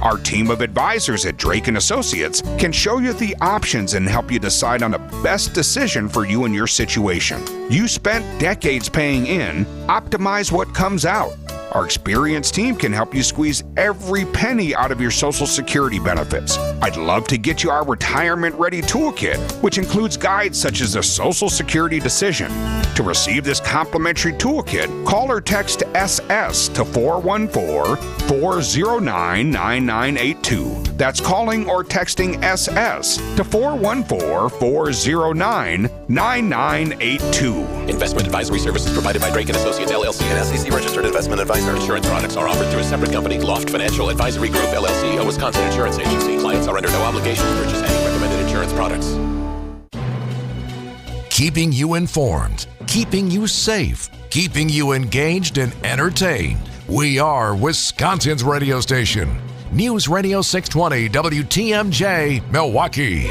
Our team of advisors at Drake & Associates can show you the options and help you decide on the best decision for you and your situation. You spent decades paying in, optimize what comes out. Our experienced team can help you squeeze every penny out of your Social Security benefits. I'd love to get you our Retirement Ready Toolkit, which includes guides such as the Social Security decision. To receive this complimentary toolkit, call or text SS to 414-409-9982. That's calling or texting SS to 414-409-9982. Investment advisory services provided by Drake & Associates, LLC, an SEC-registered investment advisor. Insurance products are offered through a separate company, Loft Financial Advisory Group, LLC, a Wisconsin insurance agency. Clients are under no obligation to purchase any recommended insurance products. Keeping you informed, keeping you safe, keeping you engaged and entertained. We are Wisconsin's radio station. News Radio 620 WTMJ, Milwaukee.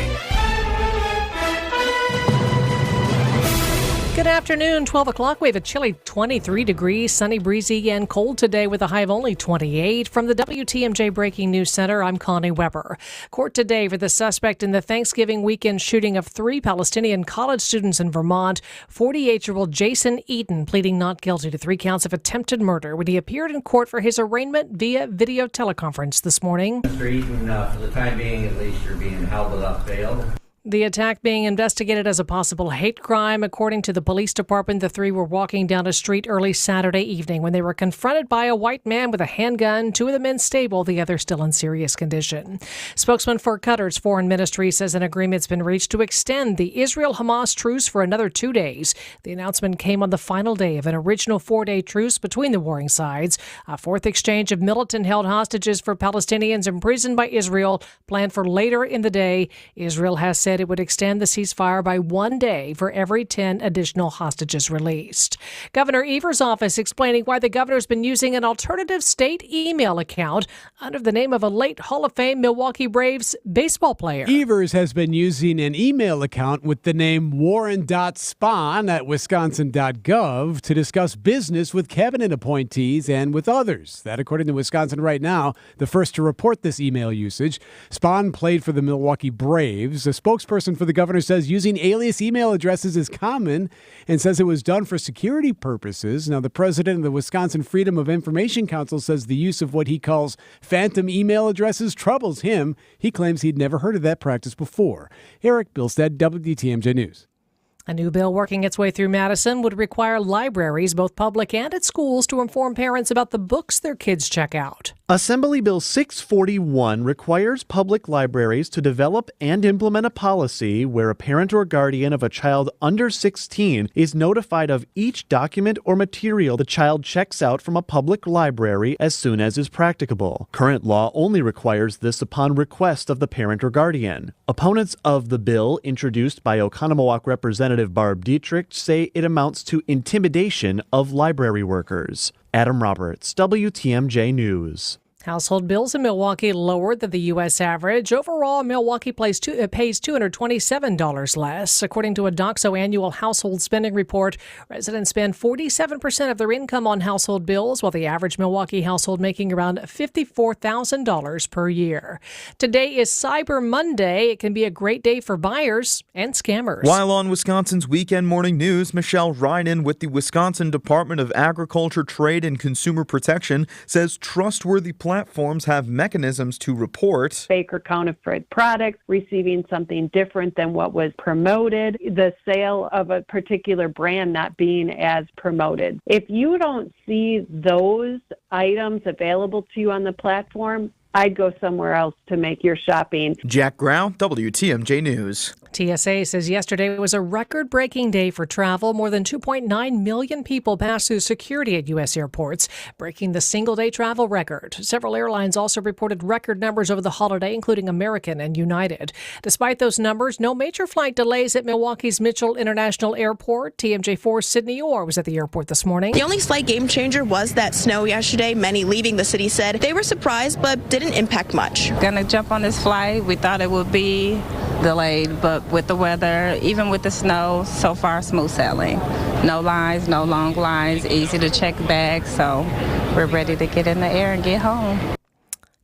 Good afternoon, 12 o'clock. We have a chilly 23 degrees, sunny, breezy, and cold today with a high of only 28. From the WTMJ Breaking News Center, I'm Connie Weber. Court today for the suspect in the Thanksgiving weekend shooting of 3 Palestinian college students in Vermont. 48-year-old Jason Eaton pleading not guilty to 3 counts of attempted murder when he appeared in court for his arraignment via video teleconference this morning. Mr. Eaton, for the time being, at least you're being held without bail. The attack being investigated as a possible hate crime. According to the police department, the 3 were walking down a street early Saturday evening when they were confronted by a white man with a handgun. 2 of the men stable, the other still in serious condition. Spokesman for Qatar's foreign ministry says an agreement's been reached to extend the Israel-Hamas truce for another 2 days. The announcement came on the final day of an original 4-day truce between the warring sides. A 4th exchange of militant-held hostages for Palestinians imprisoned by Israel planned for later in the day. Israel has said it would extend the ceasefire by 1 day for every 10 additional hostages released. Governor Evers' office explaining why the governor's been using an alternative state email account under the name of a late Hall of Fame Milwaukee Braves baseball player. Evers has been using an email account with the name warren.spahn at wisconsin.gov to discuss business with cabinet appointees and with others. That, according to Wisconsin Right Now, the first to report this email usage. Spahn played for the Milwaukee Braves. A spokesperson for the governor says using alias email addresses is common and says it was done for security purposes. Now, the president of the Wisconsin Freedom of Information Council says the use of what he calls phantom email addresses troubles him. He claims he'd never heard of that practice before. Eric Bilstead, WTMJ News. A new bill working its way through Madison would require libraries, both public and at schools, to inform parents about the books their kids check out. Assembly Bill 641 requires public libraries to develop and implement a policy where a parent or guardian of a child under 16 is notified of each document or material the child checks out from a public library as soon as is practicable. Current law only requires this upon request of the parent or guardian. Opponents of the bill, introduced by Oconomowoc Representative Barb Dietrich, say it amounts to intimidation of library workers. Adam Roberts, WTMJ News. Household bills in Milwaukee lower than the U.S. average. Overall, Milwaukee pays $227 less. According to a Doxo annual household spending report, residents spend 47% of their income on household bills, while the average Milwaukee household making around $54,000 per year. Today is Cyber Monday. It can be a great day for buyers and scammers. While on Wisconsin's Weekend Morning News, Michelle Ryden with the Wisconsin Department of Agriculture, Trade, and Consumer Protection says trustworthy platforms have mechanisms to report fake or counterfeit products, receiving something different than what was promoted, the sale of a particular brand not being as promoted. If you don't see those items available to you on the platform, I'd go somewhere else to make your shopping. Jack Grau, WTMJ News. TSA says yesterday was a record-breaking day for travel. More than 2.9 million people passed through security at U.S. airports, breaking the single-day travel record. Several airlines also reported record numbers over the holiday, including American and United. Despite those numbers, no major flight delays at Milwaukee's Mitchell International Airport. TMJ4's Sydney Orr was at the airport this morning. The only slight game changer was that snow yesterday. Many leaving the city said they were surprised, but didn't impact much. Gonna jump on this flight. We thought it would be delayed, but with the weather, even with the snow, so far smooth sailing. No lines, no long lines, easy to check bags, so we're ready to get in the air and get home.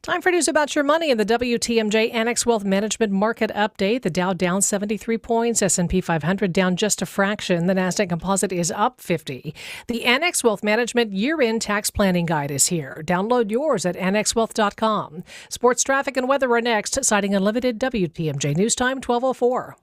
Time for news about your money in the WTMJ Annex Wealth Management Market Update. The Dow down 73 points, S&P 500 down just a fraction. The Nasdaq Composite is up 50. The Annex Wealth Management Year-End Tax Planning Guide is here. Download yours at annexwealth.com. Sports, traffic, and weather are next. Citing Unlimited, WTMJ News Time 12:04.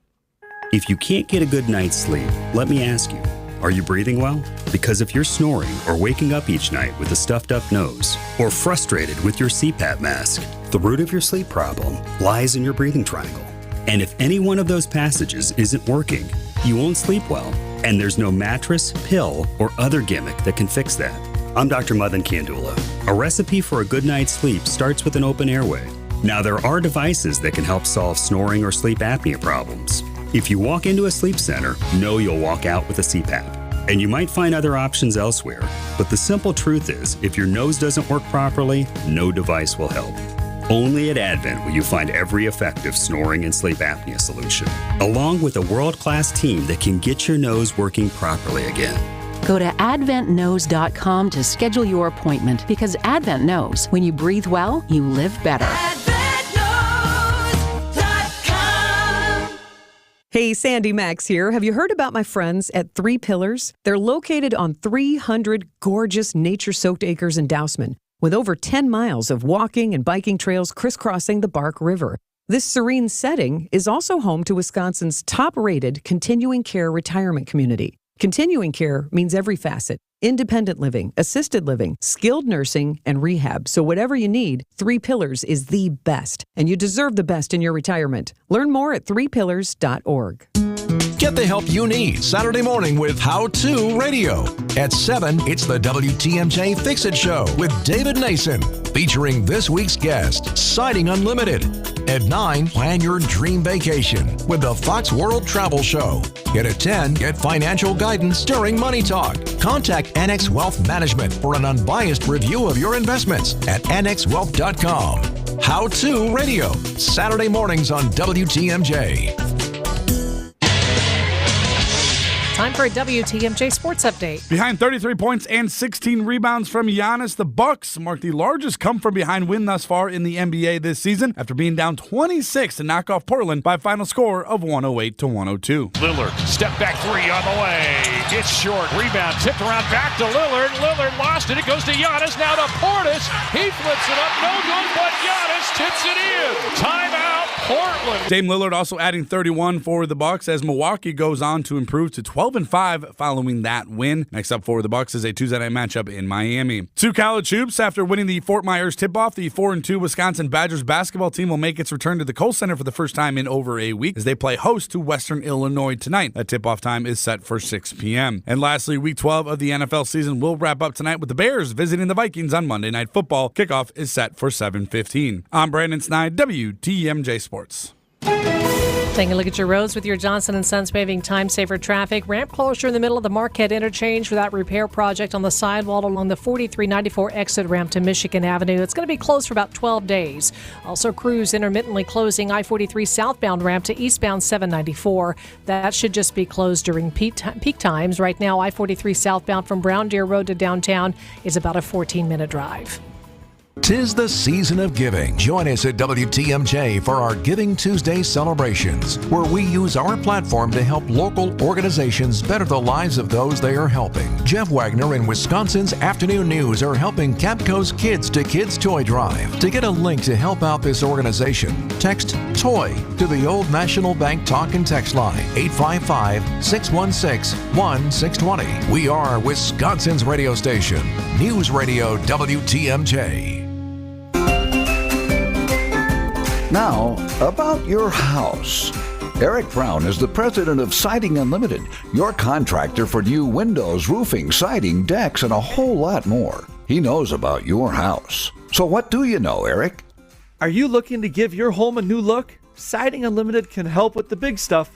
If you can't get a good night's sleep, let me ask you, are you breathing well? Because if you're snoring or waking up each night with a stuffed up nose, or frustrated with your CPAP mask, the root of your sleep problem lies in your breathing triangle. And if any one of those passages isn't working, you won't sleep well. And there's no mattress, pill, or other gimmick that can fix that. I'm Dr. Madan Kandula. A recipe for a good night's sleep starts with an open airway. Now, there are devices that can help solve snoring or sleep apnea problems. If you walk into a sleep center, know you'll walk out with a CPAP. And you might find other options elsewhere, but the simple truth is, if your nose doesn't work properly, no device will help. Only at Advent will you find every effective snoring and sleep apnea solution, along with a world-class team that can get your nose working properly again. Go to adventknows.com to schedule your appointment, because Advent knows when you breathe well, you live better. Hey, Sandy Max here. Have you heard about my friends at Three Pillars? They're located on 300 gorgeous nature-soaked acres in Dousman, with over 10 miles of walking and biking trails crisscrossing the Bark River. This serene setting is also home to Wisconsin's top-rated continuing care retirement community. Continuing care means every facet: independent living, assisted living, skilled nursing, and rehab. So whatever you need, Three Pillars is the best, and you deserve the best in your retirement. Learn more at threepillars.org. Get the help you need Saturday morning with How To Radio. At 7, it's the WTMJ Fix It Show with David Nason, featuring this week's guest, Siding Unlimited. At 9, plan your dream vacation with the Fox World Travel Show. And at 10, get financial guidance during Money Talk. Contact Annex Wealth Management for an unbiased review of your investments at annexwealth.com. How To Radio, Saturday mornings on WTMJ. Time for a WTMJ Sports Update. Behind 33 points and 16 rebounds from Giannis, the Bucks marked the largest come-from-behind win thus far in the NBA this season after being down 26 to knock off Portland by a final score of 108-102. Lillard, step back three on the way. It's short. Rebound tipped around back to Lillard. Lillard lost it. It goes to Giannis. Now to Portis. He flips it up. No good, but Giannis tips it in. Timeout, Portland. Dame Lillard also adding 31 for the Bucks as Milwaukee goes on to improve to 12-5 following that win. Next up for the Bucks is a Tuesday night matchup in Miami. Two college hoops. After winning the Fort Myers tip-off, the 4-2 Wisconsin Badgers basketball team will make its return to the Kohl Center for the first time in over a week as they play host to Western Illinois tonight. That tip-off time is set for 6 p.m. And lastly, Week 12 of the NFL season will wrap up tonight with the Bears visiting the Vikings on Monday Night Football. Kickoff is set for 7:15. I'm Brandon Snide, WTMJ Sports. Taking a look at your roads with your Johnson & Sons paving time-saver traffic. Ramp closure in the middle of the Marquette interchange for that repair project on the sidewall along the 4394 exit ramp to Michigan Avenue. It's going to be closed for about 12 days. Also, crews intermittently closing I-43 southbound ramp to eastbound 794. That should just be closed during peak times. Right now, I-43 southbound from Brown Deer Road to downtown is about a 14-minute drive. 'Tis the season of giving. Join us at WTMJ for our Giving Tuesday celebrations, where we use our platform to help local organizations better the lives of those they are helping. Jeff Wagner and Wisconsin's Afternoon News are helping Capco's Kids to Kids Toy Drive. To get a link to help out this organization, text TOY to the Old National Bank Talk and Text line, 855-616-1620. We are Wisconsin's radio station, News Radio WTMJ. Now, about your house. Eric Brown is the president of Siding Unlimited, your contractor for new windows, roofing, siding, decks, and a whole lot more. He knows about your house. So what do you know, Eric? Are you looking to give your home a new look? Siding Unlimited can help with the big stuff,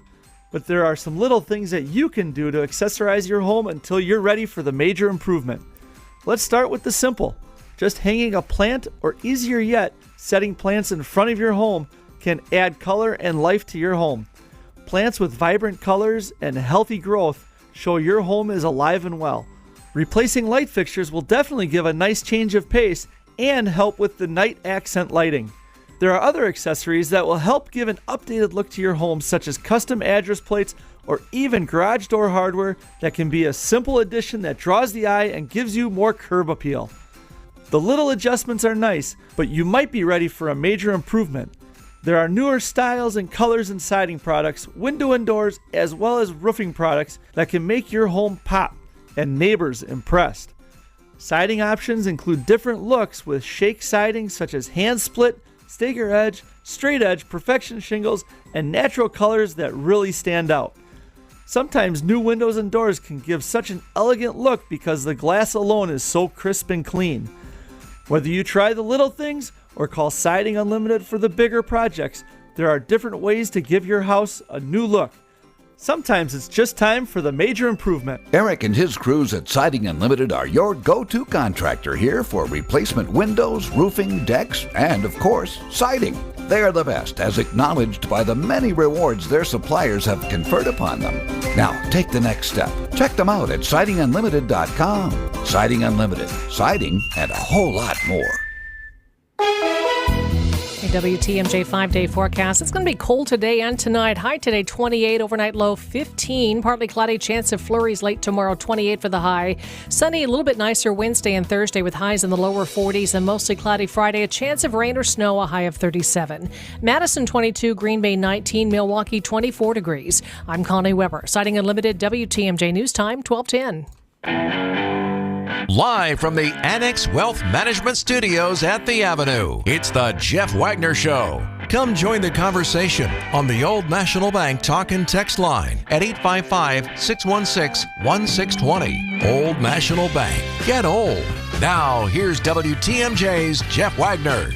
but there are some little things that you can do to accessorize your home until you're ready for the major improvement. Let's start with the simple. Just hanging a plant, or easier yet, setting plants in front of your home can add color and life to your home. Plants with vibrant colors and healthy growth show your home is alive and well. Replacing light fixtures will definitely give a nice change of pace and help with the night accent lighting. There are other accessories that will help give an updated look to your home, such as custom address plates or even garage door hardware that can be a simple addition that draws the eye and gives you more curb appeal. The little adjustments are nice, but you might be ready for a major improvement. There are newer styles and colors in siding products, window and doors, as well as roofing products that can make your home pop and neighbors impressed. Siding options include different looks with shake siding such as hand split, Staker edge, straight edge, perfection shingles, and natural colors that really stand out. Sometimes new windows and doors can give such an elegant look because the glass alone is so crisp and clean. Whether you try the little things or call Siding Unlimited for the bigger projects, there are different ways to give your house a new look. Sometimes it's just time for the major improvement. Eric and his crews at Siding Unlimited are your go-to contractor here for replacement windows, roofing, decks, and, of course, siding. They are the best, as acknowledged by the many rewards their suppliers have conferred upon them. Now, take the next step. Check them out at sidingunlimited.com. Siding Unlimited. Siding and a whole lot more. WTMJ 5-day forecast. It's going to be cold today and tonight. High today, 28. Overnight low, 15. Partly cloudy, chance of flurries late tomorrow, 28 for the high. Sunny, a little bit nicer Wednesday and Thursday with highs in the lower 40s and mostly cloudy Friday. A chance of rain or snow, a high of 37. Madison, 22. Green Bay, 19. Milwaukee, 24 degrees. I'm Connie Weber. Siding Unlimited, WTMJ News Time, 12:10. Live from the Annex Wealth Management Studios at The Avenue, it's the Jeff Wagner Show. Come join the conversation on the Old National Bank talk and text line at 855-616-1620. Old National Bank. Get old. Now, here's WTMJ's Jeff Wagner.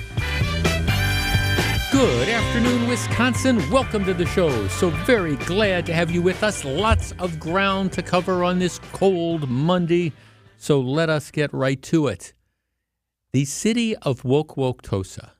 Good afternoon, Wisconsin. Welcome to the show. So very glad to have you with us. Lots of ground to cover on this cold Monday. So let us get right to it. The city of Waukwautosa.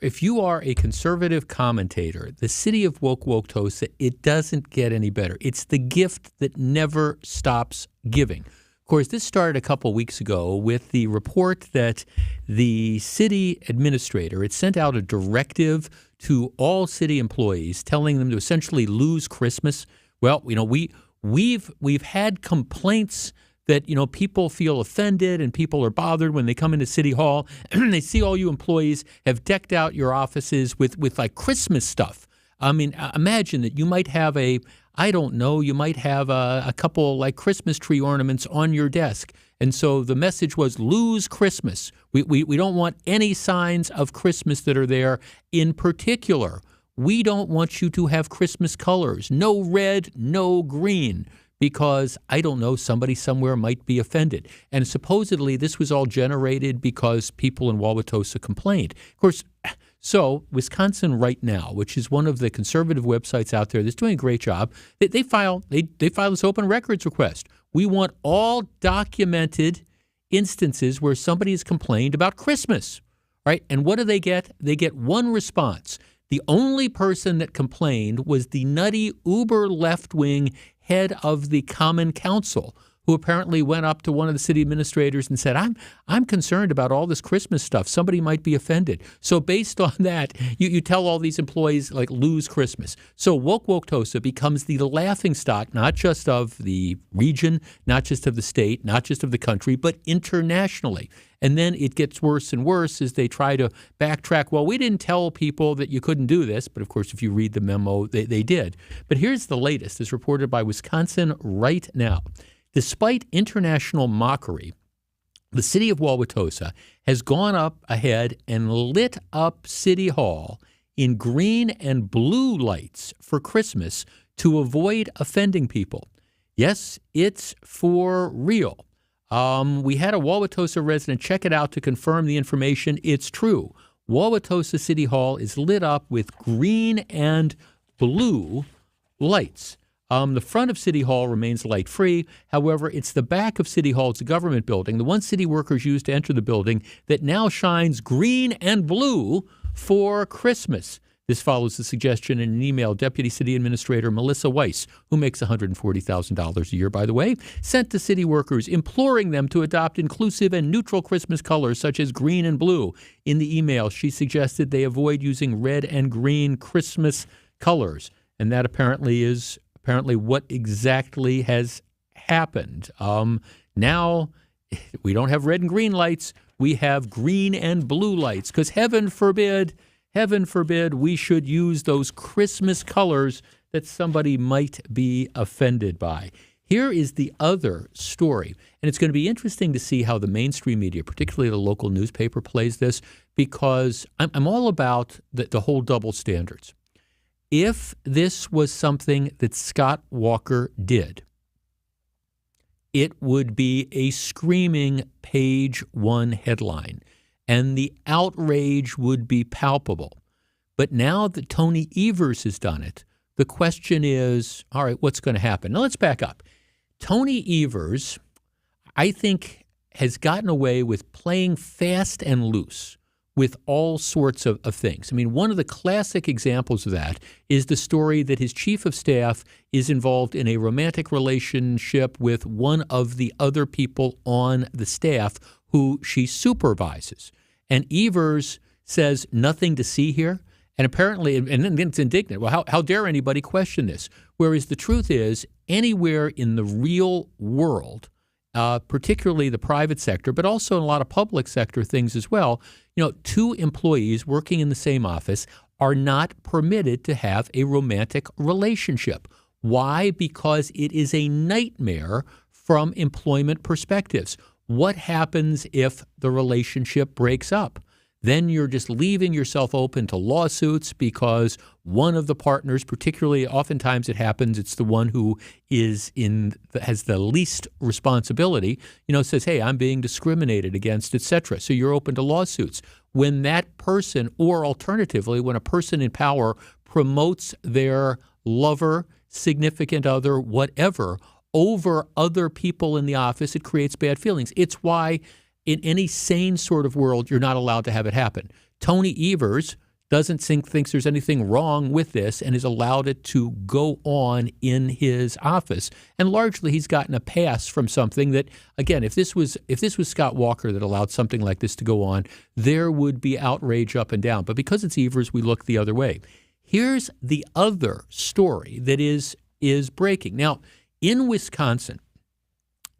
If you are a conservative commentator, the city of Waukwautosa, it doesn't get any better. It's the gift that never stops giving. Of course, this started a couple weeks ago with the report that the city administrator had sent out a directive to all city employees telling them to essentially lose Christmas. Well, we've had complaints that, people feel offended and people are bothered when they come into City Hall and they see all you employees have decked out your offices with like Christmas stuff. I mean, imagine that you might have a couple like Christmas tree ornaments on your desk. And so the message was lose Christmas. We don't want any signs of Christmas that are there. In particular, we don't want you to have Christmas colors. No red, no green. Because, somebody somewhere might be offended. And supposedly this was all generated because people in Wauwatosa complained. Of course, so Wisconsin Right Now, which is one of the conservative websites out there that's doing a great job, they file this open records request. We want all documented instances where somebody has complained about Christmas, right? And what do they get? They get one response. The only person that complained was the nutty uber left-wing head of the Common Council, who apparently went up to one of the city administrators and said, I'm concerned about all this Christmas stuff. Somebody might be offended. So based on that, you tell all these employees, lose Christmas. So Waukwautosa becomes the laughingstock, not just of the region, not just of the state, not just of the country, but internationally. And then it gets worse and worse as they try to backtrack. Well, we didn't tell people that you couldn't do this, but of course, if you read the memo, they did. But here's the latest, as reported by Wisconsin Right Now. Despite international mockery, the city of Wauwatosa has gone up ahead and lit up City Hall in green and blue lights for Christmas to avoid offending people. Yes, it's for real. We had a Wauwatosa resident check it out to confirm the information. It's true. Wauwatosa City Hall is lit up with green and blue lights. The front of City Hall remains light-free. However, it's the back of City Hall, it's a government building, the one city workers use to enter the building, that now shines green and blue for Christmas. This follows the suggestion in an email Deputy City Administrator Melissa Weiss, who makes $140,000 a year, by the way, sent to city workers imploring them to adopt inclusive and neutral Christmas colors such as green and blue. In the email, she suggested they avoid using red and green Christmas colors. And that apparently what exactly has happened. Now, we don't have red and green lights. We have green and blue lights because heaven forbid, we should use those Christmas colors that somebody might be offended by. Here is the other story, and it's going to be interesting to see how the mainstream media, particularly the local newspaper, plays this, because I'm all about the whole double standards. If this was something that Scott Walker did, it would be a screaming page one headline, and the outrage would be palpable. But now that Tony Evers has done it, the question is, all right, what's going to happen? Now let's back up. Tony Evers, I think, has gotten away with playing fast and loose with all sorts of things. I mean, one of the classic examples of that is the story that his chief of staff is involved in a romantic relationship with one of the other people on the staff who she supervises. And Evers says, nothing to see here. And apparently, and then it's indignant. Well, how dare anybody question this? Whereas the truth is, anywhere in the real world, particularly the private sector, but also in a lot of public sector things as well, two employees working in the same office are not permitted to have a romantic relationship. Why? Because it is a nightmare from employment perspectives. What happens if the relationship breaks up? Then you're just leaving yourself open to lawsuits because one of the partners, particularly oftentimes it happens, it's the one who has the least responsibility, says, hey, I'm being discriminated against, etc. So you're open to lawsuits. When that person, or alternatively, when a person in power promotes their lover, significant other, whatever, over other people in the office, it creates bad feelings. It's why in any sane sort of world, you're not allowed to have it happen. Tony Evers thinks there's anything wrong with this and has allowed it to go on in his office. And largely, he's gotten a pass from something that, again, if this was Scott Walker that allowed something like this to go on, there would be outrage up and down. But because it's Evers, we look the other way. Here's the other story that is breaking. Now, in Wisconsin,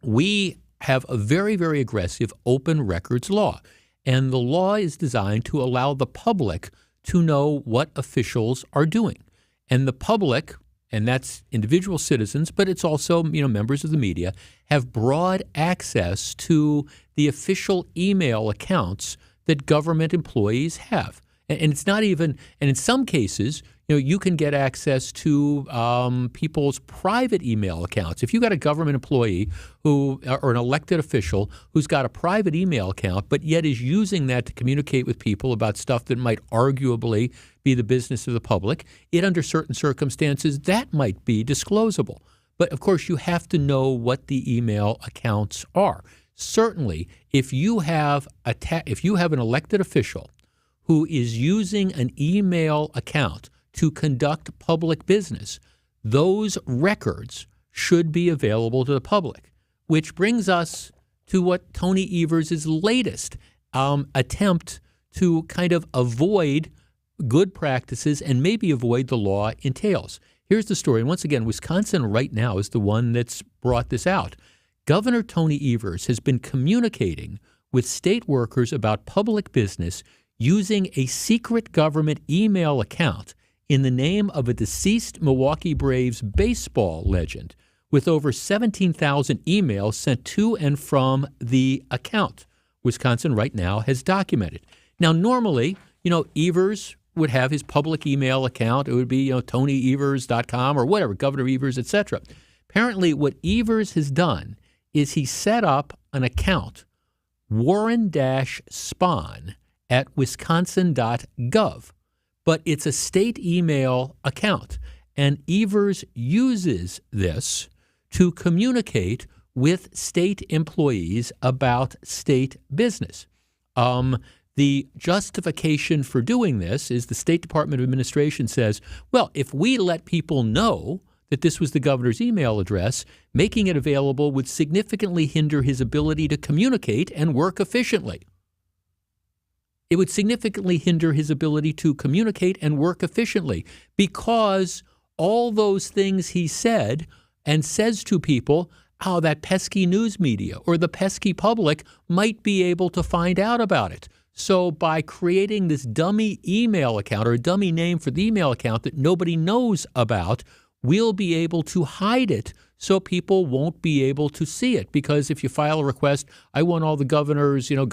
we have a very, very aggressive open records law. And the law is designed to allow the public to know what officials are doing. And the public, and that's individual citizens, but it's also, members of the media, have broad access to the official email accounts that government employees have. And it's not even, and in some cases, you can get access to people's private email accounts. If you've got a government employee or an elected official who's got a private email account, but yet is using that to communicate with people about stuff that might arguably be the business of the public, under certain circumstances, that might be disclosable. But of course, you have to know what the email accounts are. Certainly, if you have an elected official who is using an email account to conduct public business, those records should be available to the public, which brings us to what Tony Evers' latest attempt to kind of avoid good practices and maybe avoid the law entails. Here's the story. And once again, Wisconsin right now is the one that's brought this out. Governor Tony Evers has been communicating with state workers about public business using a secret government email account in the name of a deceased Milwaukee Braves baseball legend, with over 17,000 emails sent to and from the account. Wisconsin right now has documented. Now, normally, Evers would have his public email account. It would be, TonyEvers.com or whatever, Governor Evers, etc. Apparently, what Evers has done is he set up an account, Warren-Spahn, at wisconsin.gov. But it's a state email account. And Evers uses this to communicate with state employees about state business. The justification for doing this is the State Department of Administration says, well, if we let people know that this was the governor's email address, making it available would significantly hinder his ability to communicate and work efficiently. It would significantly hinder his ability to communicate and work efficiently because all those things he said and says to people, how that pesky news media or the pesky public might be able to find out about it. So by creating this dummy email account or a dummy name for the email account that nobody knows about, we'll be able to hide it so people won't be able to see it. Because if you file a request, I want all the governors, all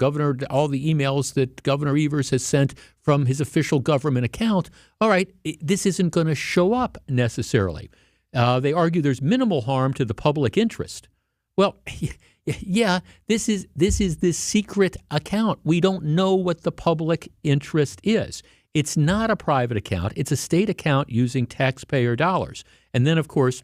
the emails that Governor Evers has sent from his official government account, all right, this isn't going to show up necessarily. They argue there's minimal harm to the public interest. Well, yeah, this is this secret account. We don't know what the public interest is. It's not a private account. It's a state account using taxpayer dollars. And then, of course,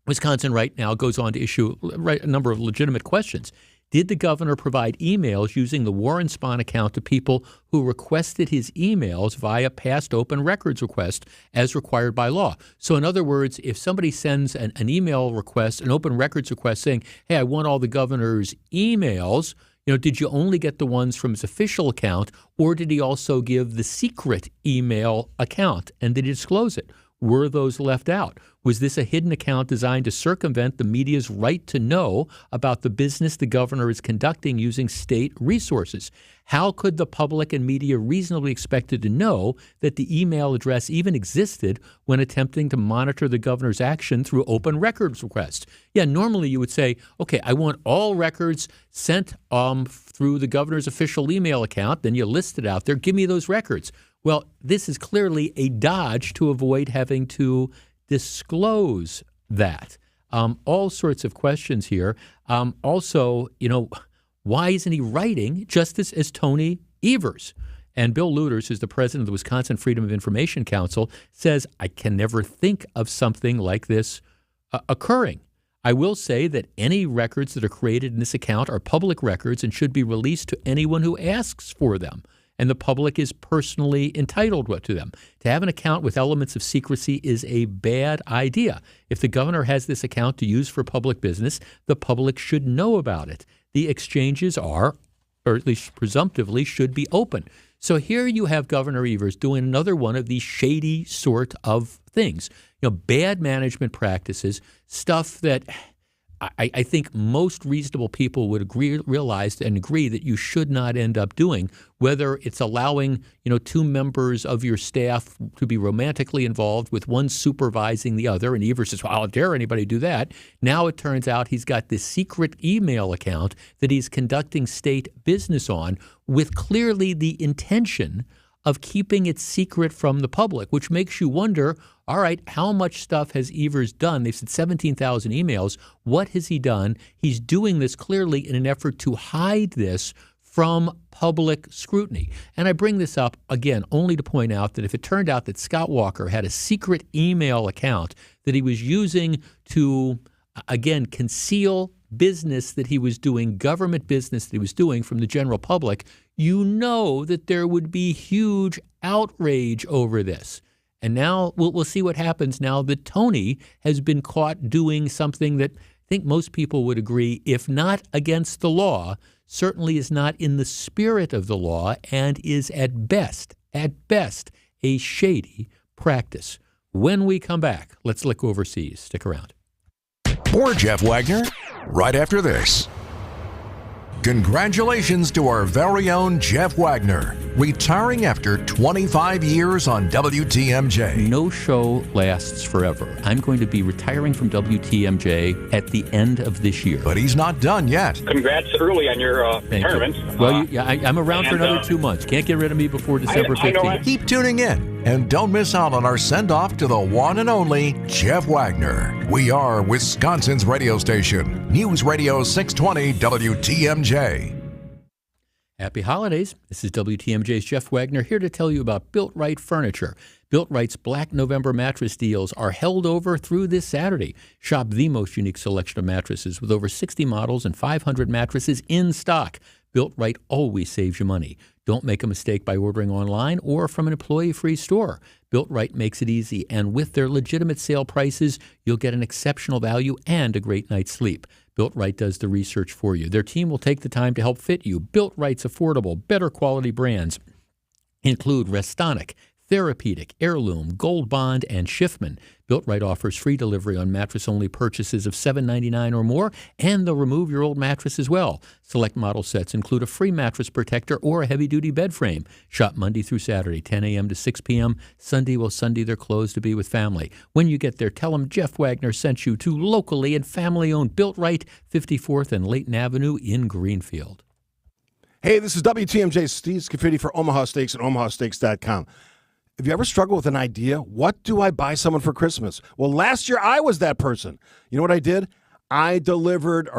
Wisconsin right now goes on to issue a number of legitimate questions. Did the governor provide emails using the Warren Spahn account to people who requested his emails via past open records request as required by law? So in other words, if somebody sends an email request, an open records request saying, hey, I want all the governor's emails, did you only get the ones from his official account, or did he also give the secret email account? And did he disclose it? Were those left out? Was this a hidden account designed to circumvent the media's right to know about the business the governor is conducting using state resources? How could the public and media reasonably expected to know that the email address even existed when attempting to monitor the governor's action through open records requests? Yeah, normally you would say, okay, I want all records sent through the governor's official email account. Then you list it out there. Give me those records. Well, this is clearly a dodge to avoid having to disclose that. All sorts of questions here. Also, why isn't he writing just as Tony Evers? And Bill Luters, who's the president of the Wisconsin Freedom of Information Council, says, I can never think of something like this occurring. I will say that any records that are created in this account are public records and should be released to anyone who asks for them. And the public is personally entitled to them. To have an account with elements of secrecy is a bad idea. If the governor has this account to use for public business, the public should know about it. The exchanges are, or at least presumptively, should be open. So here you have Governor Evers doing another one of these shady sort of things. Bad management practices, stuff that I think most reasonable people would realize and agree that you should not end up doing, whether it's allowing, two members of your staff to be romantically involved with one supervising the other. And Evers says, well, how dare anybody do that? Now it turns out he's got this secret email account that he's conducting state business on with clearly the intention of keeping it secret from the public, which makes you wonder, all right, how much stuff has Evers done? They've said 17,000 emails. What has he done? He's doing this clearly in an effort to hide this from public scrutiny. And I bring this up, again, only to point out that if it turned out that Scott Walker had a secret email account that he was using to, again, conceal business that he was doing, government business that he was doing from the general public, you know that there would be huge outrage over this. And now we'll see what happens now that Tony has been caught doing something that I think most people would agree, if not against the law, certainly is not in the spirit of the law and is at best, a shady practice. When we come back, let's look overseas. Stick around. More Jeff Wagner right after this. Congratulations to our very own Jeff Wagner, retiring after 25 years on WTMJ. No show lasts forever. I'm going to be retiring from WTMJ at the end of this year. But he's not done yet. Congrats early on your retirement. Well, I'm around for another 2 months. Can't get rid of me before December 15th. Keep tuning in and don't miss out on our send-off to the one and only Jeff Wagner. We are Wisconsin's radio station, News Radio 620 WTMJ. Happy holidays. This is WTMJ's Jeff Wagner here to tell you about Built Right Furniture. Built Right's Black November mattress deals are held over through this Saturday. Shop the most unique selection of mattresses with over 60 models and 500 mattresses in stock. Built Right always saves you money. Don't make a mistake by ordering online or from an employee-free store. Built Right makes it easy, and with their legitimate sale prices, you'll get an exceptional value and a great night's sleep. Built Right does the research for you. Their team will take the time to help fit you. Built Right's affordable, better quality brands include Restonic, Therapeutic, Heirloom, Gold Bond, and Schiffman. Built Right offers free delivery on mattress-only purchases of $7.99 or more, and they'll remove your old mattress as well. Select model sets include a free mattress protector or a heavy-duty bed frame. Shop Monday through Saturday, 10 a.m. to 6 p.m. Sunday will Sunday they're closed to be with family. When you get there, tell them Jeff Wagner sent you to locally and family-owned Built Right, 54th and Layton Avenue in Greenfield. Hey, this is WTMJ Steve Scafidi for Omaha Steaks at omahasteaks.com. Have you ever struggled with an idea? What do I buy someone for Christmas? Well, last year I was that person. You know what I did? I had delivered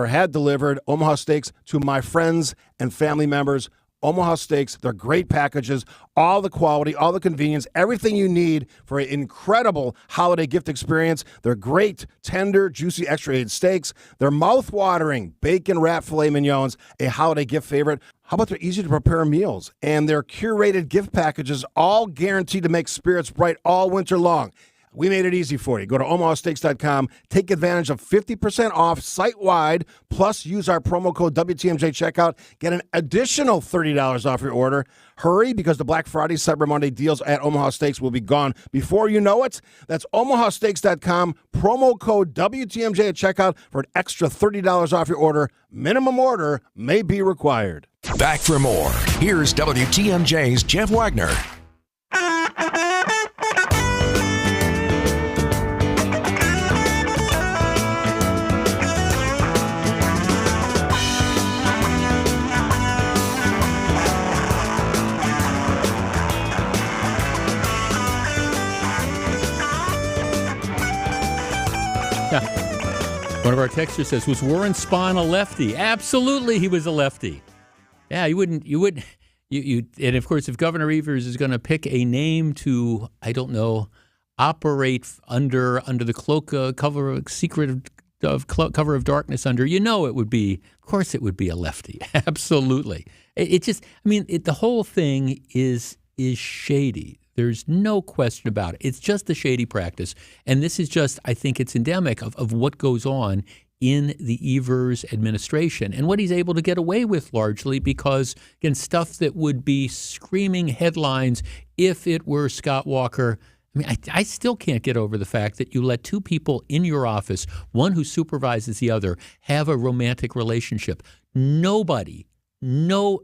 Omaha Steaks to my friends and family members. Omaha Steaks, they're great packages, all the quality, all the convenience, everything you need for an incredible holiday gift experience. They're great, tender, juicy, extra-aged steaks. They're mouth-watering bacon-wrapped filet mignons, a holiday gift favorite. How about their easy-to-prepare meals and their curated gift packages, all guaranteed to make spirits bright all winter long. We made it easy for you. Go to omahasteaks.com, take advantage of 50% off site-wide, plus use our promo code WTMJ checkout. Get an additional $30 off your order. Hurry, because the Black Friday, Cyber Monday deals at Omaha Steaks will be gone before you know it. That's omahasteaks.com, promo code WTMJ at checkout for an extra $30 off your order. Minimum order may be required. Back for more. Here's WTMJ's Jeff Wagner. One of our texters says, was Warren Spahn a lefty? Absolutely, he was a lefty. Yeah, and of course, if Governor Evers is going to pick a name to, I don't know, operate under the cloak, cover of darkness under, it would be, of course, it would be a lefty. Absolutely. The whole thing is shady. There's no question about it. It's just a shady practice. And this is just, I think it's endemic of what goes on in the Evers administration and what he's able to get away with largely because, again, stuff that would be screaming headlines if it were Scott Walker. I still can't get over the fact that you let two people in your office, one who supervises the other, have a romantic relationship. Nobody, no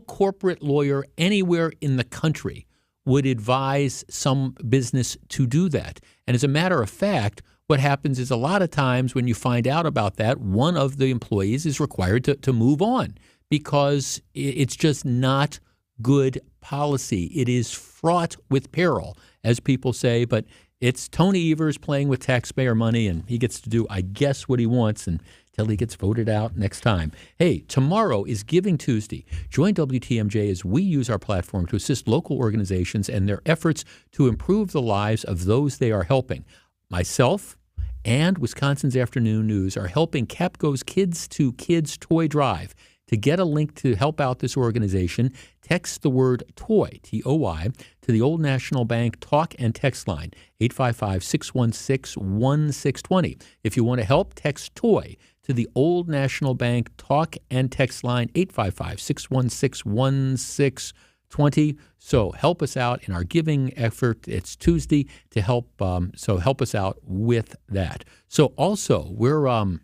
corporate lawyer anywhere in the country would advise some business to do that. And as a matter of fact, what happens is a lot of times when you find out about that, one of the employees is required to move on because it's just not good policy. It is fraught with peril, as people say, but it's Tony Evers playing with taxpayer money, and he gets to do, I guess, what he wants until he gets voted out next time. Hey, tomorrow is Giving Tuesday. Join WTMJ as we use our platform to assist local organizations and their efforts to improve the lives of those they are helping. Myself and Wisconsin's Afternoon News are helping Capco's Kids to Kids Toy Drive. To get a link to help out this organization, text the word TOY, T-O-Y, to the Old National Bank talk and text line, 855-616-1620. If you want to help, text TOY to the Old National Bank talk and text line, 855-616-1620. So help us out in our giving effort. It's Tuesday to help. So help us out with that. So also, we're on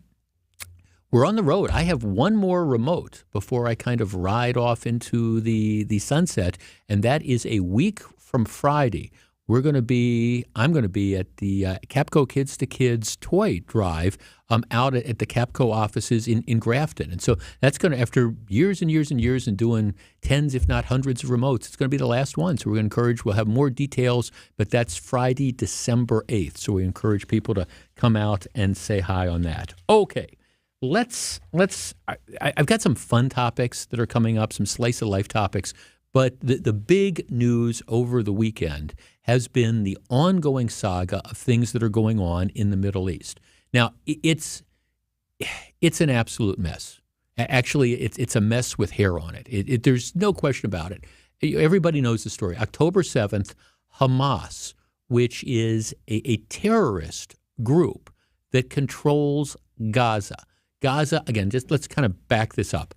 the road. I have one more remote before I kind of ride off into the sunset, and that is a week from Friday. I'm going to be at the Capco Kids to Kids Toy Drive out at the Capco offices in Grafton. And so that's going to, after years and years and years and doing tens, if not hundreds of remotes, it's going to be the last one. So we're going to we'll have more details, but that's Friday, December 8th. So we encourage people to come out and say hi on that. Okay. I've got some fun topics that are coming up, some slice of life topics, but the big news over the weekend has been the ongoing saga of things that are going on in the Middle East. Now, it's an absolute mess. Actually, it's a mess with hair on it. There's no question about it. Everybody knows the story. October 7th, Hamas, which is a terrorist group that controls Gaza. Gaza, again, just let's kind of back this up.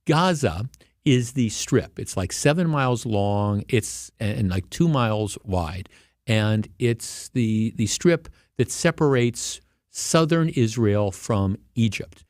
Gaza is the strip. It's like 7 miles long. It's and like 2 miles wide. And it's the strip that separates southern Israel from Egypt.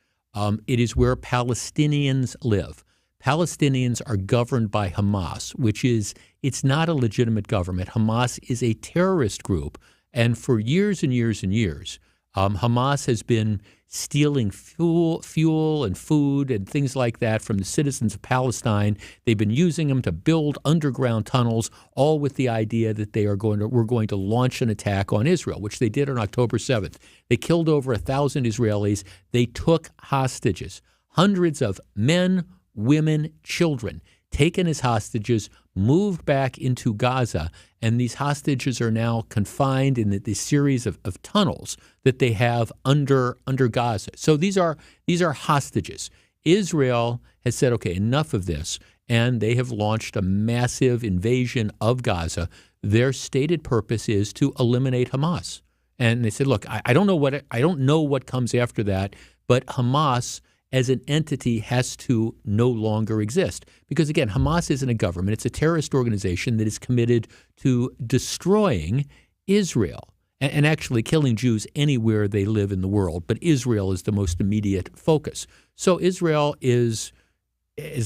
It is where Palestinians live. Palestinians are governed by Hamas, it's not a legitimate government. Hamas is a terrorist group. And for years and years and years, Hamas has been stealing fuel and food and things like that from the citizens of Palestine. They've been using them to build underground tunnels, all with the idea that we're going to launch an attack on Israel, which they did on October 7th. They killed over 1,000 Israelis. They took hostages, hundreds of men, women, children, taken as hostages, moved back into Gaza, and these hostages are now confined in this series of tunnels that they have under Gaza. So these are hostages. Israel has said, okay, enough of this, and they have launched a massive invasion of Gaza. Their stated purpose is to eliminate Hamas. And they said, look, I don't know what comes after that, but Hamas as an entity has to no longer exist. Because again, Hamas isn't a government. It's a terrorist organization that is committed to destroying Israel and actually killing Jews anywhere they live in the world. But Israel is the most immediate focus. So Israel is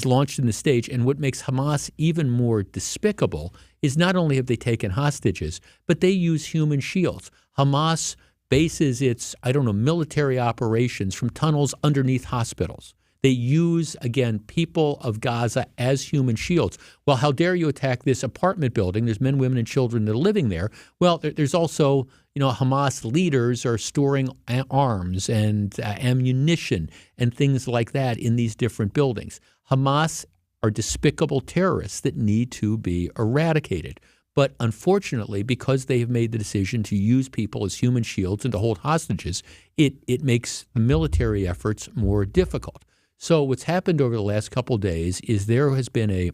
launched in the stage. And what makes Hamas even more despicable is not only have they taken hostages, but they use human shields. Hamas bases its, military operations from tunnels underneath hospitals. They use, again, people of Gaza as human shields. Well, how dare you attack this apartment building? There's men, women, and children that are living there. Well, there's also, Hamas leaders are storing arms and ammunition and things like that in these different buildings. Hamas are despicable terrorists that need to be eradicated. But unfortunately, because they have made the decision to use people as human shields and to hold hostages, it makes the military efforts more difficult. So what's happened over the last couple of days is there has been a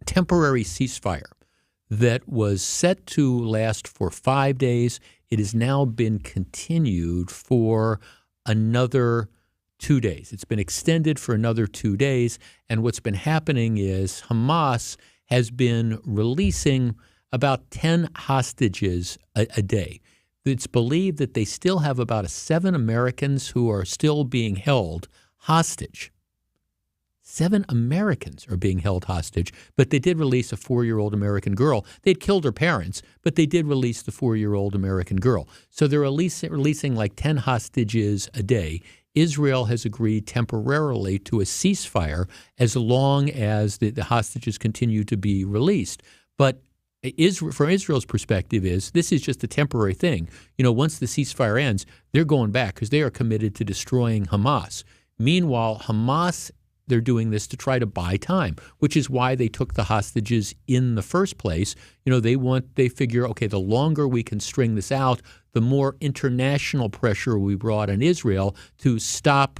temporary ceasefire that was set to last for 5 days. It has now been continued for another 2 days. It's been extended for another 2 days. And what's been happening is Hamas has been releasing about 10 hostages a day. It's believed that they still have about 7 Americans who are still being held hostage. 7 Americans are being held hostage, but they did release a 4-year-old American girl. They'd killed her parents, but they did release the 4-year-old American girl. So they're releasing like 10 hostages a day. Israel has agreed temporarily to a ceasefire as long as the hostages continue to be released. But from Israel's perspective this is just a temporary thing. Once the ceasefire ends, they're going back because they are committed to destroying Hamas. Meanwhile, Hamas, they're doing this to try to buy time, which is why they took the hostages in the first place. They figure, okay, the longer we can string this out, the more international pressure we brought on Israel to stop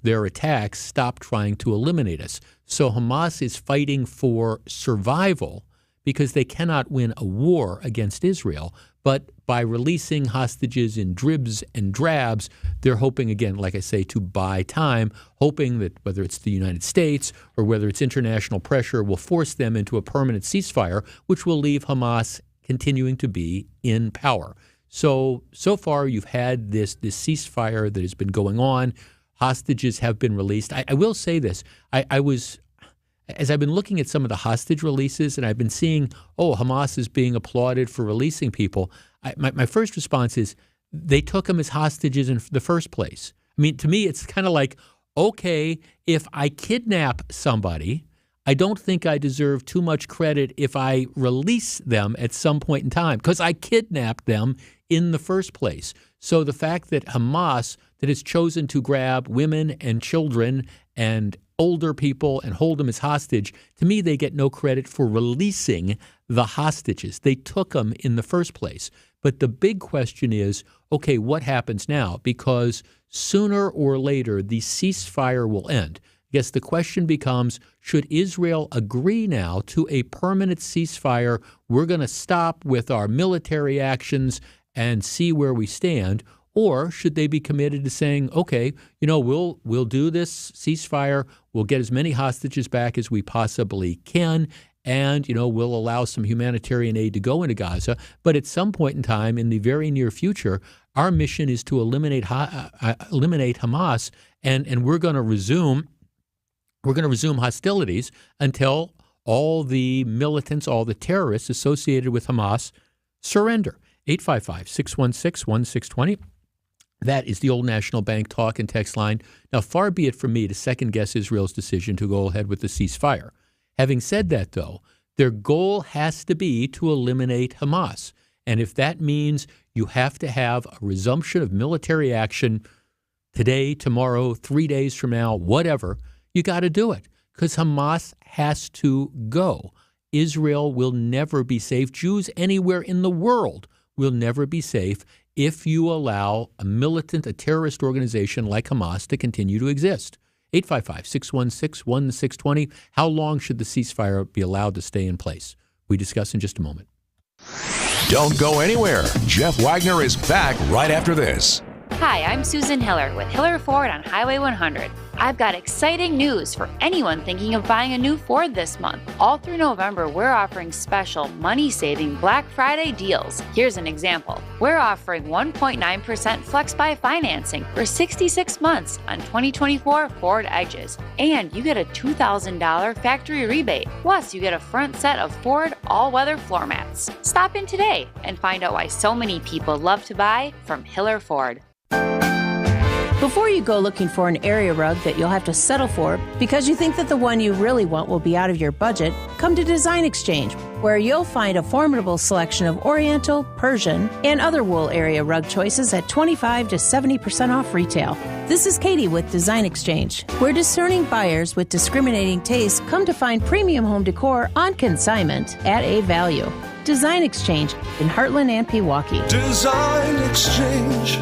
their attacks, stop trying to eliminate us. So Hamas is fighting for survival because they cannot win a war against Israel. But by releasing hostages in dribs and drabs, they're hoping, again, like I say, to buy time, hoping that whether it's the United States or whether it's international pressure will force them into a permanent ceasefire, which will leave Hamas continuing to be in power. So far you've had this ceasefire that has been going on. Hostages have been released. I will say this. As I've been looking at some of the hostage releases and I've been seeing, Hamas is being applauded for releasing people, my first response is they took them as hostages in the first place. I mean, to me, it's kind of like, okay, if I kidnap somebody, I don't think I deserve too much credit if I release them at some point in time because I kidnapped them in the first place. So the fact that Hamas that has chosen to grab women and children and older people and hold them as hostage, to me, they get no credit for releasing the hostages. They took them in the first place. But the big question is, okay, what happens now? Because sooner or later, the ceasefire will end. I guess the question becomes, should Israel agree now to a permanent ceasefire? We're going to stop with our military actions and see where we stand. Or should they be committed to saying, okay, we'll do this ceasefire, we'll get as many hostages back as we possibly can, and, we'll allow some humanitarian aid to go into Gaza. But at some point in time, in the very near future, our mission is to eliminate Hamas, and we're going to resume hostilities until all the militants, all the terrorists associated with Hamas surrender. 855-616-1620. That is the old National Bank talk and text line. Now, far be it from me to second-guess Israel's decision to go ahead with the ceasefire. Having said that, though, their goal has to be to eliminate Hamas. And if that means you have to have a resumption of military action today, tomorrow, 3 days from now, whatever, you got to do it because Hamas has to go. Israel will never be safe. Jews anywhere in the world will never be safe if you allow a terrorist organization like Hamas to continue to exist. 855-616-1620. How long should the ceasefire be allowed to stay in place? We discuss in just a moment. Don't go anywhere. Jeff Wagner is back right after this. Hi, I'm Susan Hiller with Hiller Ford on Highway 100. I've got exciting news for anyone thinking of buying a new Ford this month. All through November, we're offering special money-saving Black Friday deals. Here's an example. We're offering 1.9% Flex-Buy financing for 66 months on 2024 Ford Edges. And you get a $2,000 factory rebate. Plus, you get a front set of Ford all-weather floor mats. Stop in today and find out why so many people love to buy from Hiller Ford. Before you go looking for an area rug that you'll have to settle for because you think that the one you really want will be out of your budget, come to Design Exchange, where you'll find a formidable selection of Oriental, Persian, and other wool area rug choices at 25 to 70% off retail. This is Katie with Design Exchange, where discerning buyers with discriminating tastes come to find premium home decor on consignment at a value. Design Exchange in Heartland and Pewaukee. Design Exchange.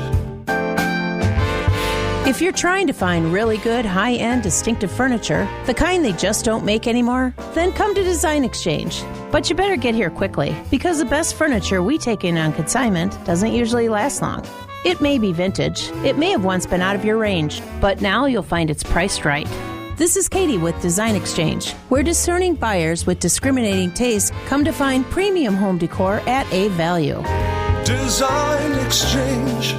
If you're trying to find really good, high-end, distinctive furniture, the kind they just don't make anymore, then come to Design Exchange. But you better get here quickly, because the best furniture we take in on consignment doesn't usually last long. It may be vintage, it may have once been out of your range, but now you'll find it's priced right. This is Katie with Design Exchange, where discerning buyers with discriminating tastes come to find premium home decor at a value. Design Exchange.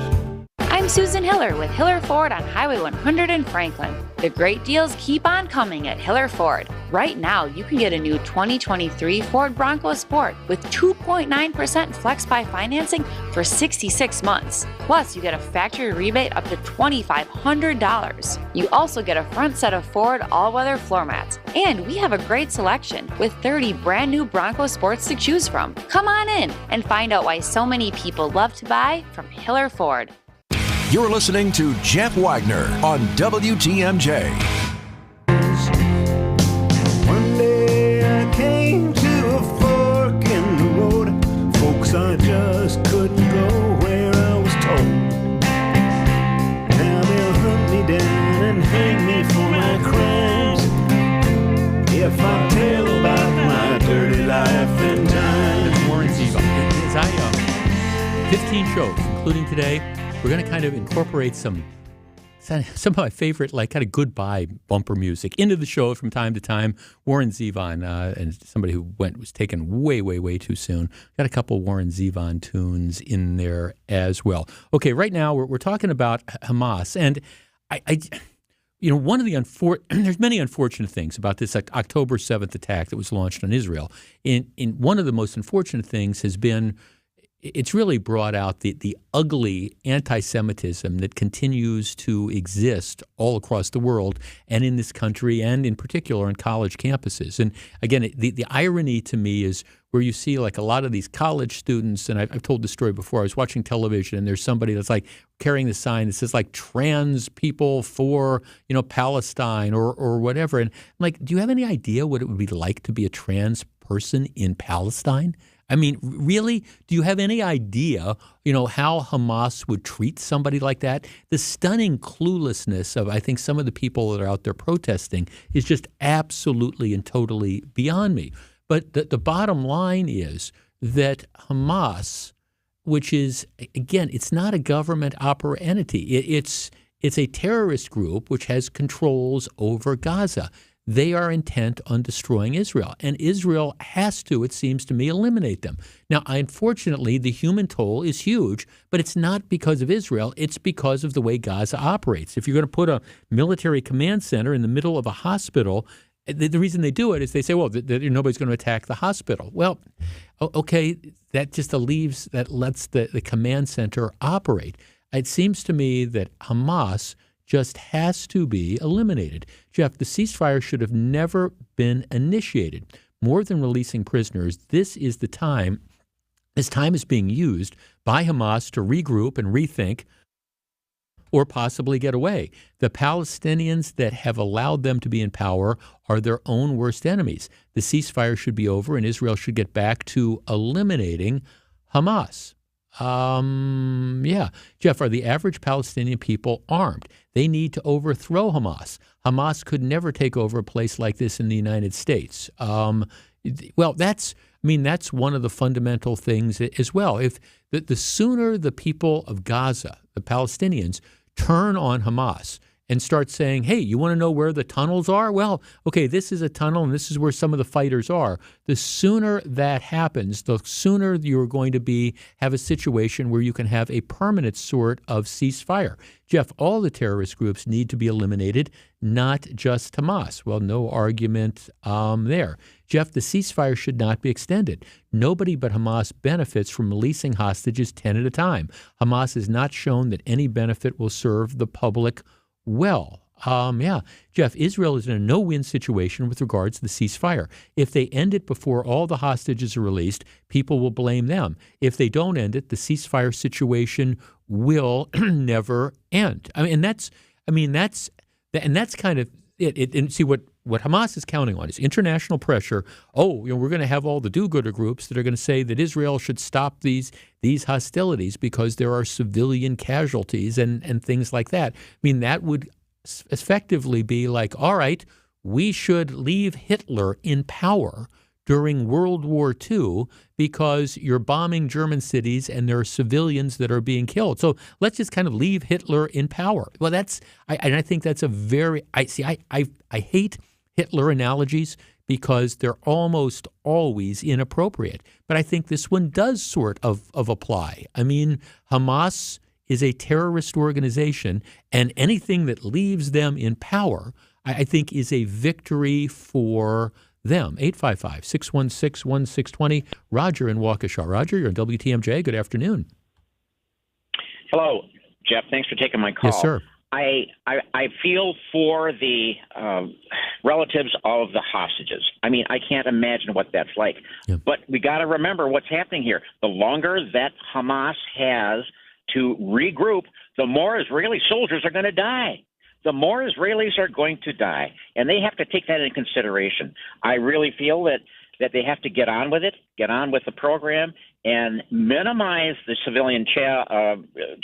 I'm Susan Hiller with Hiller Ford on Highway 100 in Franklin. The great deals keep on coming at Hiller Ford. Right now, you can get a new 2023 Ford Bronco Sport with 2.9% Flex-Buy financing for 66 months. Plus, you get a factory rebate up to $2,500. You also get a front set of Ford all-weather floor mats. And we have a great selection with 30 brand new Bronco Sports to choose from. Come on in and find out why so many people love to buy from Hiller Ford. You're listening to Jeff Wagner on WTMJ. One day I came to a fork in the road. Folks, I just couldn't go where I was told. Now they'll hunt me down and hang me for my crimes if I tell about my dirty life and time. Warren Zevon. 15 shows, including today. We're going to kind of incorporate some of my favorite, kind of goodbye bumper music into the show from time to time. Warren Zevon, and somebody who was taken way, way, way too soon. Got a couple Warren Zevon tunes in there as well. Okay, right now we're talking about Hamas, and one of the there's many unfortunate things about this October 7th attack that was launched on Israel. In one of the most unfortunate things has been it's really brought out the ugly anti-Semitism that continues to exist all across the world and in this country and in particular on college campuses. And again, the irony to me is where you see like a lot of these college students, and I've told this story before. I was watching television, and there's somebody that's like carrying the sign that says like trans people for, Palestine or whatever. And I'm like, do you have any idea what it would be like to be a trans person in Palestine? I mean, really? Do you have any idea, how Hamas would treat somebody like that? The stunning cluelessness of, I think, some of the people that are out there protesting is just absolutely and totally beyond me. But the bottom line is that Hamas, which is, again, it's not a government entity. It's a terrorist group which has controls over Gaza. They are intent on destroying Israel, and Israel has to, it seems to me, eliminate them. Now, unfortunately, the human toll is huge, but it's not because of Israel. It's because of the way Gaza operates. If you're going to put a military command center in the middle of a hospital, the reason they do it is they say, well, nobody's going to attack the hospital. Well, okay, that just lets the command center operate. It seems to me that Hamas just has to be eliminated. Jeff, the ceasefire should have never been initiated. More than releasing prisoners, this time is being used by Hamas to regroup and rethink or possibly get away. The Palestinians that have allowed them to be in power are their own worst enemies. The ceasefire should be over and Israel should get back to eliminating Hamas. Jeff, are the average Palestinian people armed? They need to overthrow Hamas. Hamas could never take over a place like this in the United States. That's one of the fundamental things as well. If the sooner the people of Gaza, the Palestinians, turn on Hamas and start saying, hey, you want to know where the tunnels are? Well, okay, this is a tunnel and this is where some of the fighters are. The sooner that happens, the sooner you're going to have a situation where you can have a permanent sort of ceasefire. Jeff, all the terrorist groups need to be eliminated, not just Hamas. Well, no argument there. Jeff, the ceasefire should not be extended. Nobody but Hamas benefits from releasing hostages 10 at a time. Hamas has not shown that any benefit will serve the public well. Jeff, Israel is in a no-win situation with regards to the ceasefire. If they end it before all the hostages are released, people will blame them. If they don't end it, the ceasefire situation will never end. That's kind of it. And see what Hamas is counting on is international pressure. We're going to have all the do-gooder groups that are going to say that Israel should stop these hostilities because there are civilian casualties and things like that. That would effectively be like, all right, we should leave Hitler in power during World War II because you're bombing German cities and there are civilians that are being killed. So let's just kind of leave Hitler in power. Well, I think that's I hate Hitler analogies because they're almost always inappropriate. But I think this one does sort of apply. Hamas is a terrorist organization, and anything that leaves them in power, I think, is a victory for them. 855-616-1620. Roger in Waukesha. Roger, you're on WTMJ. Good afternoon. Hello, Jeff. Thanks for taking my call. Yes, sir. I feel for the relatives of the hostages. I can't imagine what that's like. Yeah. But we got to remember what's happening here. The longer that Hamas has to regroup, the more Israeli soldiers are going to die. The more Israelis are going to die, and they have to take that into consideration. I really feel that they have to get on with it, get on with the program, and minimize the civilian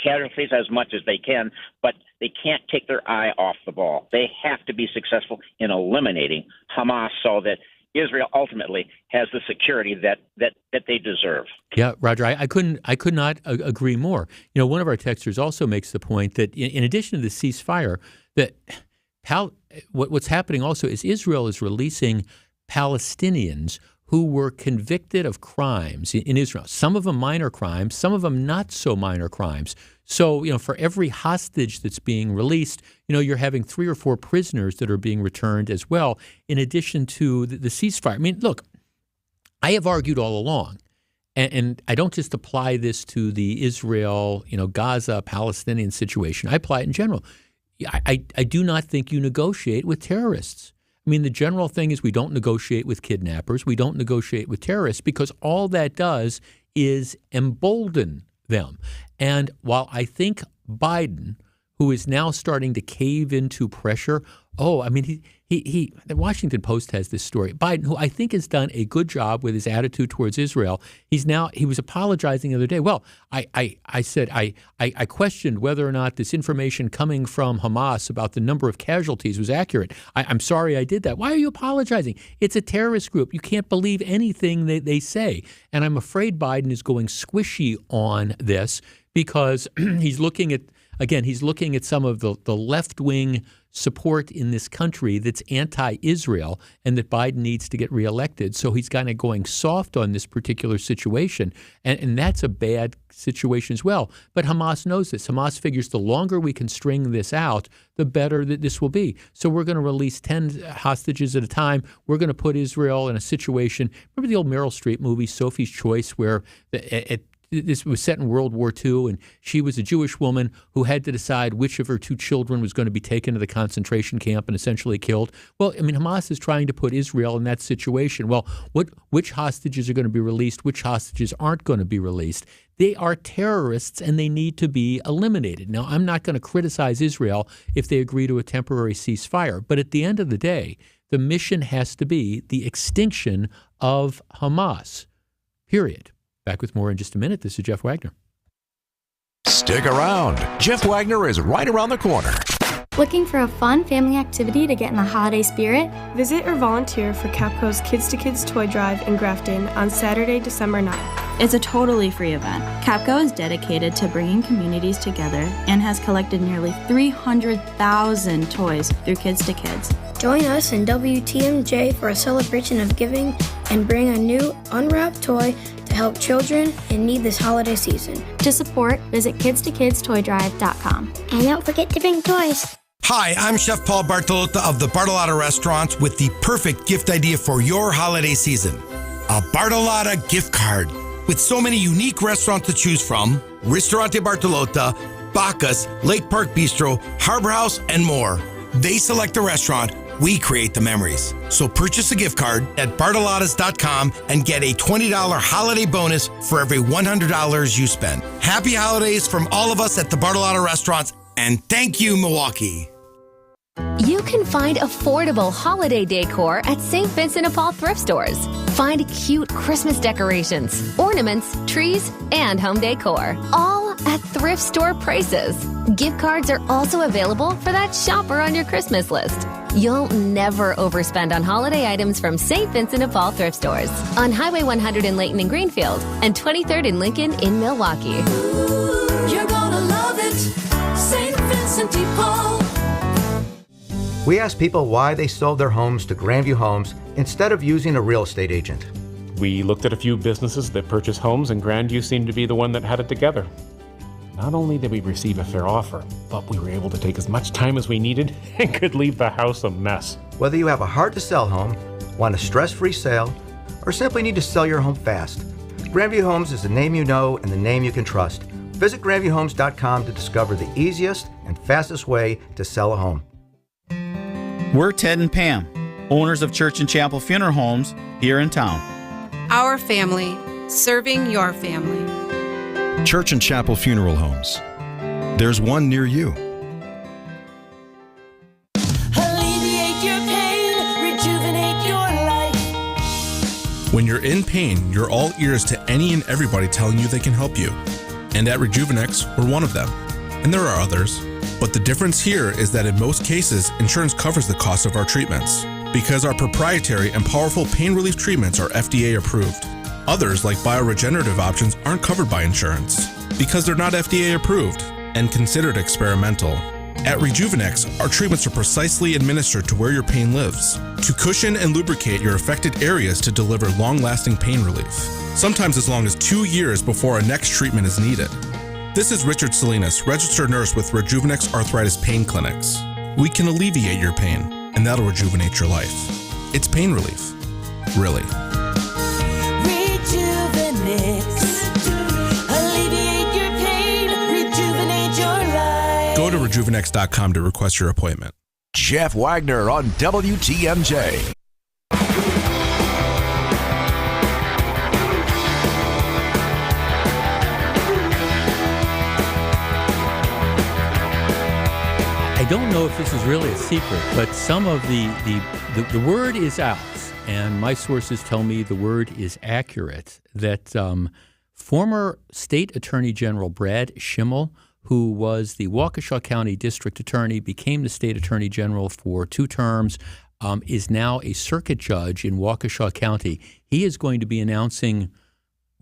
casualties as much as they can, but they can't take their eye off the ball. They have to be successful in eliminating Hamas so that Israel ultimately has the security that they deserve. Yeah, Roger, I could not agree more. One of our texters also makes the point that in addition to the ceasefire, that what's happening also is Israel is releasing Palestinians who were convicted of crimes in Israel. Some of them minor crimes, some of them not so minor crimes. So, for every hostage that's being released, you're having 3 or 4 prisoners that are being returned as well, in addition to the ceasefire. Look, I have argued all along, and I don't just apply this to the Israel, Gaza, Palestinian situation. I apply it in general. I do not think you negotiate with terrorists. I mean, the general thing is we don't negotiate with kidnappers. We don't negotiate with terrorists because all that does is embolden them. And while I think Biden, who is now starting to cave into pressure, the Washington Post has this story. Biden, who I think has done a good job with his attitude towards Israel, he was apologizing the other day. Well, I said I questioned whether or not this information coming from Hamas about the number of casualties was accurate. I'm sorry I did that. Why are you apologizing? It's a terrorist group. You can't believe anything they say. And I'm afraid Biden is going squishy on this because he's looking at some of the left-wing support in this country that's anti-Israel and that Biden needs to get reelected. So he's kind of going soft on this particular situation. And that's a bad situation as well. But Hamas knows this. Hamas figures the longer we can string this out, the better that this will be. So we're going to release 10 hostages at a time. We're going to put Israel in a situation. Remember the old Meryl Streep movie, Sophie's Choice, where this was set in World War II, and she was a Jewish woman who had to decide which of her 2 children was going to be taken to the concentration camp and essentially killed. Well, I mean, Hamas is trying to put Israel in that situation. Well, which hostages are going to be released? Which hostages aren't going to be released? They are terrorists, and they need to be eliminated. Now, I'm not going to criticize Israel if they agree to a temporary ceasefire, but at the end of the day, the mission has to be the extinction of Hamas, period. Back with more in just a minute. This is Jeff Wagner. Stick around. Jeff Wagner is right around the corner. Looking for a fun family activity to get in the holiday spirit? Visit or volunteer for Capco's Kids to Kids Toy Drive in Grafton on Saturday, December 9th. It's a totally free event. Capco is dedicated to bringing communities together and has collected nearly 300,000 toys through Kids to Kids. Join us in WTMJ for a celebration of giving and bring a new unwrapped toy to help children in need this holiday season. To support, visit kidstokidstoydrive.com. And don't forget to bring toys. Hi, I'm Chef Paul Bartolotta of the Bartolotta Restaurants with the perfect gift idea for your holiday season. A Bartolotta gift card. With so many unique restaurants to choose from, Ristorante Bartolotta, Bacchus, Lake Park Bistro, Harbor House, and more. They select the restaurant, we create the memories. So purchase a gift card at bartolottas.com and get a $20 holiday bonus for every $100 you spend. Happy holidays from all of us at the Bartolotta Restaurants, and thank you, Milwaukee. You can find affordable holiday decor at St. Vincent de Paul thrift stores. Find cute Christmas decorations, ornaments, trees, and home decor, all at thrift store prices. Gift cards are also available for that shopper on your Christmas list. You'll never overspend on holiday items from St. Vincent de Paul thrift stores on Highway 100 in Layton and Greenfield and 23rd in Lincoln in Milwaukee. You're gonna love it, St. Vincent de Paul. We asked people why they sold their homes to Grandview Homes instead of using a real estate agent. We looked at a few businesses that purchase homes, and Grandview seemed to be the one that had it together. Not only did we receive a fair offer, but we were able to take as much time as we needed and could leave the house a mess. Whether you have a hard-to-sell home, want a stress-free sale, or simply need to sell your home fast, Grandview Homes is the name you know and the name you can trust. Visit GrandviewHomes.com to discover the easiest and fastest way to sell a home. We're Ted and Pam, owners of Church and Chapel Funeral Homes here in town. Our family, serving your family. Church and Chapel Funeral Homes. There's one near you. Alleviate your pain, rejuvenate your life. When you're in pain, you're all ears to any and everybody telling you they can help you. And at Rejuvenex, we're one of them. And there are others. But the difference here is that in most cases, insurance covers the cost of our treatments because our proprietary and powerful pain relief treatments are FDA approved. Others, like bioregenerative options, aren't covered by insurance because they're not FDA approved and considered experimental. At Rejuvenex, our treatments are precisely administered to where your pain lives, to cushion and lubricate your affected areas to deliver long-lasting pain relief, sometimes as long as 2 years before our next treatment is needed. This is Richard Salinas, registered nurse with Rejuvenex Arthritis Pain Clinics. We can alleviate your pain, and that'll rejuvenate your life. It's pain relief. Really. Rejuvenex. Alleviate your pain, rejuvenate your life. Go to rejuvenex.com to request your appointment. Jeff Wagner on WTMJ. I don't know if this is really a secret, but some of the word is out, and my sources tell me the word is accurate, that former State Attorney General Brad Schimmel, who was the Waukesha County District Attorney, became the State Attorney General for 2 terms, is now a circuit judge in Waukesha County. He is going to be announcing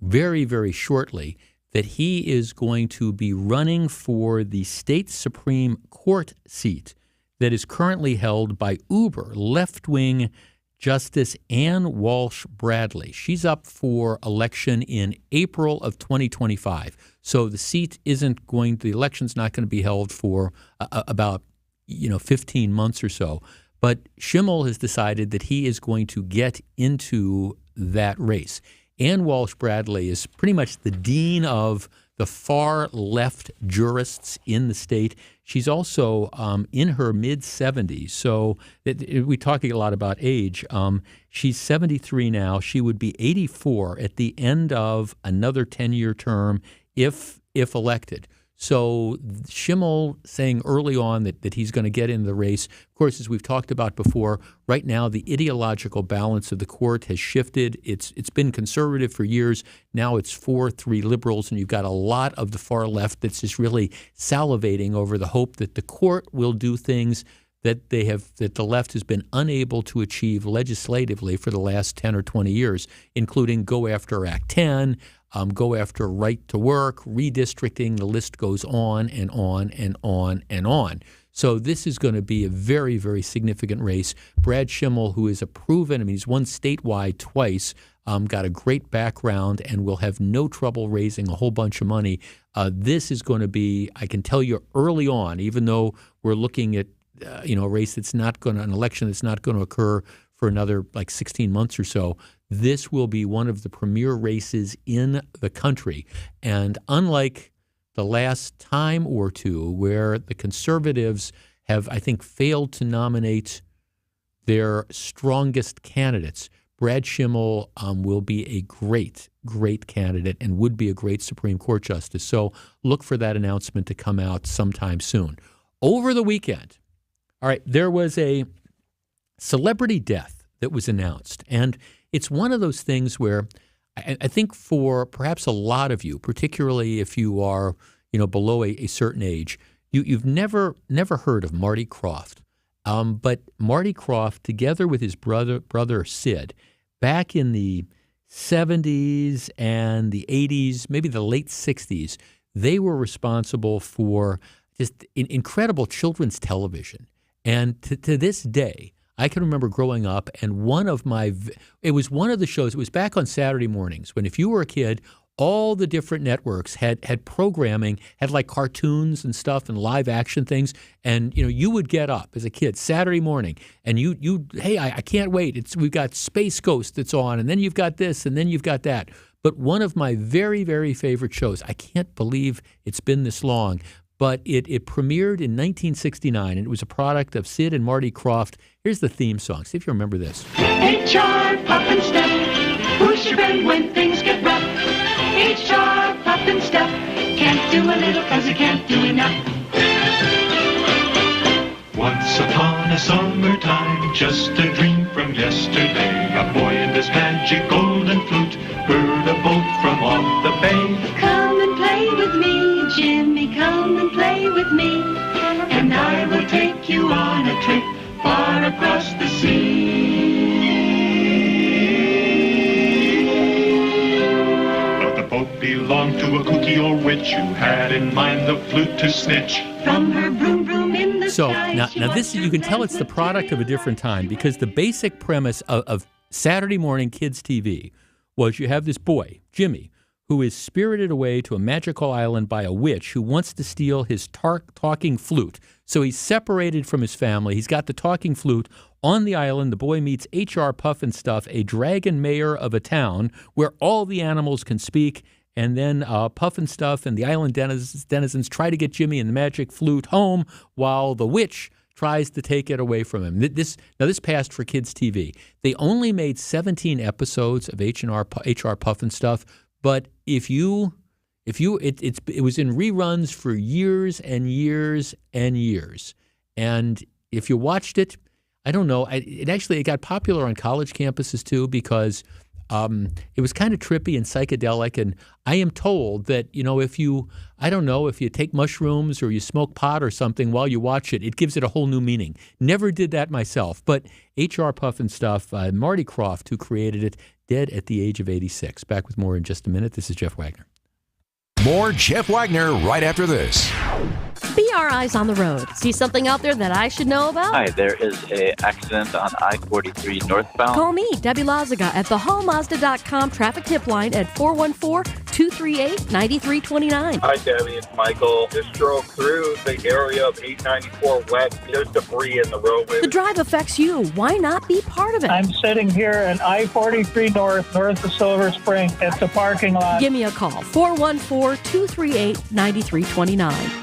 very, very shortly that he is going to be running for the state Supreme Court seat that is currently held by uber left-wing Justice Ann Walsh Bradley. She's up for election in April of 2025. So the election's not going to be held for about 15 months or so. But Schimmel has decided that he is going to get into that race. Ann Walsh Bradley is pretty much the dean of the far left jurists in the state. She's also in her mid-70s, so we're talking a lot about age. She's 73 now. She would be 84 at the end of another 10-year term if elected. So Schimmel saying early on that he's going to get in the race. Of course, as we've talked about before, right now the ideological balance of the court has shifted. It's been conservative for years. Now it's 4-3 liberals, and you've got a lot of the far left that's just really salivating over the hope that the court will do things that the left has been unable to achieve legislatively for the last 10 or 20 years, including go after Act 10, go after right to work, redistricting. The list goes on and on and on and on. So this is going to be a very, very significant race. Brad Schimmel, who is he's won statewide twice, got a great background and will have no trouble raising a whole bunch of money. This is going to be, I can tell you early on, even though we're looking at a race that's not going to, an election that's not going to occur for another 16 months or so, this will be one of the premier races in the country. And unlike the last time or two where the conservatives have, I think, failed to nominate their strongest candidates, Brad Schimmel will be a great, great candidate and would be a great Supreme Court justice. So look for that announcement to come out sometime soon. Over the weekend, all right, there was a celebrity death that was announced. And it's one of those things where I think for perhaps a lot of you, particularly if you are, below a certain age, you've never heard of Marty Krofft. But Marty Krofft, together with his brother Sid, back in the 70s and the 80s, maybe the late 60s, they were responsible for just incredible children's television. And to this day, I can remember growing up, and it was one of the shows, it was back on Saturday mornings, when if you were a kid, all the different networks had programming, had like cartoons and stuff and live action things. And, you would get up as a kid Saturday morning and hey, I can't wait. We've got Space Ghost that's on, and then you've got this, and then you've got that. But one of my very, very favorite shows, I can't believe it's been this long, but it premiered in 1969, and it was a product of Sid and Marty Krofft. Here's the theme song. See if you remember this. HR, Puff and Step, who's your friend when things get rough? HR, Puff and Step, can't do a little 'cause he can't do enough. Once upon a summertime, just a dream from yesterday, a boy in this magic golden flute heard a boat from off the bay. Come and play with me, Jimmy, come and play with me, and I will take you on a trip far across the sea. But the boat belonged to a kooky old witch who had in mind the flute to snitch from her broom broom in the sky. Now this, you can tell it's the product of a different time, because the basic premise of Saturday morning kids TV was you have this boy, Jimmy, who is spirited away to a magical island by a witch who wants to steal his talking flute. So he's separated from his family. He's got the talking flute on the island. The boy meets HR Puff and Stuff, a dragon mayor of a town where all the animals can speak. And then Puff and Stuff and the island denizens try to get Jimmy and the magic flute home, while the witch tries to take it away from him. This passed for kids' TV. They only made 17 episodes of HR Puff and Stuff, but it was in reruns for years and years and years. And if you watched it, I don't know. It got popular on college campuses too because it was kind of trippy and psychedelic. And I am told that if you take mushrooms or you smoke pot or something while you watch it, it gives it a whole new meaning. Never did that myself, but HR Puff and Stuff. Marty Krofft, who created it, dead at the age of 86. Back with more in just a minute. This is Jeff Wagner. More Jeff Wagner right after this. Be our eyes on the road. See something out there that I should know about? Hi, there is an accident on I-43 northbound. Call me, Debbie Lazaga, at thehallmazda.com traffic tip line at 414-238-9329. Hi, Debbie. It's Michael. Just drove through the area of 894 West. There's debris in the roadway. The drive affects you. Why not be part of it? I'm sitting here in I-43 north of Silver Spring. It's a parking lot. Give me a call, 414-238-9329.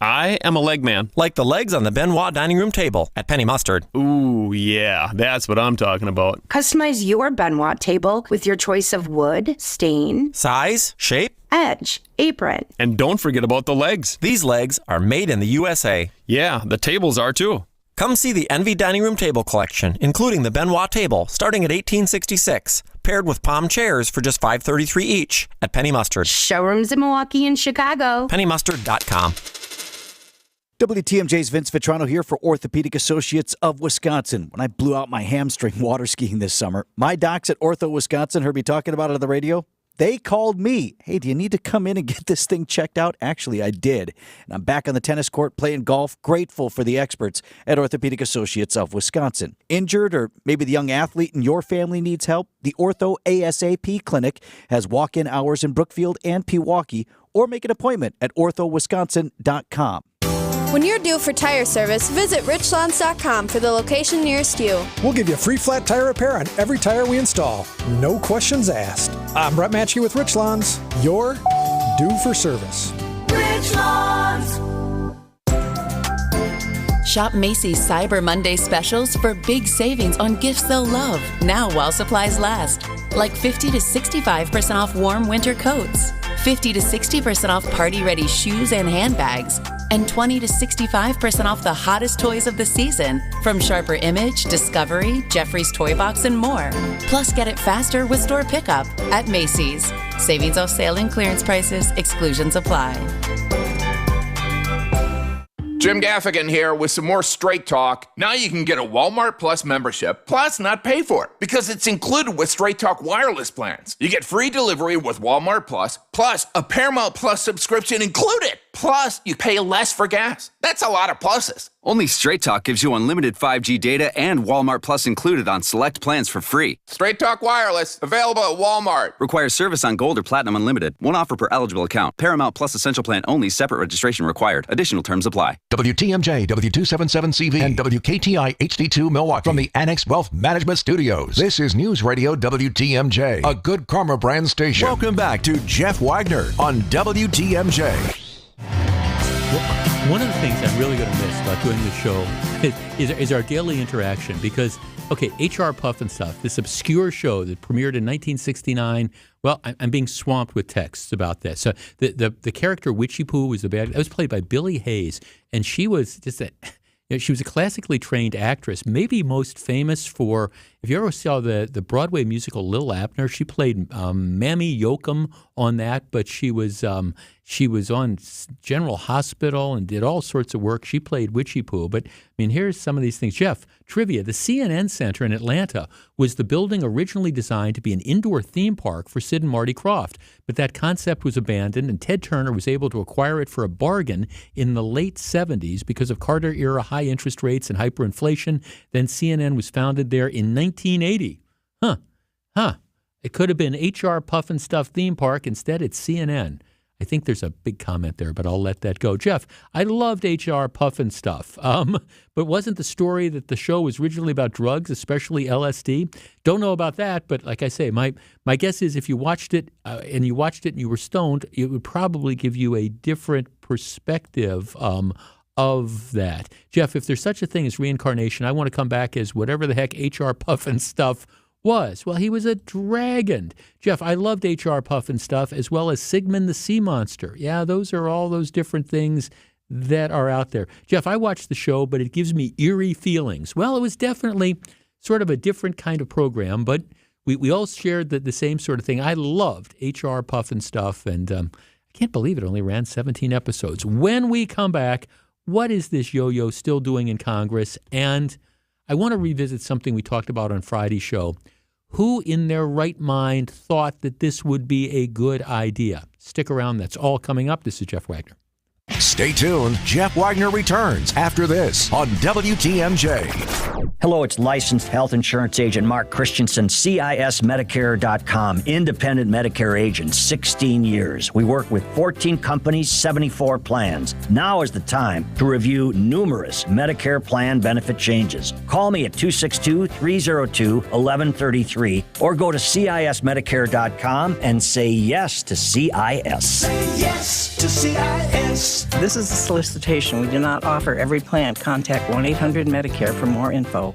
I am a leg man. Like the legs on the Benoit dining room table at Penny Mustard. Ooh, yeah, that's what I'm talking about. Customize your Benoit table with your choice of wood, stain, size, shape, edge, apron. And don't forget about the legs. These legs are made in the USA. Yeah, the tables are too. Come see the Envy Dining Room Table Collection, including the Benoit table, starting at $18.66, paired with palm chairs for just $5.33 each at Penny Mustard. Showrooms in Milwaukee and Chicago. PennyMustard.com. WTMJ's Vince Vitrano here for Orthopedic Associates of Wisconsin. When I blew out my hamstring water skiing this summer, my docs at Ortho Wisconsin heard me talking about it on the radio. They called me. Hey, do you need to come in and get this thing checked out? Actually, I did. And I'm back on the tennis court playing golf, grateful for the experts at Orthopedic Associates of Wisconsin. Injured or maybe the young athlete in your family needs help? The Ortho ASAP Clinic has walk-in hours in Brookfield and Pewaukee, or make an appointment at orthowisconsin.com. When you're due for tire service, visit richlands.com for the location nearest you. We'll give you a free flat tire repair on every tire we install. No questions asked. I'm Brett Matchke with Richlands. You're due for service. Richlands. Shop Macy's Cyber Monday specials for big savings on gifts they'll love, now while supplies last. Like 50 to 65% off warm winter coats, 50 to 60% off party-ready shoes and handbags, and 20 to 65% off the hottest toys of the season from Sharper Image, Discovery, Jeffrey's Toy Box, and more. Plus, get it faster with store pickup at Macy's. Savings off sale and clearance prices. Exclusions apply. Jim Gaffigan here with some more Straight Talk. Now you can get a Walmart Plus membership, plus not pay for it, because it's included with Straight Talk wireless plans. You get free delivery with Walmart Plus a Paramount Plus subscription included. Plus, you pay less for gas. That's a lot of pluses. Only Straight Talk gives you unlimited 5G data and Walmart Plus included on select plans for free. Straight Talk Wireless, available at Walmart. Requires service on Gold or Platinum Unlimited. One offer per eligible account. Paramount Plus Essential Plan only. Separate registration required. Additional terms apply. WTMJ, W277CV, and WKTI HD2 Milwaukee from the Annex Wealth Management Studios. This is News Radio WTMJ, a Good Karma brand station. Welcome back to Jeff Wagner on WTMJ. One of the things I'm really going to miss about doing this show is our daily interaction because, okay, HR Puff and Stuff, this obscure show that premiered in 1969, well, I'm being swamped with texts about this. So the character Witchy Poo was was played by Billie Hayes, and she was just she was a classically trained actress, maybe most famous for, if you ever saw the Broadway musical Lil Abner, she played Mammy Yoakum on that, but she was on General Hospital and did all sorts of work. She played Witchy Poo. But, I mean, here's some of these things. Jeff, trivia. The CNN Center in Atlanta was the building originally designed to be an indoor theme park for Sid and Marty Krofft. But that concept was abandoned, and Ted Turner was able to acquire it for a bargain in the late 70s because of Carter-era high interest rates and hyperinflation. Then CNN was founded there in 1980. It could have been HR Puff and Stuff theme park. Instead, it's CNN. I think there's a big comment there, but I'll let that go. Jeff, I loved HR Puff and Stuff, but wasn't the story that the show was originally about drugs, especially LSD? Don't know about that, but like I say, my guess is if you watched it and you were stoned, it would probably give you a different perspective of that. Jeff, if there's such a thing as reincarnation, I want to come back as whatever the heck H.R. Pufnstuf was. Well, he was a dragon. Jeff, I loved H.R. Pufnstuf as well as Sigmund the Sea Monster. Yeah, those are all those different things that are out there. Jeff, I watched the show, but it gives me eerie feelings. Well, it was definitely sort of a different kind of program, but we all shared the same sort of thing. I loved H.R. Pufnstuf, and I can't believe it only ran 17 episodes. When we come back, what is this yo-yo still doing in Congress? And I want to revisit something we talked about on Friday's show. Who in their right mind thought that this would be a good idea? Stick around. That's all coming up. This is Jeff Wagner. Stay tuned. Jeff Wagner returns after this on WTMJ. Hello, it's licensed health insurance agent Mark Christensen, CISMedicare.com, independent Medicare agent, 16 years. We work with 14 companies, 74 plans. Now is the time to review numerous Medicare plan benefit changes. Call me at 262-302-1133 or go to CISMedicare.com and say yes to CIS. Say yes to CIS. This is a solicitation. We do not offer every plan. Contact 1-800-MEDICARE for more info.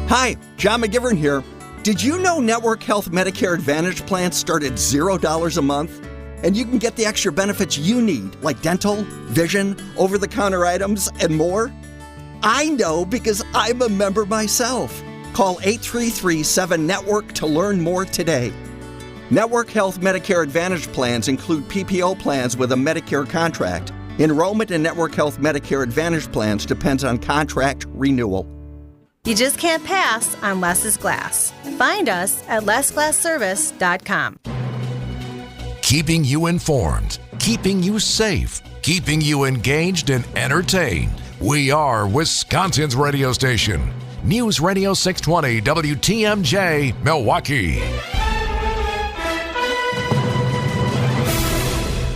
Hi, John McGivern here. Did you know Network Health Medicare Advantage plans start at $0 a month? And you can get the extra benefits you need, like dental, vision, over-the-counter items, and more? I know because I'm a member myself. Call 833-7-NETWORK to learn more today. Network Health Medicare Advantage plans include PPO plans with a Medicare contract. Enrollment in Network Health Medicare Advantage plans depends on contract renewal. You just can't pass on Less is Glass. Find us at lessglassservice.com. Keeping you informed, keeping you safe, keeping you engaged and entertained. We are Wisconsin's radio station. News Radio 620 WTMJ, Milwaukee.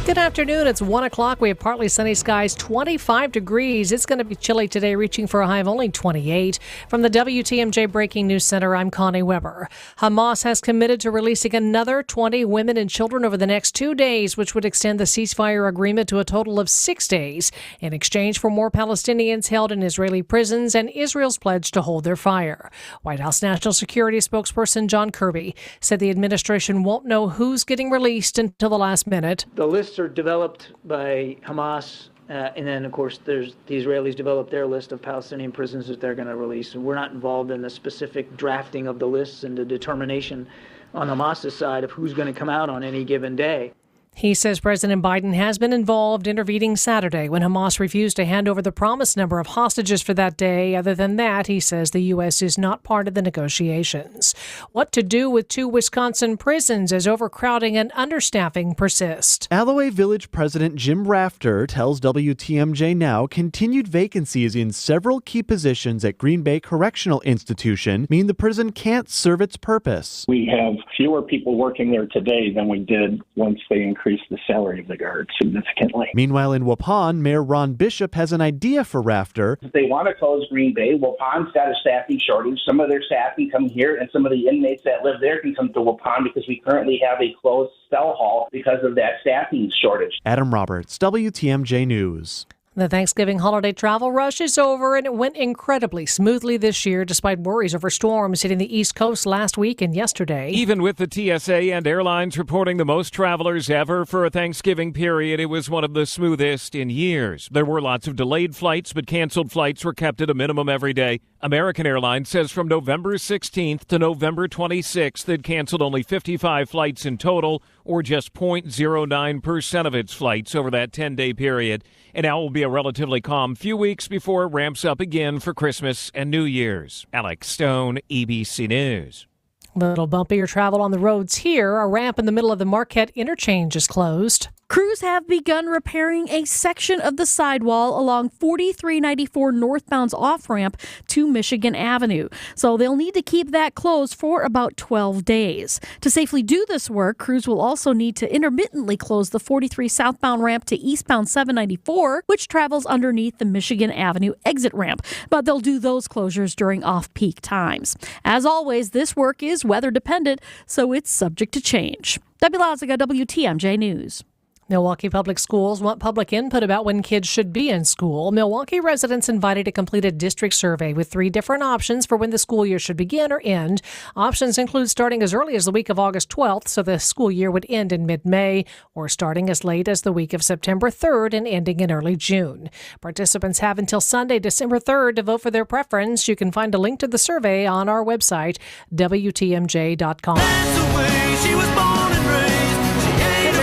Good afternoon. It's 1 o'clock. We have partly sunny skies, 25 degrees. It's going to be chilly today, reaching for a high of only 28. From the WTMJ Breaking News Center, I'm Connie Weber. Hamas has committed to releasing another 20 women and children over the next 2 days, which would extend the ceasefire agreement to a total of 6 days, in exchange for more Palestinians held in Israeli prisons and Israel's pledge to hold their fire. White House National Security spokesperson John Kirby said the administration won't know who's getting released until the last minute. The lists are developed by Hamas, and then, of course, the Israelis develop their list of Palestinian prisoners that they're going to release. And we're not involved in the specific drafting of the lists and the determination on Hamas's side of who's going to come out on any given day. He says President Biden has been involved, intervening Saturday when Hamas refused to hand over the promised number of hostages for that day. Other than that, he says the U.S. is not part of the negotiations. What to do with 2 Wisconsin prisons as overcrowding and understaffing persist. Alloway Village President Jim Rafter tells WTMJ Now continued vacancies in several key positions at Green Bay Correctional Institution mean the prison can't serve its purpose. We have fewer people working there today than we did once they increase the salary of the guards significantly. Meanwhile, in Waupun, Mayor Ron Bishop has an idea for Rafter. If they want to close Green Bay, Waupun's got a staffing shortage. Some of their staff can come here, and some of the inmates that live there can come to Waupun because we currently have a closed cell hall because of that staffing shortage. Adam Roberts, WTMJ News. The Thanksgiving holiday travel rush is over, and it went incredibly smoothly this year, despite worries over storms hitting the East Coast last week and yesterday. Even with the TSA and airlines reporting the most travelers ever for a Thanksgiving period, it was one of the smoothest in years. There were lots of delayed flights, but canceled flights were kept at a minimum every day. American Airlines says from November 16th to November 26th, it canceled only 55 flights in total, or just 0.09% of its flights over that 10-day period. And now will be a relatively calm few weeks before it ramps up again for Christmas and New Year's. Alex Stone, ABC News. Little bumpier travel on the roads here. A ramp in the middle of the Marquette interchange is closed. Crews have begun repairing a section of the sidewall along 4394 northbound's off-ramp to Michigan Avenue. So they'll need to keep that closed for about 12 days. To safely do this work, crews will also need to intermittently close the 43 southbound ramp to eastbound 794, which travels underneath the Michigan Avenue exit ramp. But they'll do those closures during off-peak times. As always, this work is weather dependent, so it's subject to change. Debbie Lazaga, WTMJ News. Milwaukee Public Schools want public input about when kids should be in school. Milwaukee residents invited to complete a district survey with 3 different options for when the school year should begin or end. Options include starting as early as the week of August 12th, so the school year would end in mid-May, or starting as late as the week of September 3rd and ending in early June. Participants have until Sunday, December 3rd to vote for their preference. You can find a link to the survey on our website, WTMJ.com.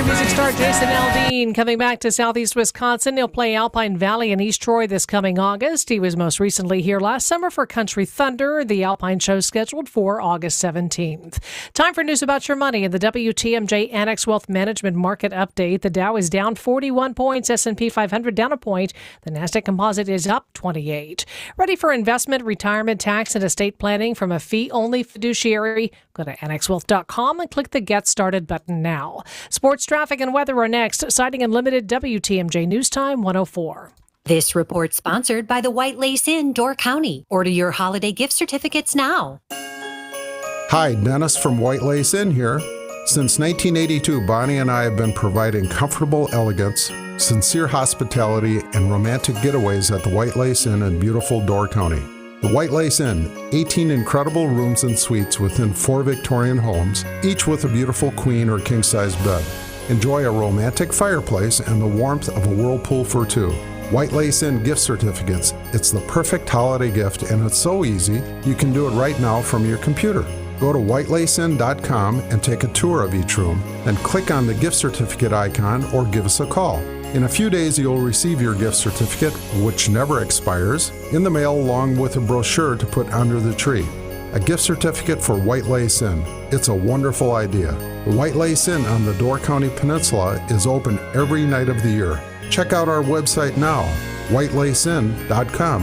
Music star Jason Aldean coming back to Southeast Wisconsin. He'll play Alpine Valley in East Troy this coming August. He was most recently here last summer for Country Thunder. The Alpine show scheduled for August 17th. Time for news about your money in the WTMJ Annex Wealth Management Market Update. The Dow is down 41 points, S&P 500 down a point. The Nasdaq Composite is up 28. Ready for investment, retirement, tax, and estate planning from a fee-only fiduciary? Go to annexwealth.com and click the Get Started button now. Sports, traffic, and weather are next. Sighting Unlimited, WTMJ News Time 104. This report sponsored by the White Lace Inn, Door County. Order your holiday gift certificates now. Hi, Dennis from White Lace Inn here. Since 1982, Bonnie and I have been providing comfortable elegance, sincere hospitality, and romantic getaways at the White Lace Inn in beautiful Door County. The White Lace Inn, 18 incredible rooms and suites within 4 Victorian homes, each with a beautiful queen or king-size bed. Enjoy a romantic fireplace and the warmth of a whirlpool for 2. White Lace Inn gift certificates. It's the perfect holiday gift, and it's so easy, you can do it right now from your computer. Go to whitelaceinn.com and take a tour of each room, then click on the gift certificate icon or give us a call. In a few days, you'll receive your gift certificate, which never expires, in the mail along with a brochure to put under the tree. A gift certificate for White Lace Inn. It's a wonderful idea. The White Lace Inn on the Door County Peninsula is open every night of the year. Check out our website now, whitelaceinn.com.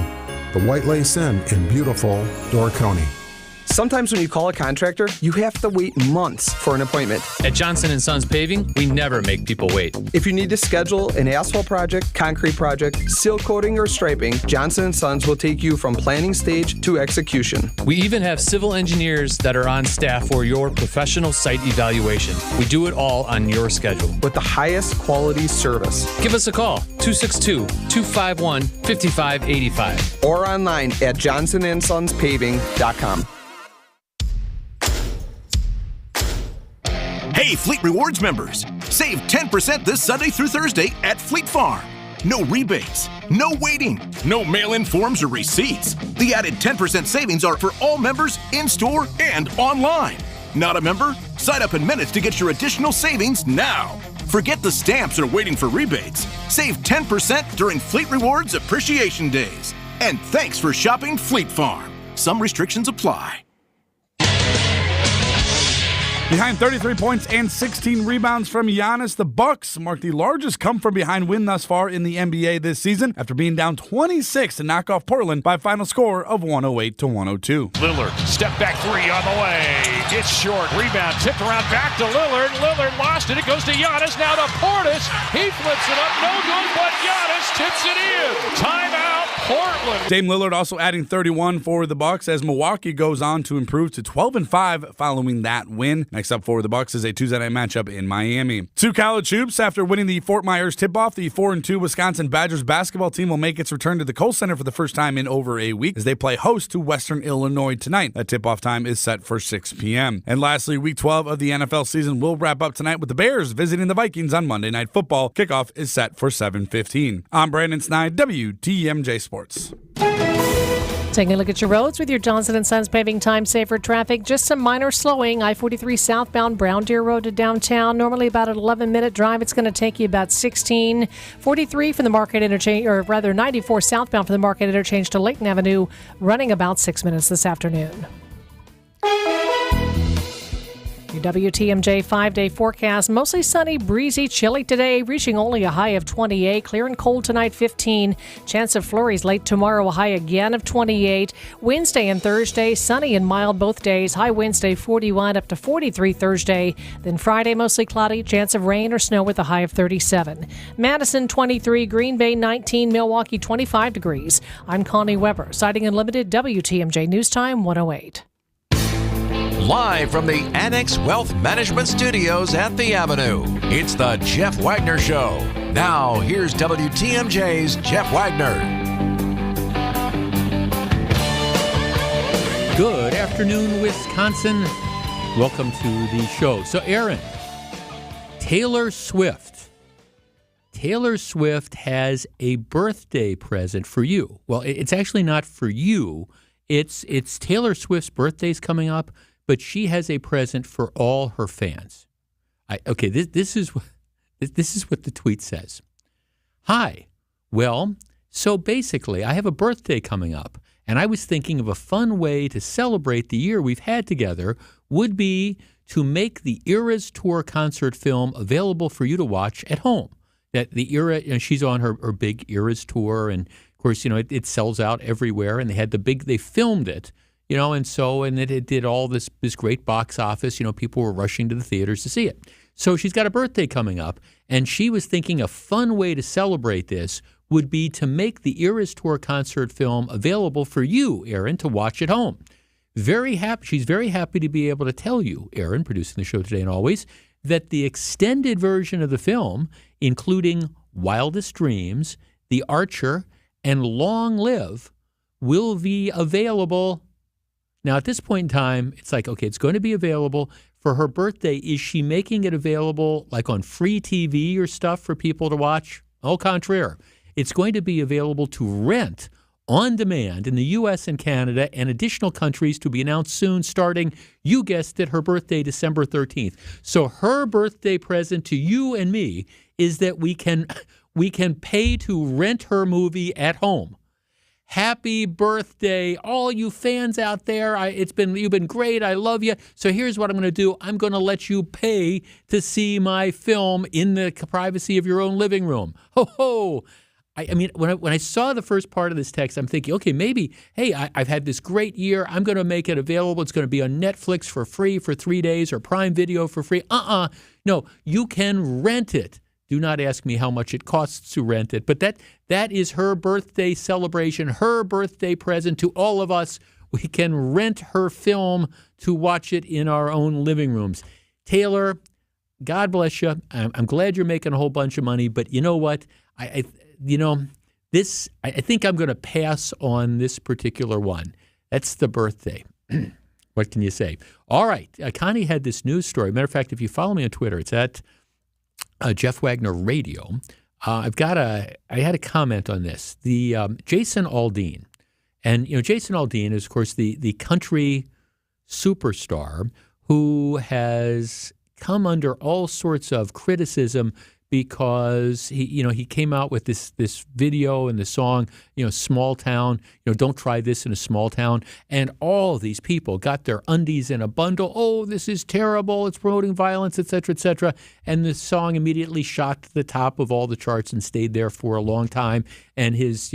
The White Lace Inn in beautiful Door County. Sometimes when you call a contractor, you have to wait months for an appointment. At Johnson & Sons Paving, we never make people wait. If you need to schedule an asphalt project, concrete project, seal coating, or striping, Johnson & Sons will take you from planning stage to execution. We even have civil engineers that are on staff for your professional site evaluation. We do it all on your schedule. With the highest quality service. Give us a call, 262-251-5585. Or online at johnsonsonspaving.com. Hey, Fleet Rewards members! Save 10% this Sunday through Thursday at Fleet Farm. No rebates, no waiting, no mail-in forms or receipts. The added 10% savings are for all members in-store and online. Not a member? Sign up in minutes to get your additional savings now. Forget the stamps or waiting for rebates. Save 10% during Fleet Rewards Appreciation Days. And thanks for shopping Fleet Farm. Some restrictions apply. Behind 33 points and 16 rebounds from Giannis, the Bucks marked the largest come-from-behind win thus far in the NBA this season after being down 26 to knock off Portland by a final score of 108-102. Lillard, step back 3 on the way. It's short. Rebound tipped around back to Lillard. Lillard lost it. It goes to Giannis. Now to Portis. He flips it up. No good, but Giannis tips it in. Timeout, Portland. Dame Lillard also adding 31 for the Bucks as Milwaukee goes on to improve to 12-5 following that win. Next up for the Bucks is a Tuesday night matchup in Miami. 2 college hoops. After winning the Fort Myers tip-off, the 4-2 Wisconsin Badgers basketball team will make its return to the Kohl Center for the first time in over a week as they play host to Western Illinois tonight. That tip-off time is set for 6 p.m. And lastly, Week 12 of the NFL season will wrap up tonight with the Bears visiting the Vikings on Monday Night Football. Kickoff is set for 7:15. I'm Brandon Snide, WTMJ Sports. Taking a look at your roads with your Johnson & Sons Paving Time Saver traffic. Just some minor slowing. I-43 southbound Brown Deer Road to downtown. Normally about an 11-minute drive. It's going to take you about 16. 43 from the Market Interchange, or rather 94 southbound from the Market Interchange to Layton Avenue, running about 6 minutes this afternoon. Your WTMJ 5-day forecast. Mostly sunny, breezy, chilly today, reaching only a high of 28. Clear and cold tonight, 15. Chance of flurries late tomorrow, a high again of 28. Wednesday and Thursday, sunny and mild both days. High Wednesday, 41 up to 43 Thursday. Then Friday, mostly cloudy. Chance of rain or snow with a high of 37. Madison, 23. Green Bay, 19. Milwaukee, 25 degrees. I'm Connie Weber. Sighting Unlimited, WTMJ News Time 108. Live from the Annex Wealth Management Studios at the Avenue, it's the Jeff Wagner Show. Now, here's WTMJ's Jeff Wagner. Good afternoon, Wisconsin. Welcome to the show. So, Aaron, Taylor Swift has a birthday present for you. Well, it's actually not for you. It's Taylor Swift's birthday's coming up, but she has a present for all her fans. This is what the tweet says. Hi. Well, so basically, I have a birthday coming up, and I was thinking of a fun way to celebrate the year we've had together would be to make the Eras Tour concert film available for you to watch at home. That the Era, she's on her big Eras Tour, and of course, it sells out everywhere, and they filmed it, and it did all this great box office, people were rushing to the theaters to see it. So she's got a birthday coming up, and she was thinking a fun way to celebrate this would be to make the Eras Tour concert film available for you, Aaron, to watch at home. She's very happy to be able to tell you, Aaron, producing the show today and always, that the extended version of the film, including Wildest Dreams, The Archer, and Long Live, will be available. Now, at this point in time, it's like, okay, it's going to be available for her birthday. Is she making it available like on free TV or stuff for people to watch? Au contraire. It's going to be available to rent on demand in the U.S. and Canada and additional countries to be announced soon, starting, you guessed it, her birthday, December 13th. So her birthday present to you and me is that we can pay to rent her movie at home. Happy birthday, all you fans out there. You've been great. I love you. So here's what I'm going to do. I'm going to let you pay to see my film in the privacy of your own living room. Ho, ho. I mean, when I saw the first part of this text, I'm thinking, okay, maybe, hey, I've had this great year. I'm going to make it available. It's going to be on Netflix for free for 3 days or Prime Video for free. No, you can rent it. Do not ask me how much it costs to rent it. But that is her birthday celebration, her birthday present to all of us. We can rent her film to watch it in our own living rooms. Taylor, God bless you. I'm glad you're making a whole bunch of money. But you know what? I think I'm going to pass on this particular one. That's the birthday. What can you say? All right. Connie had this news story. Matter of fact, if you follow me on Twitter, it's at Jeff Wagner Radio. I had a comment on this. The Jason Aldean. And, Jason Aldean is, of course, the country superstar who has come under all sorts of criticism because he came out with this video and the song, small town, don't try this in a small town. And all these people got their undies in a bundle. Oh, this is terrible. It's promoting violence, et cetera, et cetera. And the song immediately shot to the top of all the charts and stayed there for a long time. And his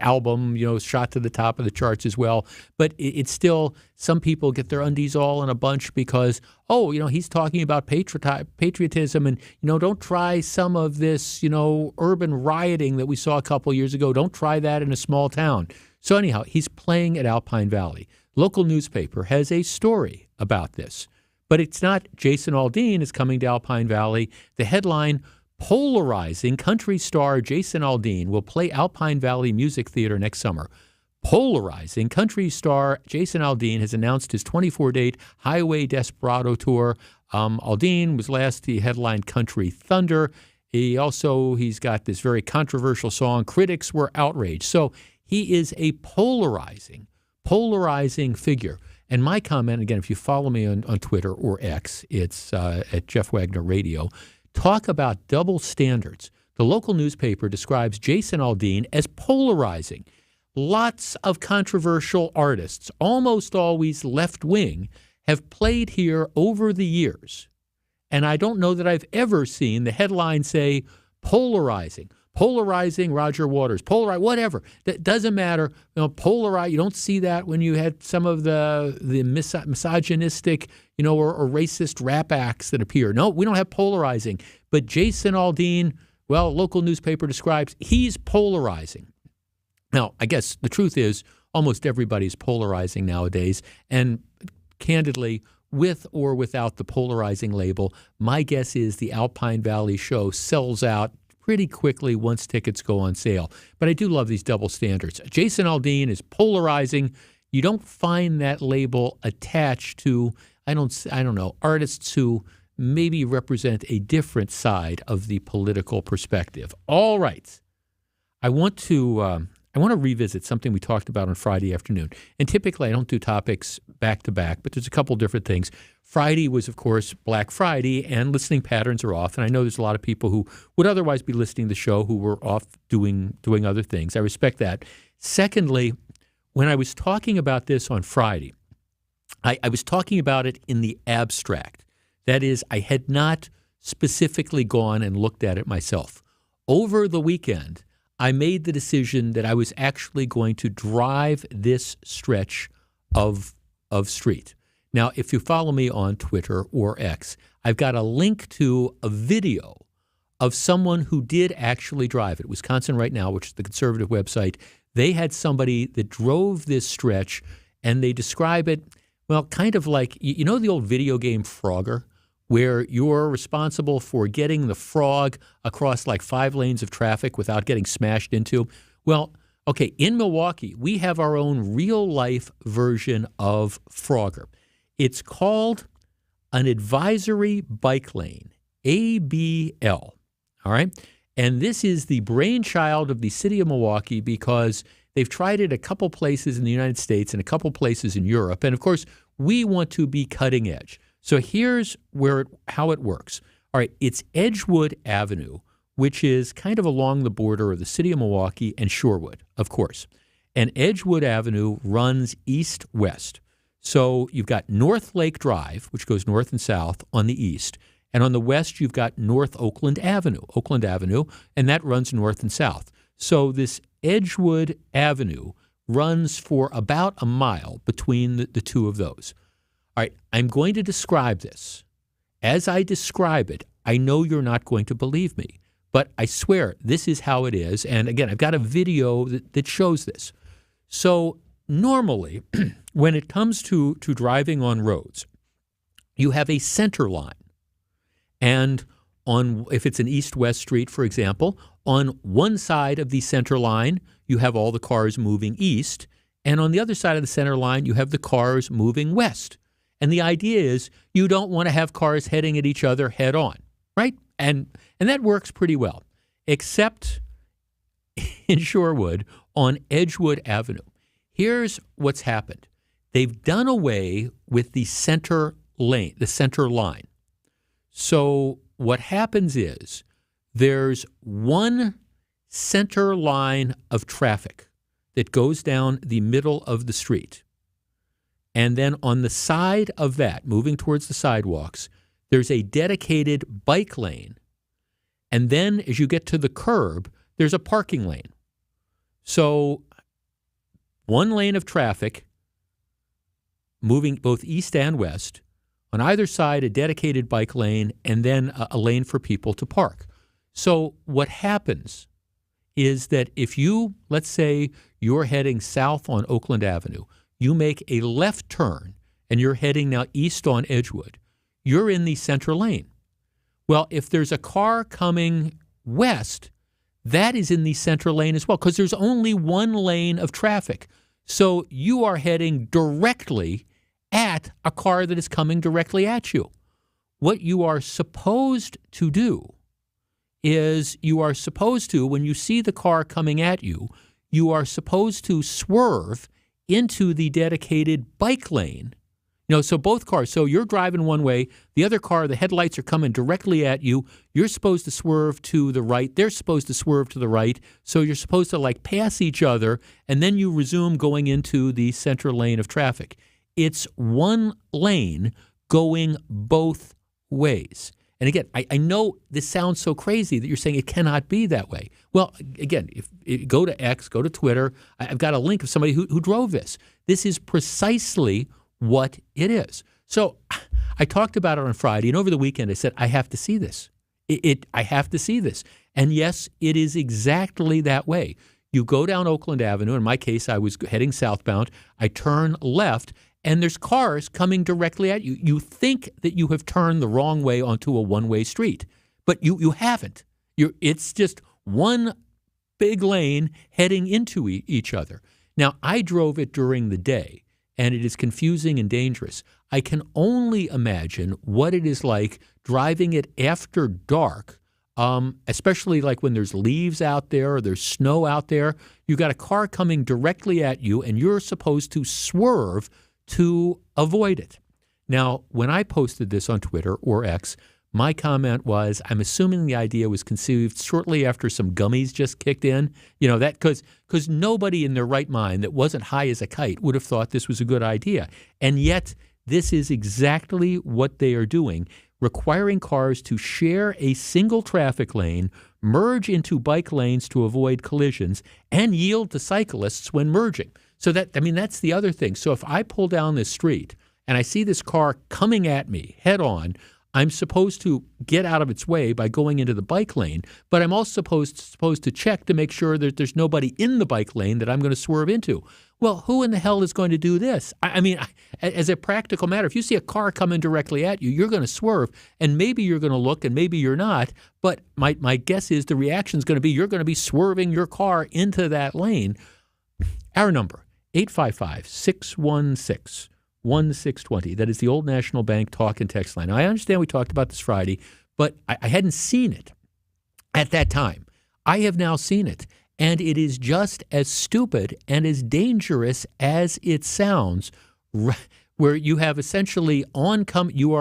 album, shot to the top of the charts as well. But it's still, some people get their undies all in a bunch because, he's talking about patriotism and, don't try some of this, urban rioting that we saw a couple years ago. Don't try that in a small town. So anyhow, he's playing at Alpine Valley. Local newspaper has a story about this. But it's not Jason Aldean is coming to Alpine Valley. The headline, polarizing country star Jason Aldean will play Alpine Valley Music Theater next summer. Polarizing country star Jason Aldean has announced his 24-date Highway Desperado tour. Aldean was last he headlined Country Thunder. He's got this very controversial song. Critics were outraged. So he is a polarizing figure. And my comment, again, if you follow me on Twitter or X, it's at Jeff Wagner Radio. Talk about double standards. The local newspaper describes Jason Aldean as polarizing. Lots of controversial artists, almost always left-wing, have played here over the years. And I don't know that I've ever seen the headline say polarizing Roger Waters, whatever. That doesn't matter. Polarize. You don't see that when you had some of the misogynistic, or racist rap acts that appear. No, we don't have polarizing. But Jason Aldean, local newspaper describes he's polarizing. Now, I guess the truth is almost everybody's polarizing nowadays. And candidly, with or without the polarizing label, my guess is the Alpine Valley show sells out pretty quickly once tickets go on sale. But I do love these double standards. Jason Aldean is polarizing. You don't find that label attached to, I don't know, artists who maybe represent a different side of the political perspective. All right. I want to revisit something we talked about on Friday afternoon. And typically I don't do topics back to back, but there's a couple different things. Friday was, of course, Black Friday, and listening patterns are off. And I know there's a lot of people who would otherwise be listening to the show who were off doing other things. I respect that. Secondly, when I was talking about this on Friday, I was talking about it in the abstract. That is, I had not specifically gone and looked at it myself. Over the weekend, I made the decision that I was actually going to drive this stretch of street. Now, if you follow me on Twitter or X, I've got a link to a video of someone who did actually drive it. Wisconsin Right Now, which is the conservative website, they had somebody that drove this stretch, and they describe it, well, kind of like, you know the old video game Frogger, where you're responsible for getting the frog across like 5 lanes of traffic without getting smashed into? Well, okay, in Milwaukee, we have our own real-life version of Frogger. It's called an advisory bike lane, ABL, all right? And this is the brainchild of the city of Milwaukee because they've tried it a couple places in the United States and a couple places in Europe. And, of course, we want to be cutting edge. So here's how it works. All right, it's Edgewood Avenue, which is kind of along the border of the city of Milwaukee and Shorewood, of course. And Edgewood Avenue runs east-west. So you've got North Lake Drive, which goes north and south on the east. And on the west, you've got North Oakland Avenue, and that runs north and south. So this Edgewood Avenue runs for about a mile between the two of those. All right, I'm going to describe this. As I describe it, I know you're not going to believe me, but I swear this is how it is. And again, I've got a video that shows this. So normally, when it comes to driving on roads, you have a center line. And if it's an east-west street, for example, on one side of the center line, you have all the cars moving east. And on the other side of the center line, you have the cars moving west. And the idea is you don't want to have cars heading at each other head on, right? And that works pretty well, except in Shorewood on Edgewood Avenue. Here's what's happened. They've done away with the center lane, the center line. So what happens is there's one center line of traffic that goes down the middle of the street. And then on the side of that, moving towards the sidewalks, there's a dedicated bike lane. And then as you get to the curb, there's a parking lane. So one lane of traffic moving both east and west. On either side, a dedicated bike lane, and then a lane for people to park. So what happens is that if you, let's say you're heading south on Oakland Avenue, you make a left turn, and you're heading now east on Edgewood, you're in the center lane. Well, if there's a car coming west, that is in the center lane as well, because there's only one lane of traffic. So you are heading directly at a car that is coming directly at you. What you are supposed to do is when you see the car coming at you, you are supposed to swerve into the dedicated bike lane. So both cars, so you're driving one way, the other car, the headlights are coming directly at you. You're supposed to swerve to the right. They're supposed to swerve to the right. So you're supposed to pass each other, and then you resume going into the center lane of traffic. It's one lane going both ways. And again, I know this sounds so crazy that you're saying it cannot be that way. Well, again, if go to X, go to Twitter, I've got a link of somebody who drove this. This is precisely what it is. So I talked about it on Friday, and over the weekend I said, I have to see this. I have to see this. And yes, it is exactly that way. You go down Oakland Avenue. In my case, I was heading southbound. I turn left, and there's cars coming directly at you. You think that you have turned the wrong way onto a one-way street, but you haven't. It's just one big lane heading into each other. Now, I drove it during the day, and it is confusing and dangerous. I can only imagine what it is like driving it after dark, especially like when there's leaves out there or there's snow out there. You got a car coming directly at you, and you're supposed to swerve to avoid it. Now, when I posted this on Twitter or X, my comment was, I'm assuming the idea was conceived shortly after some gummies just kicked in. You know, that because nobody in their right mind that wasn't high as a kite would have thought this was a good idea. And yet, this is exactly what they are doing, requiring cars to share a single traffic lane, merge into bike lanes to avoid collisions, and yield to cyclists when merging. So that's the other thing. So if I pull down this street and I see this car coming at me head on, I'm supposed to get out of its way by going into the bike lane, but I'm also supposed to check to make sure that there's nobody in the bike lane that I'm going to swerve into. Well, who in the hell is going to do this? I mean, as a practical matter, if you see a car coming directly at you, you're going to swerve, and maybe you're going to look, and maybe you're not, but my guess is the reaction is going to be you're going to be swerving your car into that lane. Our number, 855-616-1620. That is the Old National Bank talk and text line. Now, I understand we talked about this Friday, but I hadn't seen it at that time. I have now seen it, and it is just as stupid and as dangerous as it sounds, where you have essentially you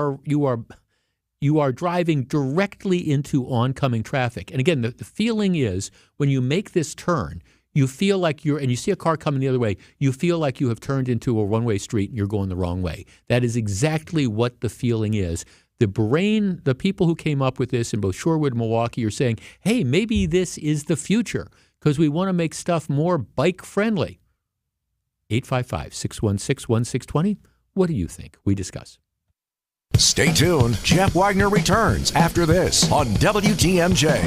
are driving directly into oncoming traffic. And again, the feeling is when you make this turn, you feel like and you see a car coming the other way, you feel like you have turned into a one-way street and you're going the wrong way. That is exactly what the feeling is. The people who came up with this in both Shorewood and Milwaukee are saying, hey, maybe this is the future because we want to make stuff more bike-friendly. 855-616-1620. What do you think? We discuss. Stay tuned. Jeff Wagner returns after this on WTMJ.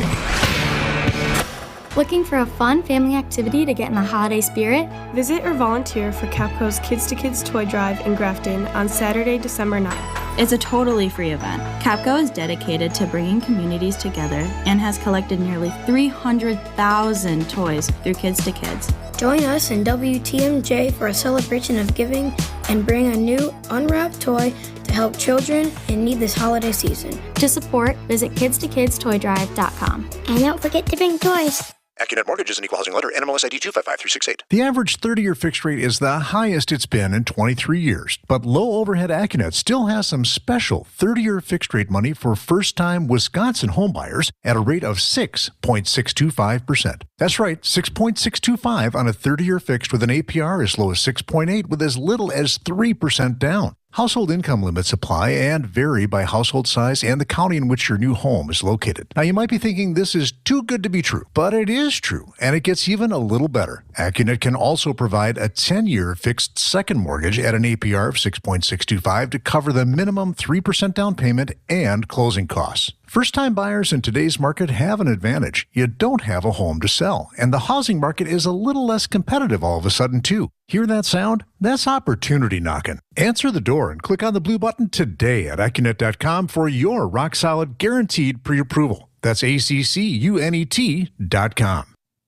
Looking for a fun family activity to get in the holiday spirit? Visit or volunteer for Capco's Kids to Kids Toy Drive in Grafton on Saturday, December 9th. It's a totally free event. Capco is dedicated to bringing communities together and has collected nearly 300,000 toys through Kids to Kids. Join us in WTMJ for a celebration of giving and bring a new unwrapped toy to help children in need this holiday season. To support, visit kidstokidstoydrive.com. And don't forget to bring toys. AccuNet Mortgage is an equal housing lender. NMLS ID 255368. The average 30-year fixed rate is the highest it's been in 23 years. But low overhead AccuNet still has some special 30-year fixed rate money for first-time Wisconsin homebuyers at a rate of 6.625%. That's right, 6.625 on a 30-year fixed with an APR as low as 6.8 with as little as 3% down. Household income limits apply and vary by household size and the county in which your new home is located. Now, you might be thinking this is too good to be true, but it is true, and it gets even a little better. AccuNet can also provide a 10-year fixed second mortgage at an APR of 6.625 to cover the minimum 3% down payment and closing costs. First-time buyers in today's market have an advantage. You don't have a home to sell, and the housing market is a little less competitive all of a sudden, too. Hear that sound? That's opportunity knocking. Answer the door and click on the blue button today at AccuNet.com for your rock-solid guaranteed pre-approval. That's ACCUNET.com.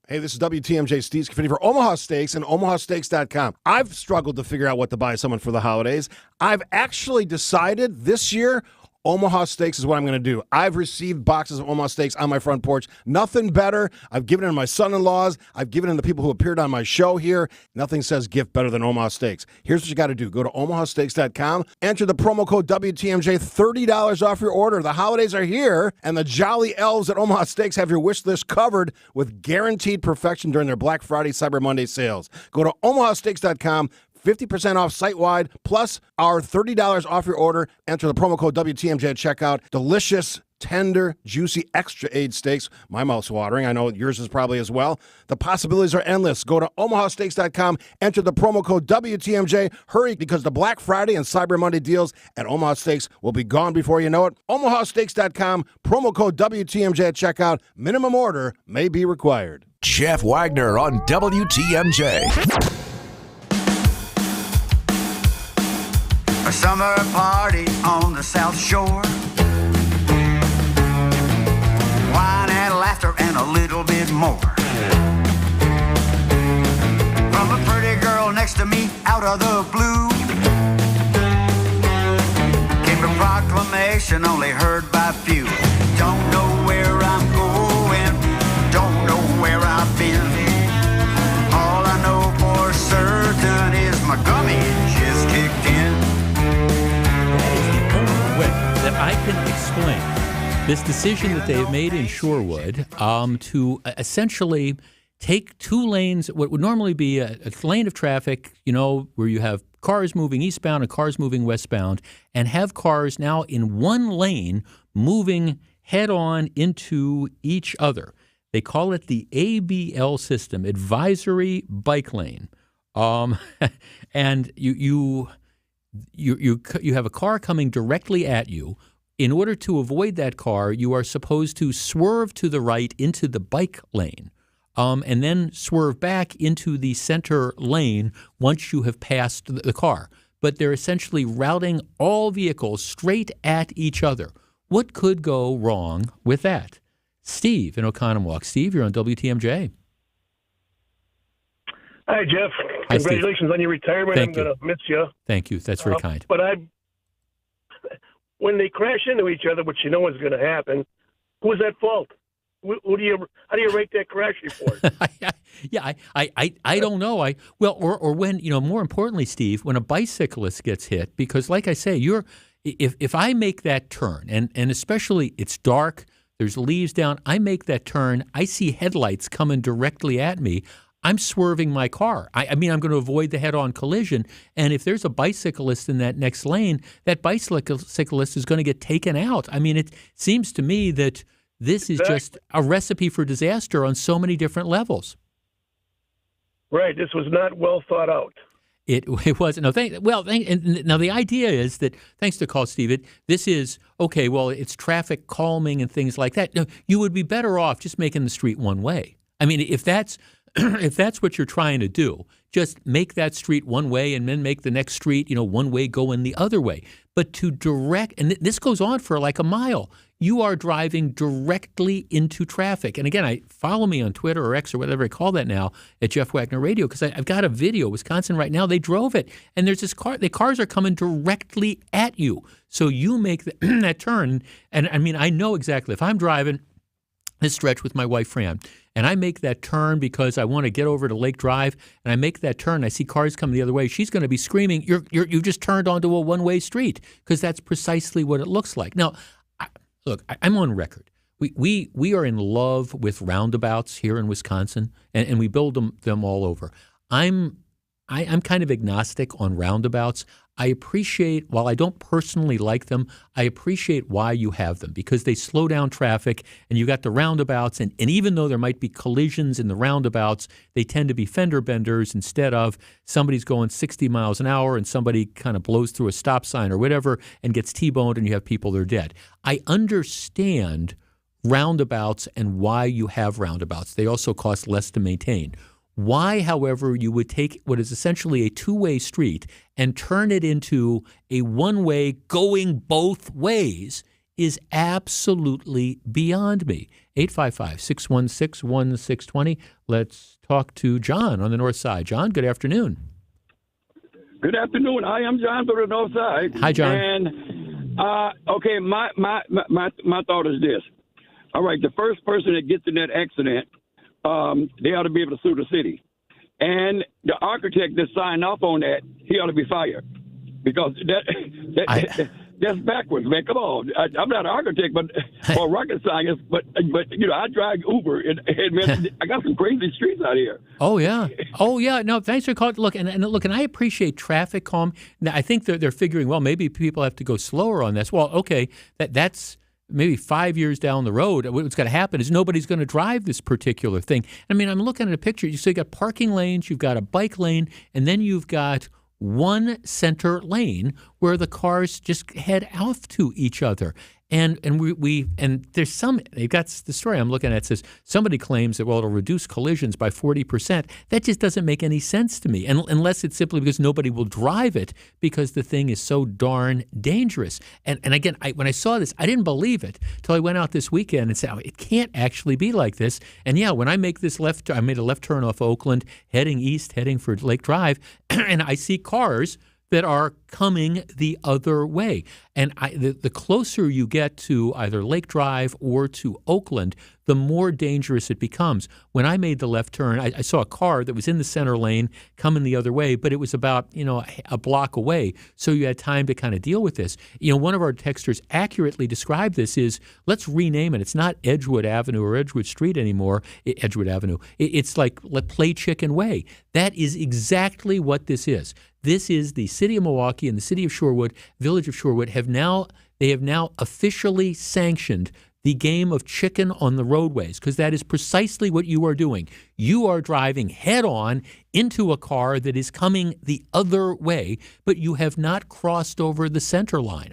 Hey, this is WTMJ Steve Scaffini for Omaha Steaks and OmahaSteaks.com. I've struggled to figure out what to buy someone for the holidays. I've actually decided this year Omaha Steaks is what I'm going to do. I've received boxes of Omaha Steaks on my front porch. Nothing better. I've given it to my son-in-laws. I've given it to people who appeared on my show here. Nothing says gift better than Omaha Steaks. Here's what you got to do. Go to OmahaSteaks.com. Enter the promo code WTMJ, $30 off your order. The holidays are here, and the jolly elves at Omaha Steaks have your wish list covered with guaranteed perfection during their Black Friday, Cyber Monday sales. Go to OmahaSteaks.com. 50% off site-wide, plus our $30 off your order. Enter the promo code WTMJ at checkout. Delicious, tender, juicy, extra-aged steaks. My mouth's watering. I know yours is probably as well. The possibilities are endless. Go to OmahaSteaks.com. Enter the promo code WTMJ. Hurry, because the Black Friday and Cyber Monday deals at Omaha Steaks will be gone before you know it. OmahaSteaks.com. Promo code WTMJ at checkout. Minimum order may be required. Jeff Wagner on WTMJ. A summer party on the South Shore. Wine and laughter and a little bit more. From a pretty girl next to me out of the blue came a proclamation only heard by few. Don't know where I'm going, don't know where I've been. All I know for certain is my gummy just kicked in. That is the only way that I can explain this decision that they've made in Shorewood to essentially take two lanes, what would normally be a lane of traffic, where you have cars moving eastbound and cars moving westbound, and have cars now in one lane moving head-on into each other. They call it the ABL system, Advisory Bike Lane. And you have a car coming directly at you. In order to avoid that car, you are supposed to swerve to the right into the bike lane. And then swerve back into the center lane once you have passed the car. But they're essentially routing all vehicles straight at each other. What could go wrong with that? Steve in Oconomowoc. Steve, you're on WTMJ. Hi, Jeff. Hi, Congratulations Steve. on your retirement. Thank I'm going to miss you. Thank you. That's very kind. But when they crash into each other, which you know is going to happen, who's at fault? How do you rate that crash report? Yeah, I don't know. Or when, more importantly, Steve, when a bicyclist gets hit, because like I say, if I make that turn, and especially it's dark, there's leaves down, I make that turn, I see headlights coming directly at me, I'm swerving my car. I mean, I'm going to avoid the head-on collision. And if there's a bicyclist in that next lane, that bicyclist is going to get taken out. I mean, it seems to me that this is just a recipe for disaster on so many different levels. Right. This was not well thought out. It wasn't. Now the idea is that, thanks to call, Steve, this is, okay, well, it's traffic calming and things like that. No, you would be better off just making the street one way. I mean, if that's what you're trying to do, just make that street one way and then make the next street, one way going the other way. But to direct, and this goes on for like a mile, you are driving directly into traffic. And again, follow me on Twitter or X or whatever I call that now at Jeff Wagner Radio, because I've got a video. Wisconsin right now, they drove it. And there's this car, the cars are coming directly at you. So you make that turn. And I mean, I know exactly, if I'm driving this stretch with my wife, Fran, and I make that turn because I want to get over to Lake Drive, and I make that turn, I see cars coming the other way, she's going to be screaming, you've just turned onto a one-way street, because that's precisely what it looks like. Now, look, I'm on record. We are in love with roundabouts here in Wisconsin, and we build them all over. I'm kind of agnostic on roundabouts. I appreciate, while I don't personally like them, I appreciate why you have them, because they slow down traffic, and you got the roundabouts, and even though there might be collisions in the roundabouts, they tend to be fender benders instead of somebody's going 60 miles an hour and somebody kind of blows through a stop sign or whatever and gets T-boned and you have people that are dead. I understand roundabouts and why you have roundabouts. They also cost less to maintain. Why, however, you would take what is essentially a two-way street and turn it into a one-way going both ways is absolutely beyond me. 855-616-1620. Let's talk to John on the north side. John, good afternoon. Good afternoon. I am John from the north side. Hi, John. And, okay, my thought is this. All right, the first person that gets in that accident, they ought to be able to sue the city. And the architect that signed off on that, he ought to be fired. Because that's backwards, man. Come on. I'm not an architect or rocket scientist, but I drive Uber, and man, I got some crazy streets out here. Oh, yeah. No, thanks for calling. Look, and I appreciate traffic calm. Now, I think they're figuring, well, maybe people have to go slower on this. Well, okay, that's maybe 5 years down the road. What's going to happen is nobody's going to drive this particular thing. I mean, I'm looking at a picture. So you've got parking lanes, you've got a bike lane, and then you've got one center lane where the cars just head off to each other. And there's they've got the story I'm looking at says somebody claims that, well, it'll reduce collisions by 40%. That just doesn't make any sense to me, unless it's simply because nobody will drive it because the thing is so darn dangerous. And again, when I saw this, I didn't believe it till I went out this weekend and said, it can't actually be like this. And yeah, when I make this I made a left turn off Oakland, heading east, heading for Lake Drive, and I see cars that are coming the other way. And the closer you get to either Lake Drive or to Oakland, the more dangerous it becomes. When I made the left turn, I saw a car that was in the center lane coming the other way, but it was about a block away, so you had time to kind of deal with this. One of our texters accurately described this is, let's rename it. It's not Edgewood Avenue or Edgewood Street anymore, Edgewood Avenue. It's like Play Chicken Way. That is exactly what this is. This is the city of Milwaukee and the city of Shorewood, village of Shorewood, have now officially sanctioned the game of chicken on the roadways, because that is precisely what you are doing. You are driving head on into a car that is coming the other way, but you have not crossed over the center line.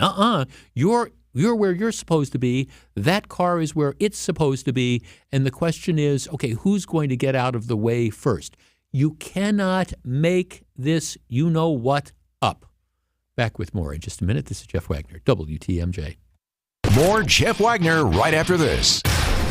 You're where you're supposed to be. That car is where it's supposed to be. And the question is, okay, who's going to get out of the way first? You cannot make this you-know-what up. Back with more in just a minute. This is Jeff Wagner, WTMJ. More Jeff Wagner right after this.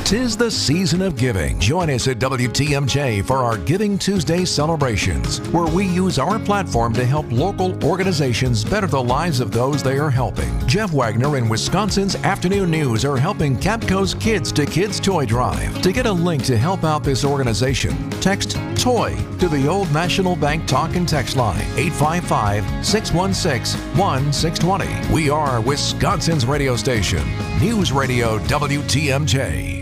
'Tis the season of giving. Join us at WTMJ for our Giving Tuesday celebrations, where we use our platform to help local organizations better the lives of those they are helping. Jeff Wagner and Wisconsin's Afternoon News are helping Capco's Kids to Kids Toy Drive. To get a link to help out this organization, text TOY to the Old National Bank talk and text line, 855-616-1620. We are Wisconsin's radio station, News Radio WTMJ.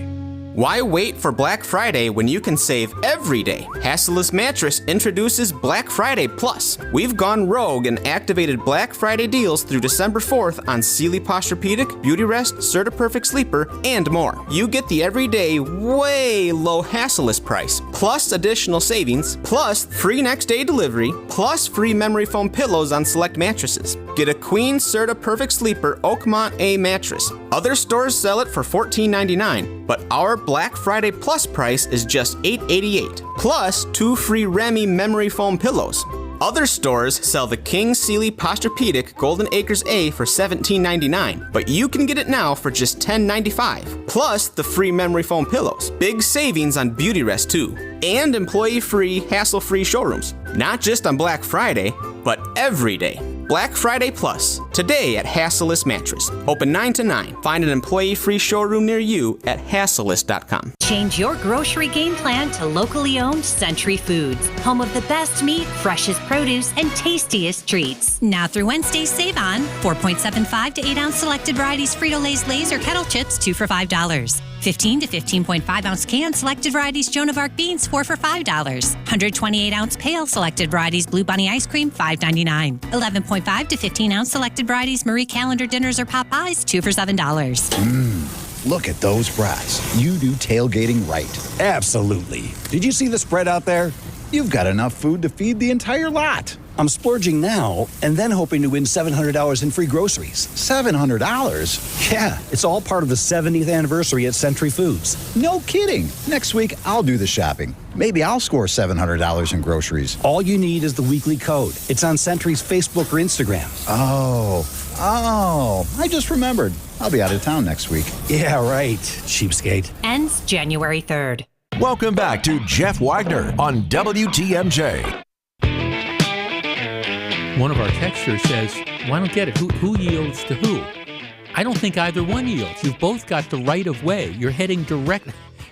Why wait for Black Friday when you can save every day? Hasseless Mattress introduces Black Friday Plus. We've gone rogue and activated Black Friday deals through December 4th on Sealy Posturepedic, Beautyrest, Certa-Perfect Sleeper, and more. You get the everyday, way low Hasseless price, plus additional savings, plus free next day delivery, plus free memory foam pillows on select mattresses. Get a Queen Certa-Perfect Sleeper Oakmont A mattress. Other stores sell it for $14.99, but our Black Friday Plus price is just $8.88, plus 2 free Remy memory foam pillows. Other stores sell the King Sealy Posturepedic Golden Acres A for $17.99, but you can get it now for just $10.95, plus the free memory foam pillows. Big savings on Beautyrest too, and employee-free, hassle-free showrooms. Not just on Black Friday, but every day. Black Friday Plus, today at Hasseless Mattress. Open 9 to 9. Find an employee-free showroom near you at hasseless.com. Change your grocery game plan to locally owned Century Foods, home of the best meat, freshest produce, and tastiest treats. Now through Wednesday, save on 4.75 to 8-ounce selected varieties Frito-Lay's Lay's or Kettle Chips, 2 for $5. 15 to 15.5-ounce can selected varieties Joan of Arc beans, 4 for $5. 128-ounce pail selected varieties Blue Bunny ice cream, $5.99. 11.5 to 15-ounce selected varieties Marie Calendar dinners or Popeyes, 2 for $7. Look at those brats. You do tailgating right. Absolutely. Did you see the spread out there? You've got enough food to feed the entire lot. I'm splurging now and then hoping to win $700 in free groceries. $700? Yeah, it's all part of the 70th anniversary at Century Foods. No kidding. Next week, I'll do the shopping. Maybe I'll score $700 in groceries. All you need is the weekly code. It's on Century's Facebook or Instagram. Oh, I just remembered. I'll be out of town next week. Yeah, right, cheapskate. Ends January 3rd. Welcome back to Jeff Wagner on WTMJ. One of our texters says, well, I don't get it. Who yields to who? I don't think either one yields. You've both got the right of way. You're heading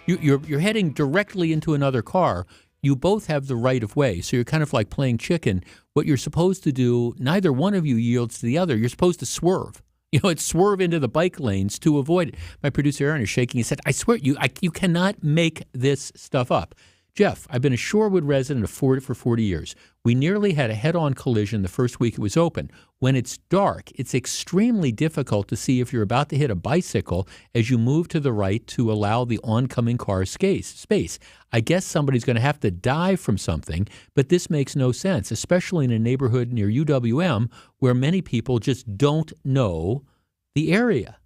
you're heading directly into another car. You both have the right of way. So you're kind of like playing chicken. What you're supposed to do, neither one of you yields to the other. You're supposed to swerve. It's swerve into the bike lanes to avoid it. My producer, Aaron, is shaking his head. I swear, you cannot make this stuff up. Jeff, I've been a Shorewood resident for 40 years. We nearly had a head-on collision the first week it was open. When it's dark, it's extremely difficult to see if you're about to hit a bicycle as you move to the right to allow the oncoming car space. I guess somebody's going to have to die from something, but this makes no sense, especially in a neighborhood near UWM where many people just don't know the area.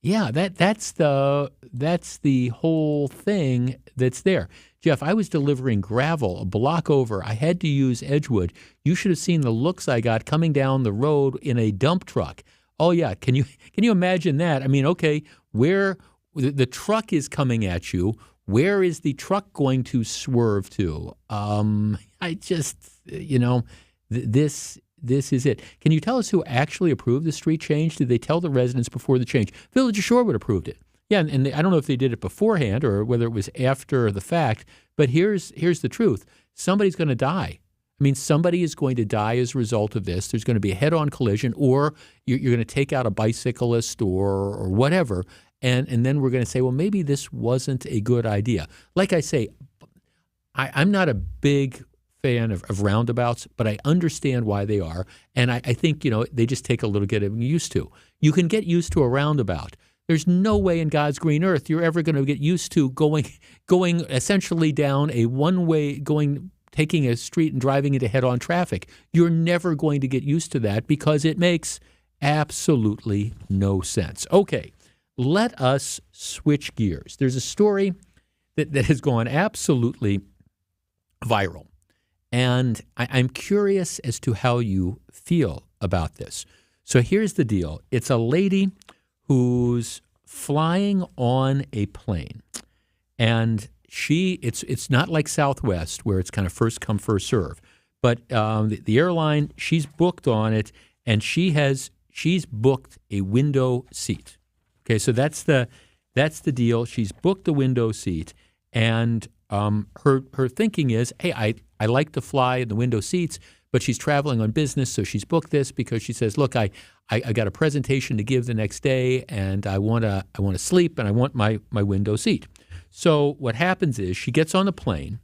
Yeah, that's the whole thing that's there. Jeff, I was delivering gravel a block over. I had to use Edgewood. You should have seen the looks I got coming down the road in a dump truck. Oh yeah, can you imagine that? I mean, okay, where the truck is coming at you, where is the truck going to swerve to? I just, this is it. Can you tell us who actually approved the street change? Did they tell the residents before the change? Village of Shorewood approved it. Yeah, and I don't know if they did it beforehand or whether it was after the fact, but here's the truth. Somebody's going to die. I mean, somebody is going to die as a result of this. There's going to be a head-on collision, or you're going to take out a bicyclist or whatever, and then we're going to say, well, maybe this wasn't a good idea. Like I say, I'm not a big fan of roundabouts, but I understand why they are, and I think, they just take a little getting used to. You can get used to a roundabout. There's no way in God's green earth you're ever going to get used to going essentially down a one-way, taking a street and driving into head-on traffic. You're never going to get used to that because it makes absolutely no sense. Okay, let us switch gears. There's a story that has gone absolutely viral, and I'm curious as to how you feel about this. So here's the deal. It's a lady who's flying on a plane, and it's not like Southwest where it's kind of first come, first serve, but the airline, she's booked on it, and she's booked a window seat. Okay, so that's the deal. She's booked a window seat, and her thinking is, hey, I like to fly in the window seats, but she's traveling on business, so she's booked this because she says, look, I got a presentation to give the next day, and I want to sleep, and I want my window seat. So what happens is she gets on the plane,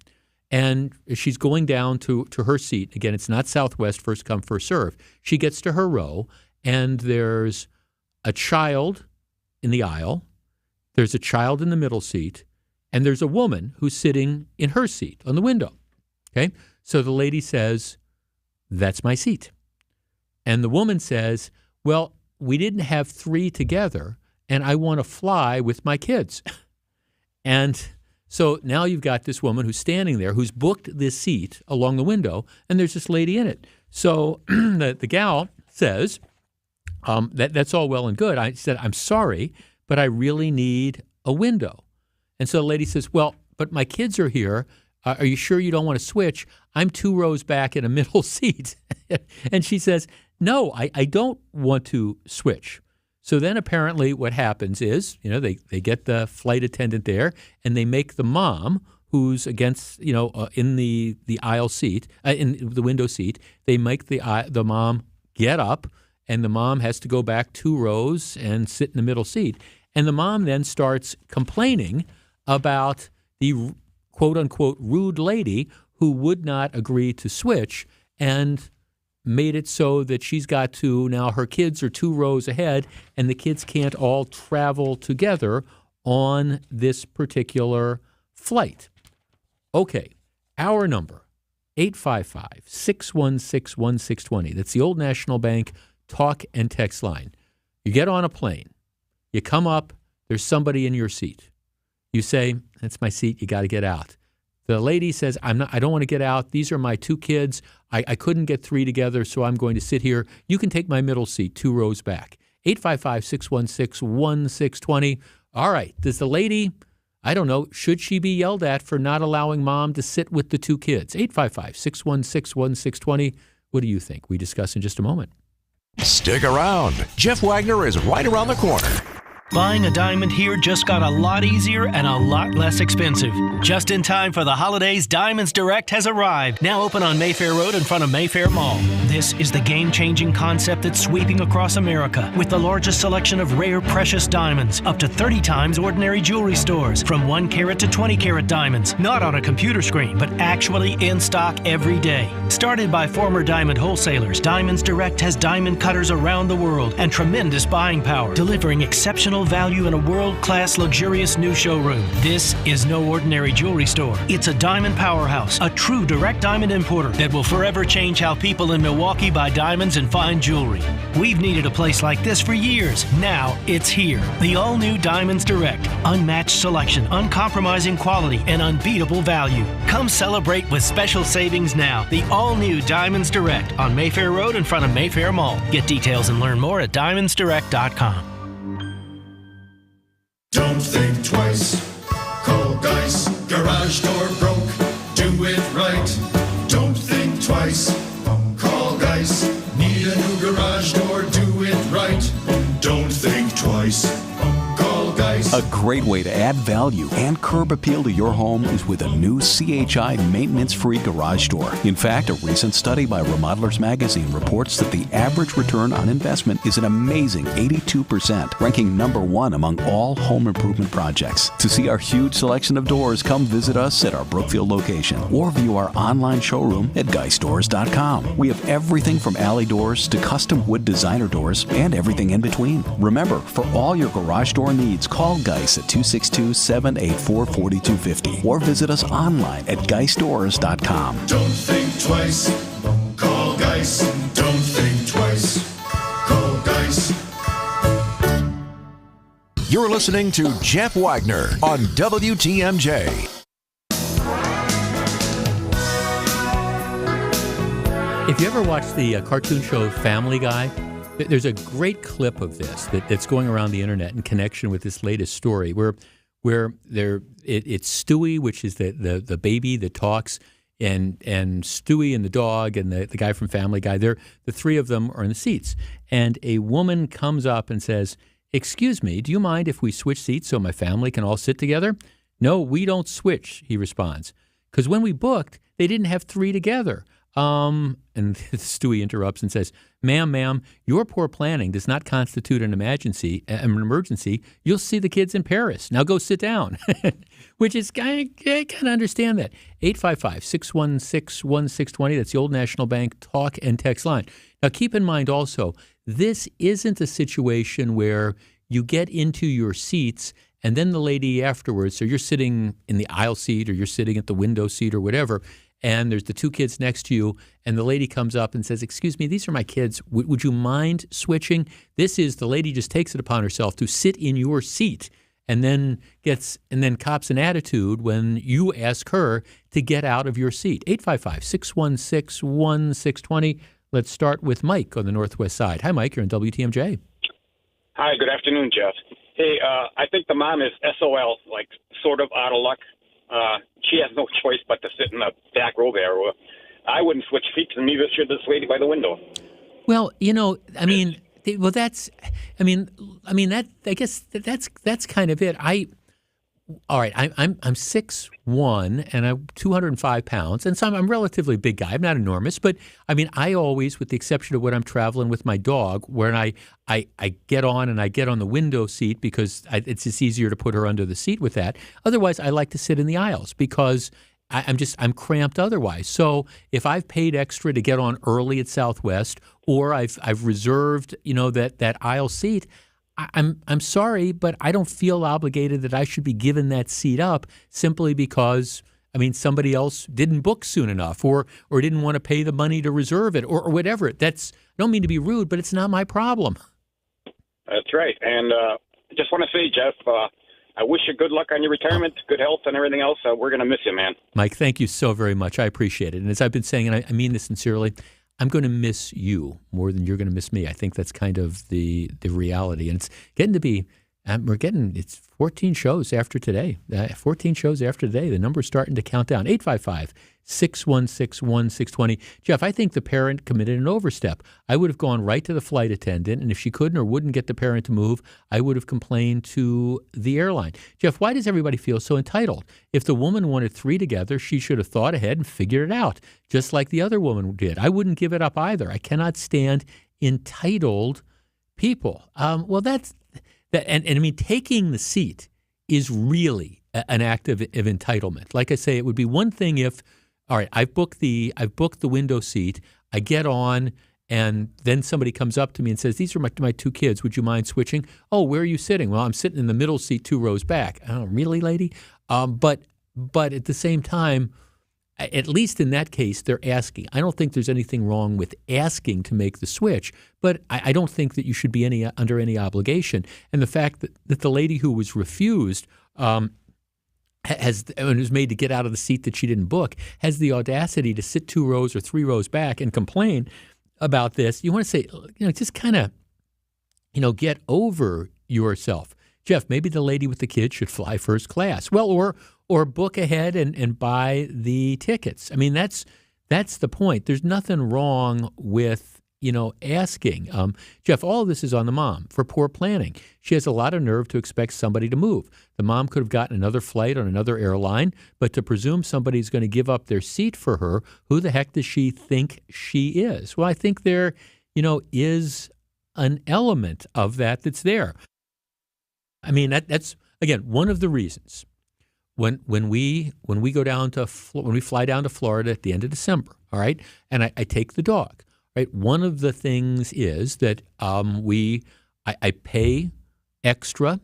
and she's going down to her seat. Again, it's not Southwest, first come, first serve. She gets to her row, and there's a child in the aisle, there's a child in the middle seat, and there's a woman who's sitting in her seat on the window. Okay? So the lady says, that's my seat. And the woman says, well, we didn't have three together, and I want to fly with my kids. And so now you've got this woman who's standing there who's booked this seat along the window, and there's this lady in it. So the gal says, that's all well and good. I said, I'm sorry, but I really need a window. And so the lady says, well, but my kids are here. Are you sure you don't want to switch? I'm 2 rows back in a middle seat. And she says, no, I don't want to switch. So then apparently what happens is, they get the flight attendant there, and they make the mom, who's against, in the aisle seat, in the window seat, they make the mom get up, and the mom has to go back 2 rows and sit in the middle seat. And the mom then starts complaining about the quote-unquote rude lady who would not agree to switch, and made it so that she's got to, now her kids are 2 rows ahead, and the kids can't all travel together on this particular flight. Okay, our number, 855-616-1620. That's the Old National Bank talk and text line. You get on a plane. You come up, there's somebody in your seat. You say, that's my seat, you got to get out. The lady says, I don't want to get out. These are my 2 kids. I couldn't get 3 together, so I'm going to sit here. You can take my middle seat 2 rows back. 855-616-1620. All right. Does the lady, I don't know, should she be yelled at for not allowing mom to sit with the 2 kids? 855-616-1620. What do you think? We discuss in just a moment. Stick around. Jeff Wagner is right around the corner. Buying a diamond here just got a lot easier and a lot less expensive. Just in time for the holidays, Diamonds Direct has arrived. Now open on Mayfair Road in front of Mayfair Mall. This is the game-changing concept that's sweeping across America with the largest selection of rare, precious diamonds, up to 30 times ordinary jewelry stores, from 1 carat to 20 carat diamonds, not on a computer screen, but actually in stock every day. Started by former diamond wholesalers, Diamonds Direct has diamond cutters around the world and tremendous buying power, delivering exceptional value in a world-class, luxurious new showroom. This is no ordinary jewelry store. It's a diamond powerhouse, a true direct diamond importer that will forever change how people in Milwaukee Milwaukee by Diamonds and Fine Jewelry. We've needed a place like this for years. Now it's here. The all-new Diamonds Direct. Unmatched selection, uncompromising quality, and unbeatable value. Come celebrate with special savings now. The all-new Diamonds Direct on Mayfair Road in front of Mayfair Mall. Get details and learn more at diamondsdirect.com. Don't think twice. Call Geis. Garage door broke. Do it right. Don't think twice. Call Geis. Need a new garage door? Do it right. Don't think twice. Call Geis. A great way to add value and curb appeal to your home is with a new CHI maintenance-free garage door. In fact, a recent study by Remodelers Magazine reports that the average return on investment is an amazing 82%, ranking number one among all home improvement projects. To see our huge selection of doors, come visit us at our Brookfield location or view our online showroom at geisdoors.com. We have everything from alley doors to custom wood designer doors and everything in between. Remember, for all your garage door needs, call Geis at 262-784-4250 or visit us online at geisdoors.com. Don't think twice. Call Geis. Don't think twice. Call Geis. You're listening to Jeff Wagner on WTMJ. If you ever watch the cartoon show Family Guy, there's a great clip of this that's going around the internet in connection with this latest story where it's Stewie, which is the baby that talks, and Stewie and the dog and the guy from Family Guy. The three of them are in the seats. And a woman comes up and says, "Excuse me, do you mind if we switch seats so my family can all sit together?" "No, we don't switch," he responds. "Because when we booked, they didn't have three together." And Stewie interrupts and says, Ma'am, your poor planning does not constitute an emergency. You'll see the kids in Paris. Now go sit down." Which is, I can understand that. 855-616-1620. That's the Old National Bank talk and text line. Now keep in mind also, this isn't a situation where you get into your seats and then the lady afterwards, so you're sitting in the aisle seat or you're sitting at the window seat or whatever, and there's the two kids next to you, and the lady comes up and says, "Excuse me, these are my kids. Would you mind switching?" This is, the lady just takes it upon herself to sit in your seat and then cops an attitude when you ask her to get out of your seat. 855-616-1620. Let's start with Mike on the Northwest side. Hi, Mike. You're on WTMJ. Hi, good afternoon, Jeff. Hey, I think the mom is SOL, like sort of out of luck. She has no choice but to sit in the back row there. I wouldn't switch seats, and neither should this lady by the window. Well, that's kind of it. I'm 6'1" and I'm 205 pounds, and so I'm a relatively big guy. I'm not enormous, but I always, with the exception of when I'm traveling with my dog, when I get on the window seat because it's just easier to put her under the seat with that. Otherwise, I like to sit in the aisles because I'm cramped otherwise. So if I've paid extra to get on early at Southwest, or I've reserved that aisle seat, I'm sorry, but I don't feel obligated that I should be given that seat up simply because somebody else didn't book soon enough or didn't want to pay the money to reserve it or whatever. I don't mean to be rude, but it's not my problem. That's right. And I just want to say, Jeff, I wish you good luck on your retirement, good health, and everything else. We're going to miss you, man. Mike, thank you so very much. I appreciate it. And as I've been saying, and I mean this sincerely, I'm going to miss you more than you're going to miss me. I think that's kind of the reality. And it's getting to be, it's 14 shows after today. 14 shows after today. The number's starting to count down. 855-616-1620. Jeff, I think the parent committed an overstep. I would have gone right to the flight attendant, and if she couldn't or wouldn't get the parent to move, I would have complained to the airline. Jeff, why does everybody feel so entitled? If the woman wanted three together, she should have thought ahead and figured it out, just like the other woman did. I wouldn't give it up either. I cannot stand entitled people. Taking the seat is really an act of entitlement. Like I say, it would be one thing if, all right, I've booked the window seat, I get on, and then somebody comes up to me and says, "These are my two kids. Would you mind switching?" "Oh, where are you sitting?" "Well, I'm sitting in the middle seat 2 rows back." "Oh, really, lady?" But at the same time, at least in that case, they're asking. I don't think there's anything wrong with asking to make the switch, but I don't think that you should be under any obligation. And the fact that the lady who was refused and was made to get out of the seat that she didn't book has the audacity to sit 2 rows or 3 rows back and complain about this. You want to say, just kind of, get over yourself. Jeff, maybe the lady with the kids should fly first class. Well, or book ahead and buy the tickets. I mean, that's the point. There's nothing wrong with, asking. Jeff, all of this is on the mom for poor planning. She has a lot of nerve to expect somebody to move. The mom could have gotten another flight on another airline, but to presume somebody's going to give up their seat for her, who the heck does she think she is? Well, I think there, is an element of that's there. I mean, that's, again, one of the reasons when we go down to when we fly down to Florida at the end of December, all right, and I take the dog, right. One of the things is that I pay extra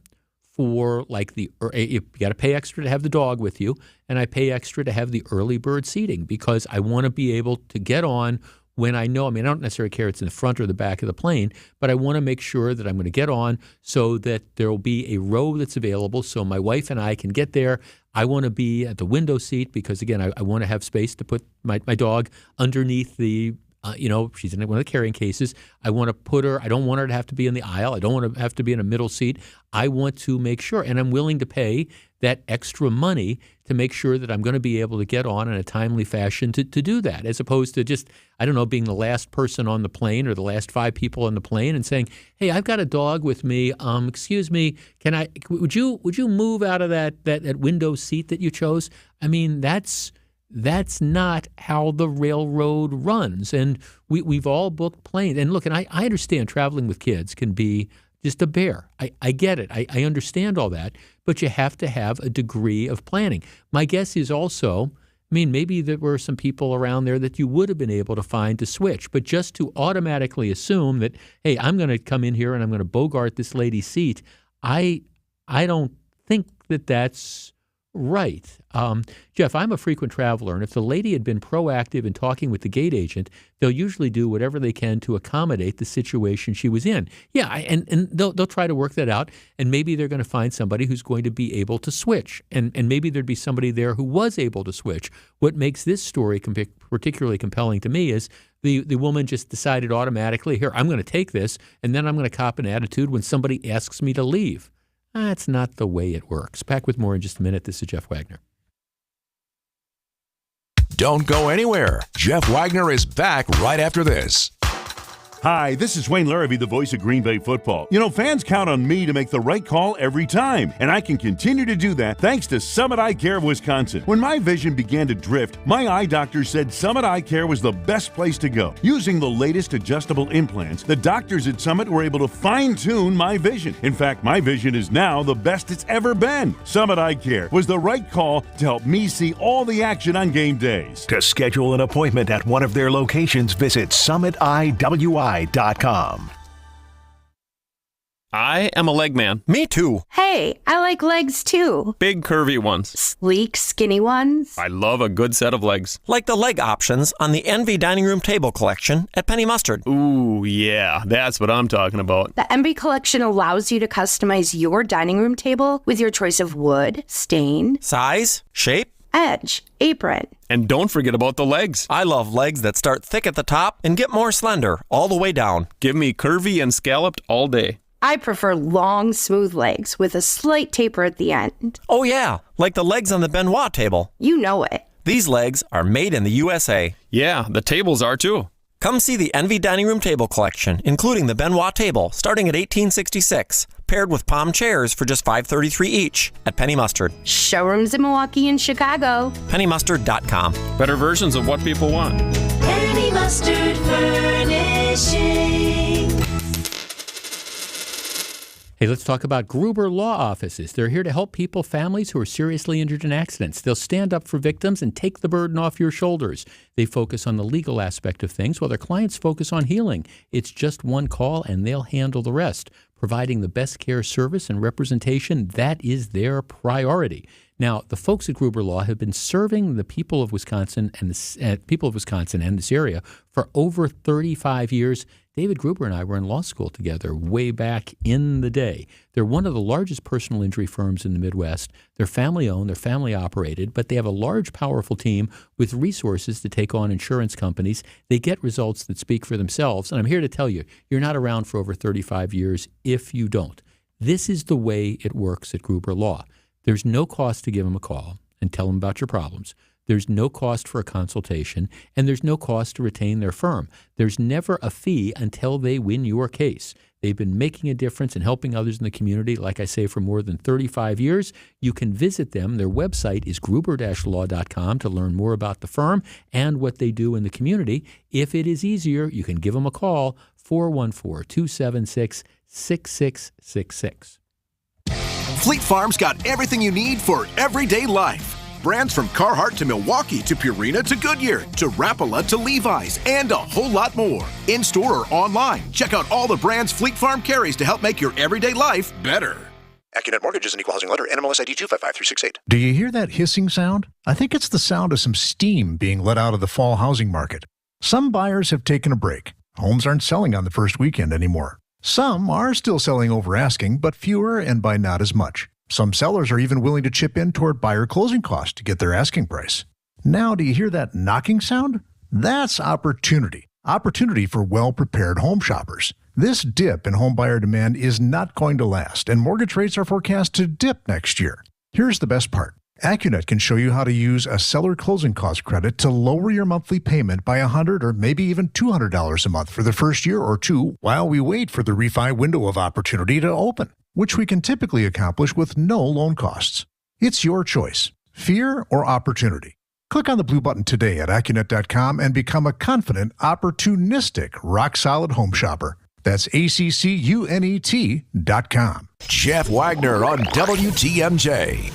for you got to pay extra to have the dog with you, and I pay extra to have the early bird seating because I want to be able to get on when I know, I don't necessarily care if it's in the front or the back of the plane, but I want to make sure that I'm going to get on so that there will be a row that's available so my wife and I can get there. I want to be at the window seat because, again, I want to have space to put my dog underneath the, she's in one of the carrying cases. I want to put her, I don't want her to have to be in the aisle. I don't want to have to be in a middle seat. I want to make sure, and I'm willing to pay that extra money to make sure that I'm going to be able to get on in a timely fashion to do that, as opposed to just, being the last person on the plane or the last 5 people on the plane and saying, hey, I've got a dog with me. Excuse me, would you move out of that window seat that you chose? That's not how the railroad runs. And we've all booked planes. And look, and I understand traveling with kids can be just a bear. I get it. I understand all that. But you have to have a degree of planning. My guess is also, maybe there were some people around there that you would have been able to find to switch. But just to automatically assume that, hey, I'm going to come in here and I'm going to bogart this lady's seat, I don't think that's right. Jeff, I'm a frequent traveler, and if the lady had been proactive in talking with the gate agent, they'll usually do whatever they can to accommodate the situation she was in. Yeah, and they'll try to work that out, and maybe they're going to find somebody who's going to be able to switch, and maybe there'd be somebody there who was able to switch. What makes this story particularly compelling to me is the woman just decided automatically, here, I'm going to take this, and then I'm going to cop an attitude when somebody asks me to leave. That's not the way it works. Back with more in just a minute. This is Jeff Wagner. Don't go anywhere. Jeff Wagner is back right after this. Hi, this is Wayne Larrabee, the voice of Green Bay football. Fans count on me to make the right call every time, and I can continue to do that thanks to Summit Eye Care of Wisconsin. When my vision began to drift, my eye doctor said Summit Eye Care was the best place to go. Using the latest adjustable implants, the doctors at Summit were able to fine-tune my vision. In fact, my vision is now the best it's ever been. Summit Eye Care was the right call to help me see all the action on game days. To schedule an appointment at one of their locations, visit summitiwi.com. I am a leg man. Me too. Hey, I like legs too. Big curvy ones. Sleek, skinny ones. I love a good set of legs. Like the leg options on the Envy Dining Room Table Collection at Penny Mustard. Ooh, yeah, that's what I'm talking about. The Envy Collection allows you to customize your dining room table with your choice of wood, stain, size, shape, edge, apron. And don't forget about the legs. I love legs that start thick at the top and get more slender all the way down. Give me curvy and scalloped all day. I prefer long, smooth legs with a slight taper at the end. Oh yeah, like the legs on the Benoit table. You know it. These legs are made in the USA. Yeah, the tables are too. Come see the Envy Dining Room Table Collection, including the Benoit table, starting at $18.66, paired with palm chairs for just $5.33 each at Penny Mustard. Showrooms in Milwaukee and Chicago. PennyMustard.com. Better versions of what people want. Penny Mustard Furnishing. Hey, let's talk about Gruber Law Offices. They're here to help people, families who are seriously injured in accidents. They'll stand up for victims and take the burden off your shoulders. They focus on the legal aspect of things while their clients focus on healing. It's just one call and they'll handle the rest. Providing the best care, service, and representation, that is their priority. Now, the folks at Gruber Law have been serving the people of Wisconsin and this area for over 35 years. David Gruber and I were in law school together way back in the day. They're one of the largest personal injury firms in the Midwest. They're family-owned, they're family-operated, but they have a large, powerful team with resources to take on insurance companies. They get results that speak for themselves. And I'm here to tell you, you're not around for over 35 years if you don't. This is the way it works at Gruber Law. There's no cost to give them a call and tell them about your problems. There's no cost for a consultation, and there's no cost to retain their firm. There's never a fee until they win your case. They've been making a difference and helping others in the community, like I say, for more than 35 years. You can visit them. Their website is gruber-law.com to learn more about the firm and what they do in the community. If it is easier, you can give them a call, 414-276-6666. Fleet Farm's got everything you need for everyday life. Brands from Carhartt to Milwaukee to Purina to Goodyear to Rapala to Levi's and a whole lot more. In-store or online, check out all the brands Fleet Farm carries to help make your everyday life better. AccuNet Mortgage is an equal housing lender. NMLS ID 255368. Do you hear that hissing sound? I think it's the sound of some steam being let out of the fall housing market. Some buyers have taken a break. Homes aren't selling on the first weekend anymore. Some are still selling over asking, but fewer and by not as much. Some sellers are even willing to chip in toward buyer closing costs to get their asking price. Now, do you hear that knocking sound? That's opportunity. Opportunity for well-prepared home shoppers. This dip in home buyer demand is not going to last, and mortgage rates are forecast to dip next year. Here's the best part. AccuNet can show you how to use a seller closing cost credit to lower your monthly payment by $100 or maybe even $200 a month for the first year or two while we wait for the refi window of opportunity to open, which we can typically accomplish with no loan costs. It's your choice, fear or opportunity. Click on the blue button today at AccuNet.com and become a confident, opportunistic, rock-solid home shopper. That's ACCUNET.com. Jeff Wagner on WTMJ.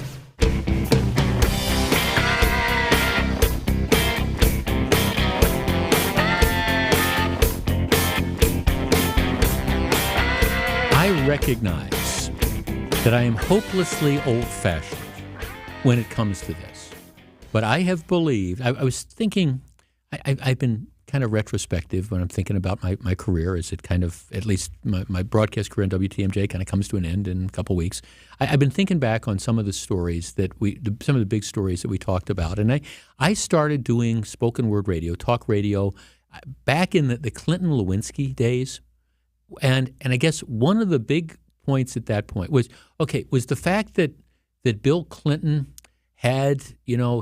I recognize that I am hopelessly old-fashioned when it comes to this. But I have believed, I was thinking, I've been kind of retrospective when I'm thinking about my career as it kind of, at least my broadcast career on WTMJ kind of comes to an end in a couple weeks. I've been thinking back on some of the stories some of the big stories that we talked about. And I started doing spoken word radio, talk radio, back in the Clinton-Lewinsky days. And I guess one of the big points at that point was the fact that Bill Clinton had,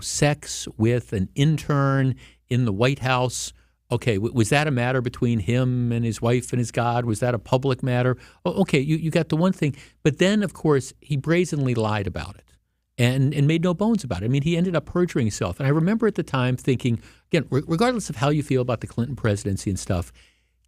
sex with an intern in the White House. Okay, was that a matter between him and his wife and his God? Was that a public matter? Okay, you got the one thing. But then, of course, he brazenly lied about it and made no bones about it. I mean, he ended up perjuring himself. And I remember at the time thinking, again, regardless of how you feel about the Clinton presidency and stuff,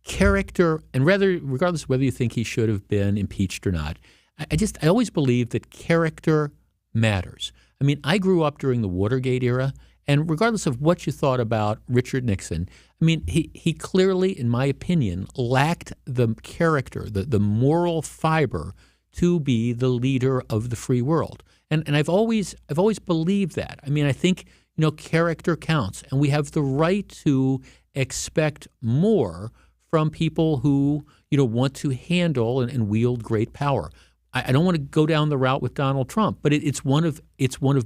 character, and regardless of whether you think he should have been impeached or not, I always believed that character matters. I mean, I grew up during the Watergate era, and regardless of what you thought about Richard Nixon, I mean, he clearly, in my opinion, lacked the character, the moral fiber to be the leader of the free world. And I've always believed that. I mean, I think, character counts, and we have the right to expect more from people who, want to handle and wield great power. I don't want to go down the route with Donald Trump, but it's one of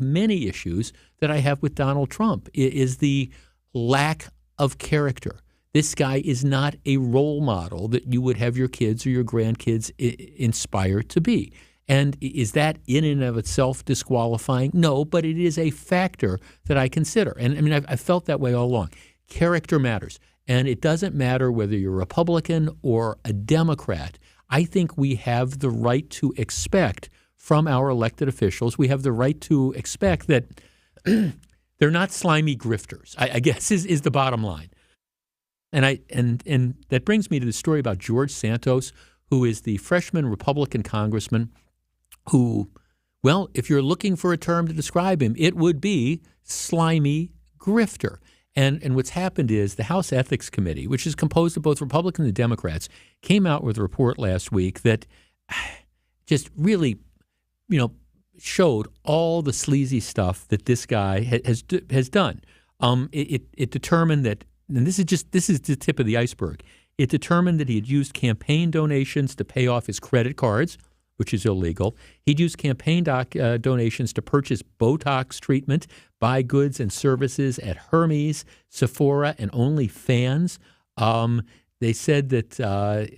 many issues that I have with Donald Trump is the lack of character. This guy is not a role model that you would have your kids or your grandkids inspired to be. And is that in and of itself disqualifying? No, but it is a factor that I consider. And I mean, I've felt that way all along. Character matters. And it doesn't matter whether you're a Republican or a Democrat. I think we have the right to expect from our elected officials, we have the right to expect that they're not slimy grifters, I guess is the bottom line. And that brings me to the story about George Santos, who is the freshman Republican congressman who, well, if you're looking for a term to describe him, it would be slimy grifter. And what's happened is the House Ethics Committee, which is composed of both Republicans and Democrats, came out with a report last week that just really, showed all the sleazy stuff that this guy has done. It determined that, and this is the tip of the iceberg. It determined that he had used campaign donations to pay off his credit cards, which is illegal. He'd used campaign donations to purchase Botox treatment, buy goods and services at Hermes, Sephora, and OnlyFans. They said that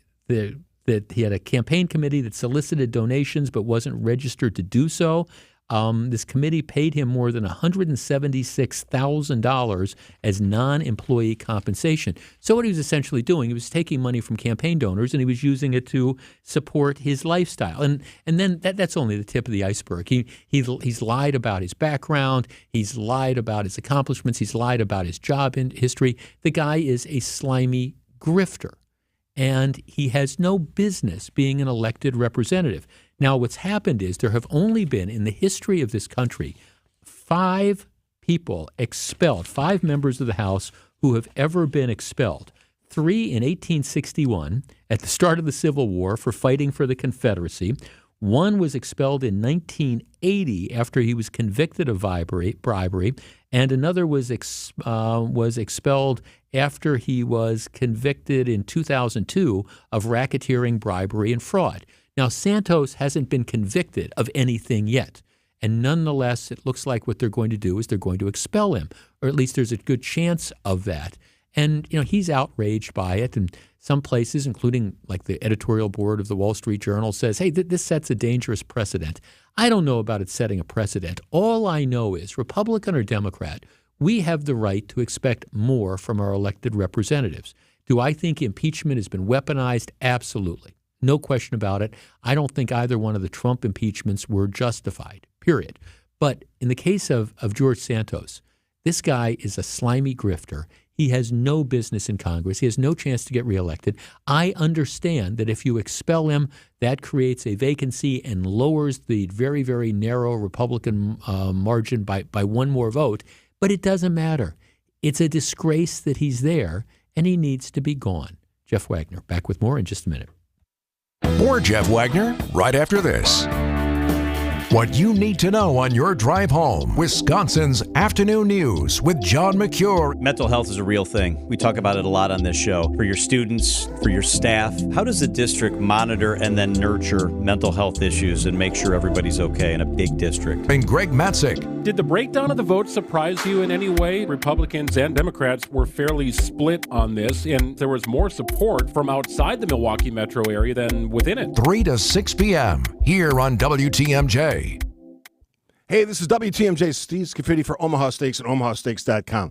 that he had a campaign committee that solicited donations but wasn't registered to do so. This committee paid him more than $176,000 as non-employee compensation. So what he was essentially doing, he was taking money from campaign donors and he was using it to support his lifestyle. And then that's only the tip of the iceberg. He's lied about his background. He's lied about his accomplishments. He's lied about his job history. The guy is a slimy grifter, and he has no business being an elected representative. Now, what's happened is there have only been, in the history of this country, 5 people expelled, 5 members of the House who have ever been expelled. 3 in 1861 at the start of the Civil War for fighting for the Confederacy. 1 was expelled in 1980 after he was convicted of bribery, and another was expelled after he was convicted in 2002 of racketeering, bribery, and fraud. Now, Santos hasn't been convicted of anything yet, and nonetheless, it looks like what they're going to do is they're going to expel him, or at least there's a good chance of that. And, he's outraged by it, and some places, including like the editorial board of the Wall Street Journal, says, hey, this sets a dangerous precedent. I don't know about it setting a precedent. All I know is, Republican or Democrat, we have the right to expect more from our elected representatives. Do I think impeachment has been weaponized? Absolutely. No question about it. I don't think either one of the Trump impeachments were justified, period. But in the case of George Santos, this guy is a slimy grifter. He has no business in Congress. He has no chance to get reelected. I understand that if you expel him, that creates a vacancy and lowers the very, very narrow Republican margin by one more vote. But it doesn't matter. It's a disgrace that he's there, and he needs to be gone. Jeff Wagner, back with more in just a minute. More Jeff Wagner right after this. What you need to know on your drive home. Wisconsin's Afternoon News with John McCure. Mental health is a real thing. We talk about it a lot on this show. For your students, for your staff, how does the district monitor and then nurture mental health issues and make sure everybody's okay in a big district? And Greg Matzik. Did the breakdown of the vote surprise you in any way? Republicans and Democrats were fairly split on this, and there was more support from outside the Milwaukee metro area than within it. 3 to 6 p.m. here on WTMJ. Hey, this is WTMJ Steve Scafidi for Omaha Steaks and omahasteaks.com.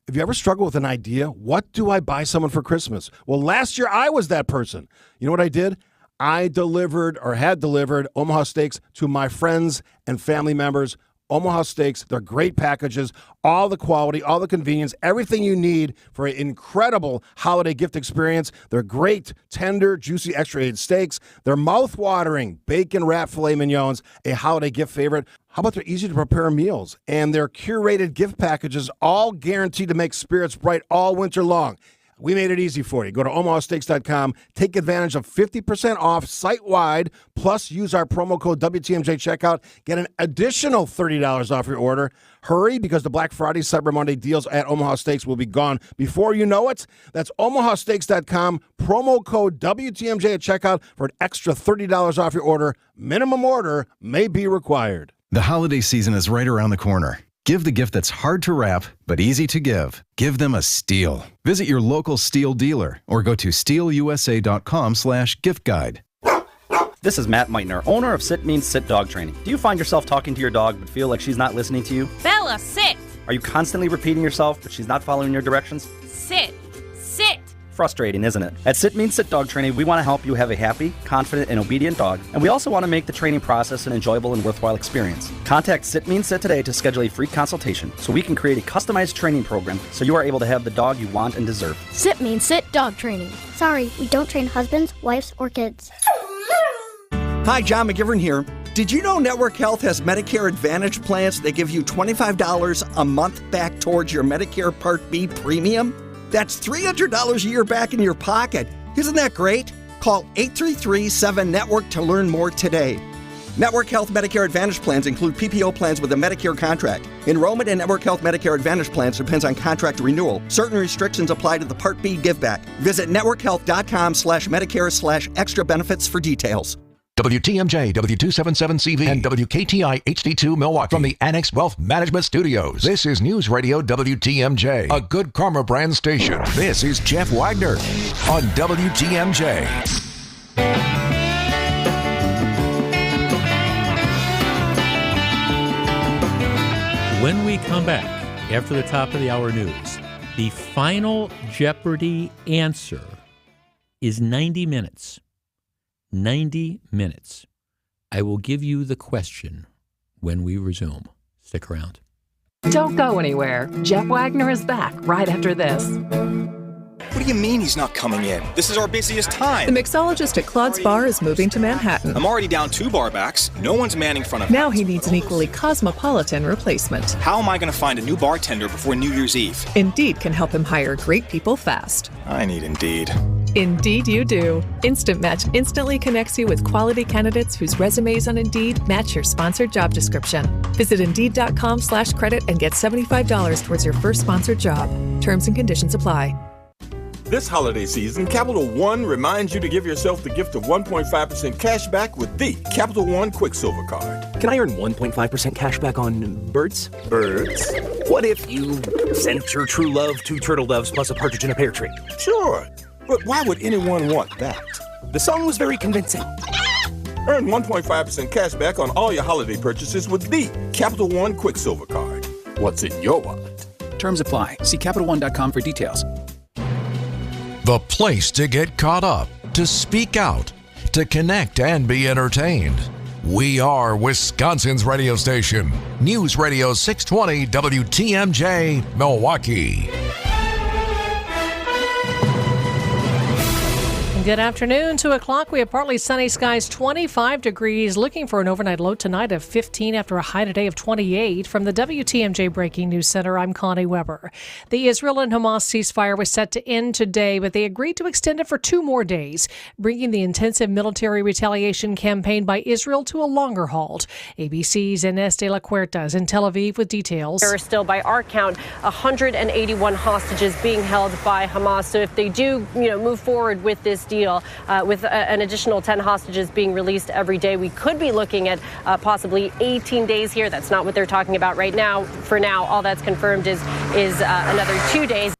Have you ever struggled with an idea? What do I buy someone for Christmas? Well, last year I was that person. You know what I did? I had delivered Omaha Steaks to my friends and family members. Omaha Steaks, they're great packages, all the quality, all the convenience, everything you need for an incredible holiday gift experience. They're great, tender, juicy, extra-aged steaks. They're mouth-watering bacon-wrapped filet mignons, a holiday gift favorite. How about their easy-to-prepare meals and their curated gift packages, all guaranteed to make spirits bright all winter long. We made it easy for you. Go to omahasteaks.com, take advantage of 50% off site-wide, plus use our promo code WTMJ checkout. Get an additional $30 off your order. Hurry, because the Black Friday, Cyber Monday deals at Omaha Steaks will be gone before you know it. That's omahasteaks.com, promo code WTMJ at checkout for an extra $30 off your order. Minimum order may be required. The holiday season is right around the corner. Give the gift that's hard to wrap, but easy to give. Give them a Steel. Visit your local Steel dealer or go to steelusa.com/gift guide. This is Matt Meitner, owner of Sit Means Sit Dog Training. Do you find yourself talking to your dog but feel like she's not listening to you? Bella, sit! Are you constantly repeating yourself but she's not following your directions? Sit! Sit! Frustrating, isn't it? At Sit Means Sit Dog Training, we want to help you have a happy, confident, and obedient dog, and we also want to make the training process an enjoyable and worthwhile experience. Contact Sit Means Sit today to schedule a free consultation so we can create a customized training program so you are able to have the dog you want and deserve. Sit Means Sit Dog Training. Sorry, we don't train husbands, wives, or kids. Hi, John McGivern here. Did you know Network Health has Medicare Advantage plans that give you $25 a month back towards your Medicare Part B premium? That's $300 a year back in your pocket. Isn't that great? Call 833-7-NETWORK to learn more today. Network Health Medicare Advantage plans include PPO plans with a Medicare contract. Enrollment in Network Health Medicare Advantage plans depends on contract renewal. Certain restrictions apply to the Part B giveback. Visit networkhealth.com/Medicare/extra benefits for details. WTMJ, W277CV, and WKTI HD2 Milwaukee from the Annex Wealth Management Studios. This is News Radio WTMJ, a Good Karma brand station. This is Jeff Wagner on WTMJ. When we come back after the top of the hour news, the final Jeopardy answer is 90 minutes. 90 minutes. I will give you the question when we resume. Stick around. Don't go anywhere. Jeff Wagner is back right after this. What do you mean he's not coming in? This is our busiest time. The mixologist at Claude's Bar is moving to Manhattan. I'm already down 2 bar backs. No one's manning front of Now he needs an equally cosmopolitan replacement. How am I going to find a new bartender before New Year's Eve? Indeed can help him hire great people fast. I need Indeed. Indeed you do. Instant Match instantly connects you with quality candidates whose resumes on Indeed match your sponsored job description. Visit Indeed.com/credit and get $75 towards your first sponsored job. Terms and conditions apply. This holiday season, Capital One reminds you to give yourself the gift of 1.5% cash back with the Capital One Quicksilver Card. Can I earn 1.5% cash back on birds? Birds? What if you sent your true love 2 turtle doves plus a partridge in a pear tree? Sure, but why would anyone want that? The song was very convincing. Earn 1.5% cash back on all your holiday purchases with the Capital One Quicksilver Card. What's in your wallet? Terms apply. See CapitalOne.com for details. The place to get caught up, to speak out, to connect and be entertained. We are Wisconsin's radio station. News Radio 620 WTMJ, Milwaukee. Good afternoon. 2 o'clock. We have partly sunny skies, 25 degrees. Looking for an overnight low tonight of 15 after a high today of 28. From the WTMJ Breaking News Center, I'm Connie Weber. The Israel and Hamas ceasefire was set to end today, but they agreed to extend it for 2 more days, bringing the intensive military retaliation campaign by Israel to a longer halt. ABC's Ines de la Cuerta is in Tel Aviv with details. There are still, by our count, 181 hostages being held by Hamas. So if they do, move forward with this deal, with an additional 10 hostages being released every day, we could be looking at possibly 18 days here. That's not what they're talking about right now. For now, all that's confirmed is another 2 days.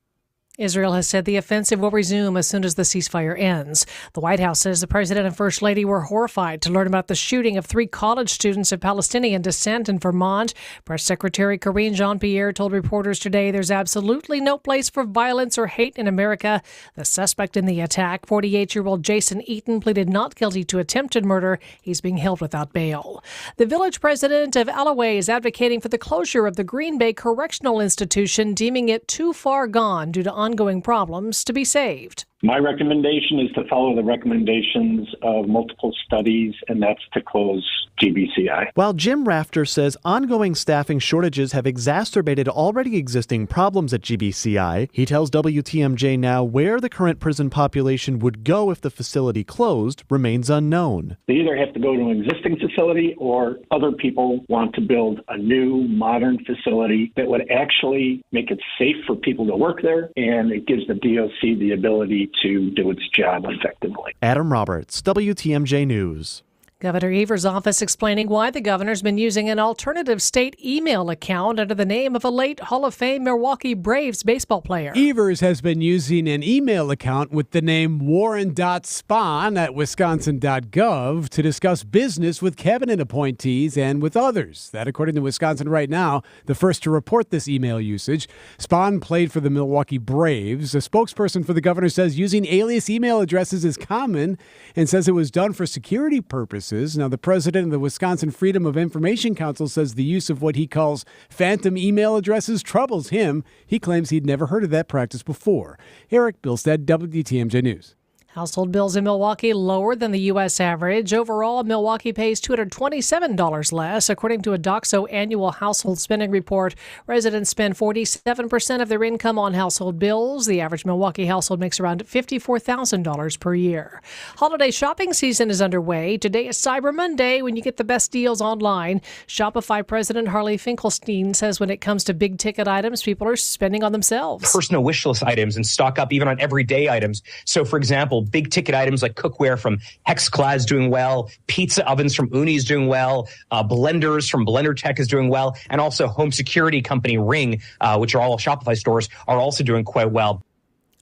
Israel has said the offensive will resume as soon as the ceasefire ends. The White House says the president and first lady were horrified to learn about the shooting of 3 college students of Palestinian descent in Vermont. Press Secretary Karine Jean-Pierre told reporters today there's absolutely no place for violence or hate in America. The suspect in the attack, 48-year-old Jason Eaton, pleaded not guilty to attempted murder. He's being held without bail. The village president of Alloway is advocating for the closure of the Green Bay Correctional Institution, deeming it too far gone due to ongoing problems to be saved. My recommendation is to follow the recommendations of multiple studies, and that's to close GBCI. While Jim Rafter says ongoing staffing shortages have exacerbated already existing problems at GBCI, he tells WTMJ Now where the current prison population would go if the facility closed remains unknown. They either have to go to an existing facility or other people want to build a new, modern facility that would actually make it safe for people to work there, and it gives the DOC the ability to do its job effectively. Adam Roberts, WTMJ News. Governor Evers' office explaining why the governor's been using an alternative state email account under the name of a late Hall of Fame Milwaukee Braves baseball player. Evers has been using an email account with the name warren.spahn@wisconsin.gov to discuss business with cabinet appointees and with others. That, according to Wisconsin Right Now, the first to report this email usage. Spahn played for the Milwaukee Braves. A spokesperson for the governor says using alias email addresses is common and says it was done for security purposes. Now, the president of the Wisconsin Freedom of Information Council says the use of what he calls phantom email addresses troubles him. He claims he'd never heard of that practice before. Eric Bilstead, WTMJ News. Household bills in Milwaukee lower than the U.S. average. Overall, Milwaukee pays $227 less. According to a Doxo annual household spending report, residents spend 47% of their income on household bills. The average Milwaukee household makes around $54,000 per year. Holiday shopping season is underway. Today is Cyber Monday, when you get the best deals online. Shopify President Harley Finkelstein says when it comes to big ticket items, people are spending on themselves. Personal wish list items and stock up even on everyday items. So, for example, big ticket items like cookware from Hexclad is doing well, pizza ovens from Uni is doing well, blenders from Blender Tech is doing well, and also home security company Ring, which are all Shopify stores, are also doing quite well.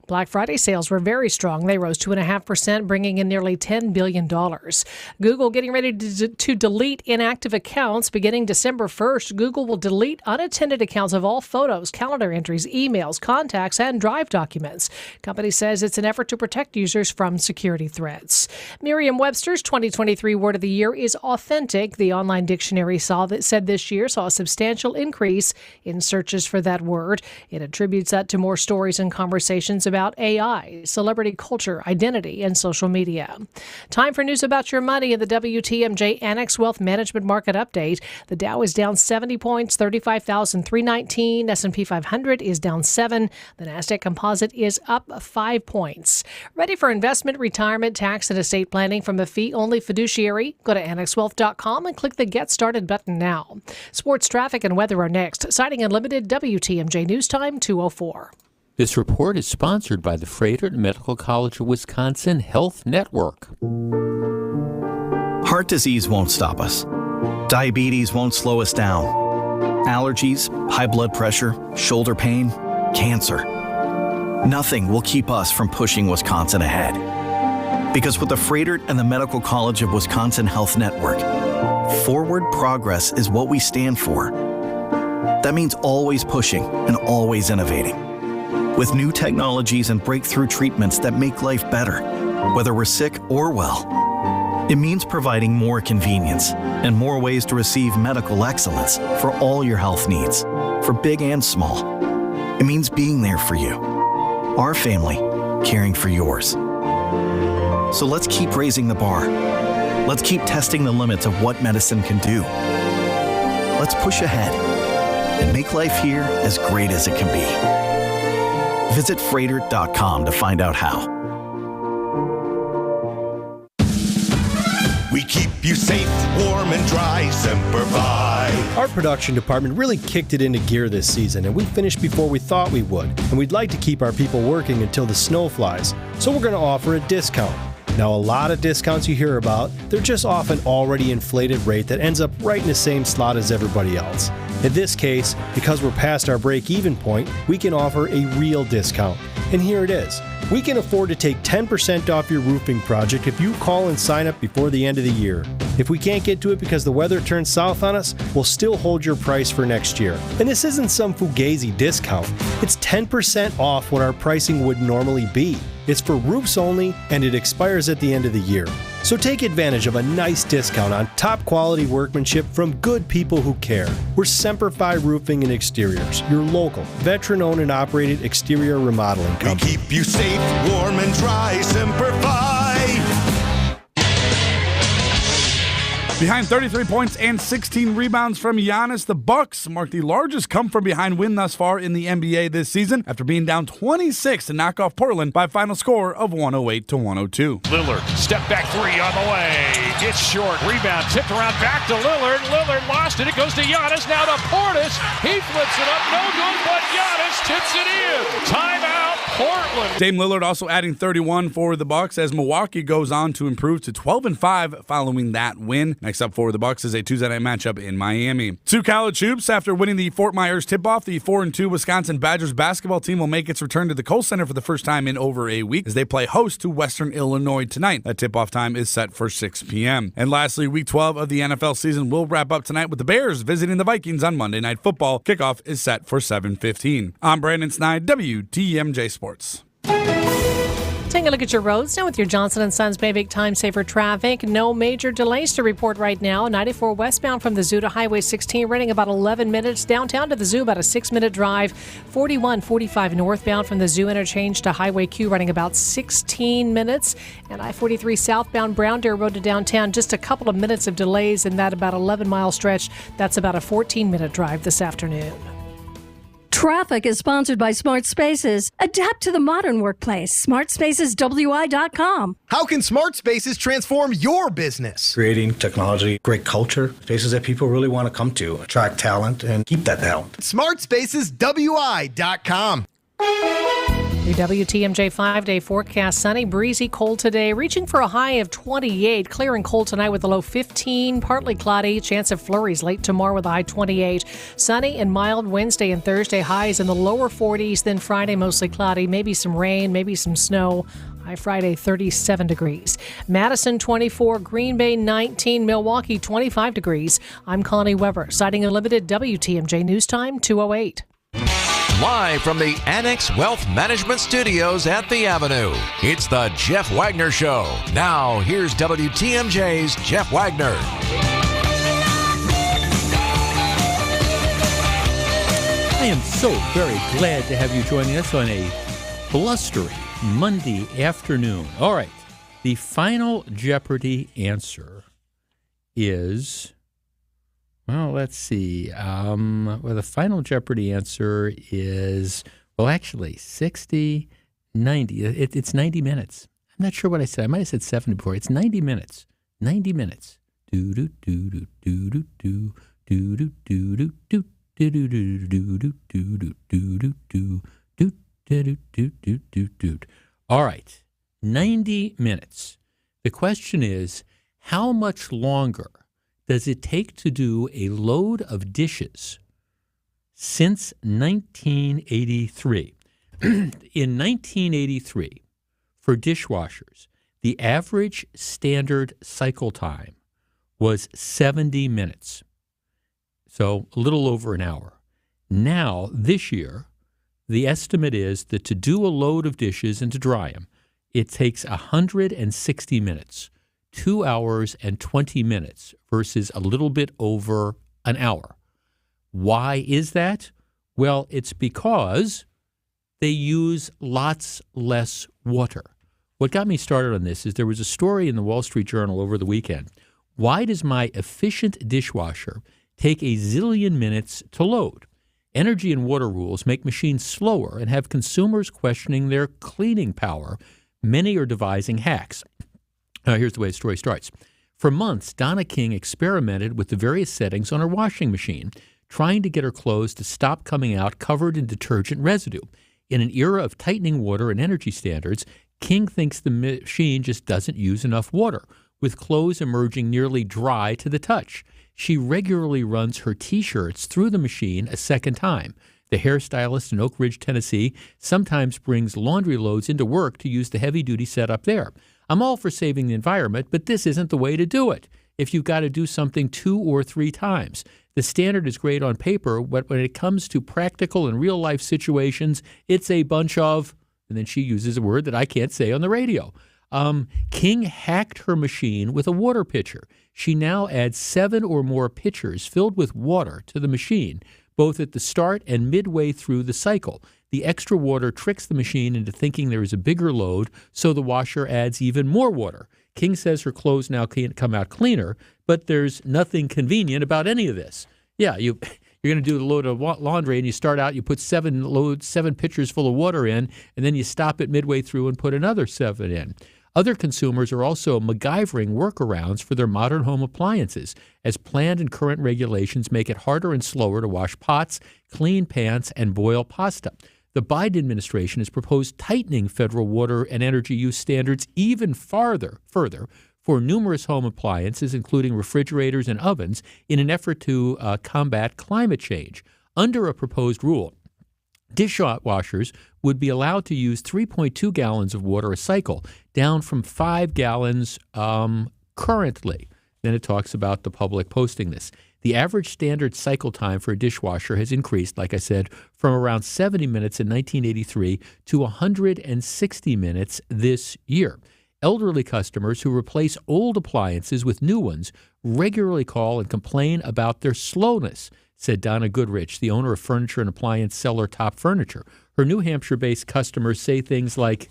Black Friday sales were very strong. They rose 2.5%, bringing in nearly $10 billion. Google getting ready to delete inactive accounts. Beginning December 1st, Google will delete unattended accounts of all photos, calendar entries, emails, contacts, and Drive documents. Company says it's an effort to protect users from security threats. Merriam-Webster's 2023 word of the year is authentic. The online dictionary said this year saw a substantial increase in searches for that word. It attributes that to more stories and conversations about AI, celebrity culture, identity, and social media. Time for news about your money in the WTMJ Annex Wealth Management Market Update. The Dow is down 70 points, 35,319. S&P 500 is down 7. The Nasdaq Composite is up 5 points. Ready for investment, retirement, tax, and estate planning from a fee-only fiduciary? Go to annexwealth.com and click the Get Started button now. Sports, traffic, and weather are next. Citing Unlimited, WTMJ News Time 2:04. This report is sponsored by the Froedtert Medical College of Wisconsin Health Network. Heart disease won't stop us. Diabetes won't slow us down. Allergies, high blood pressure, shoulder pain, cancer. Nothing will keep us from pushing Wisconsin ahead. Because with the Froedtert and the Medical College of Wisconsin Health Network, forward progress is what we stand for. That means always pushing and always innovating. With new technologies and breakthrough treatments that make life better, whether we're sick or well. It means providing more convenience and more ways to receive medical excellence for all your health needs, for big and small. It means being there for you, our family, caring for yours. So let's keep raising the bar. Let's keep testing the limits of what medicine can do. Let's push ahead and make life here as great as it can be. Visit Froedtert.com to find out how. We keep you safe, warm, and dry, Semper Fi. Our production department really kicked it into gear this season, and we finished before we thought we would. And we'd like to keep our people working until the snow flies, so we're going to offer a discount. Now, a lot of discounts you hear about, they're just off an already inflated rate that ends up right in the same slot as everybody else. In this case, because we're past our break-even point, we can offer a real discount. And here it is. We can afford to take 10% off your roofing project if you call and sign up before the end of the year. If we can't get to it because the weather turns south on us, we'll still hold your price for next year. And this isn't some fugazi discount. It's 10% off what our pricing would normally be. It's for roofs only, and it expires at the end of the year. So take advantage of a nice discount on top quality workmanship from good people who care. We're Semper Fi Roofing and Exteriors, your local, veteran-owned and operated exterior remodeling company. We keep you safe, warm, and dry, Semper Fi. Behind 33 points and 16 rebounds from Giannis, the Bucks marked the largest come-from-behind win thus far in the NBA this season after being down 26 to knock off Portland by a final score of 108-102. Lillard, step back three on the way. It's short. Rebound tipped around back to Lillard. Lillard lost it. It goes to Giannis. Now to Portis. He flips it up. No good, but Giannis tips it in. Timeout, Portland. Dame Lillard also adding 31 for the Bucks as Milwaukee goes on to improve to 12-5 following that win. Next up for the Bucks is a Tuesday night matchup in Miami. Two college hoops. After winning the Fort Myers tip-off, the 4-2 Wisconsin Badgers basketball team will make its return to the Kohl Center for the first time in over a week as they play host to Western Illinois tonight. That tip-off time is set for 6 p.m. And lastly, Week 12 of the NFL season will wrap up tonight with the Bears visiting the Vikings on Monday Night Football. Kickoff is set for 7:15. I'm Brandon Snide, WTMJ Sports. Taking a look at your roads now with your Johnson & Sons Mavic Time Saver traffic. No major delays to report right now. 94 westbound from the Zoo to Highway 16 running about 11 minutes. Downtown to the Zoo about a 6-minute drive. 41-45 northbound from the Zoo interchange to Highway Q running about 16 minutes. And I-43 southbound Brown Deer Road to downtown, just a couple of minutes of delays in that about 11-mile stretch. That's about a 14-minute drive this afternoon. Traffic is sponsored by Smart Spaces. Adapt to the modern workplace. SmartSpacesWI.com. How can Smart Spaces transform your business? Creating technology, great culture, spaces that people really want to come to, attract talent, and keep that talent. SmartSpacesWI.com. Your WTMJ 5-day forecast. Sunny, breezy, cold today, reaching for a high of 28. Clear and cold tonight with a low 15. Partly cloudy. Chance of flurries late tomorrow with a high 28. Sunny and mild Wednesday and Thursday. Highs in the lower 40s. Then Friday mostly cloudy. Maybe some rain, maybe some snow. High Friday 37 degrees. Madison 24. Green Bay 19. Milwaukee 25 degrees. I'm Connie Weber. Citing Unlimited, WTMJ News Time 2:08. Live from the Annex Wealth Management Studios at the Avenue, it's the Jeff Wagner Show. Now, here's WTMJ's Jeff Wagner. I am so very glad to have you joining us on a blustery Monday afternoon. All right, the final Jeopardy answer is... Well, let's see. The final Jeopardy answer is, well, actually, 60, 90. It's 90 minutes. I'm not sure what I said. I might have said 70 before. It's 90 minutes. 90 minutes. Do do do do do do do do do do do do do do do do do do do do. All right. 90 minutes. The question is, how much longer does it take to do a load of dishes since 1983? In 1983, for dishwashers, the average standard cycle time was 70 minutes, so a little over an hour. Now, this year, the estimate is that to do a load of dishes and to dry them, it takes 160 minutes. 2 hours and 20 minutes versus a little bit over an hour. Why is that? Well, it's because they use lots less water. What got me started on this is there was a story in the Wall Street Journal over the weekend. Why does my efficient dishwasher take a zillion minutes to load? Energy and water rules make machines slower and have consumers questioning their cleaning power. Many are devising hacks. Here's the way the story starts. For months, Donna King experimented with the various settings on her washing machine, trying to get her clothes to stop coming out covered in detergent residue. In an era of tightening water and energy standards, King thinks the machine just doesn't use enough water, with clothes emerging nearly dry to the touch. She regularly runs her T-shirts through the machine a second time. The hairstylist in Oak Ridge, Tennessee, sometimes brings laundry loads into work to use the heavy-duty setup there. I'm all for saving the environment, but this isn't the way to do it. If you've got to do something 2 or 3 times, the standard is great on paper, but when it comes to practical and real-life situations, it's a bunch of, and then she uses a word that I can't say on the radio. King hacked her machine with a water pitcher. She now adds 7 or more pitchers filled with water to the machine, both at the start and midway through the cycle. The extra water tricks the machine into thinking there is a bigger load, so the washer adds even more water. King says her clothes now can't come out cleaner, but there's nothing convenient about any of this. Yeah, you're going to do a load of laundry, and you start out, you put 7 pitchers full of water in, and then you stop it midway through and put another 7 in. Other consumers are also MacGyvering workarounds for their modern home appliances, as planned and current regulations make it harder and slower to wash pots, clean pans, and boil pasta. The Biden administration has proposed tightening federal water and energy use standards even further for numerous home appliances, including refrigerators and ovens, in an effort to combat climate change. Under a proposed rule, dishwashers would be allowed to use 3.2 gallons of water a cycle, down from 5 gallons currently. Then it talks about the public posting this. The average standard cycle time for a dishwasher has increased, like I said, from around 70 minutes in 1983 to 160 minutes this year. Elderly customers who replace old appliances with new ones regularly call and complain about their slowness, said Donna Goodrich, the owner of furniture and appliance seller Top Furniture. Her New Hampshire-based customers say things like,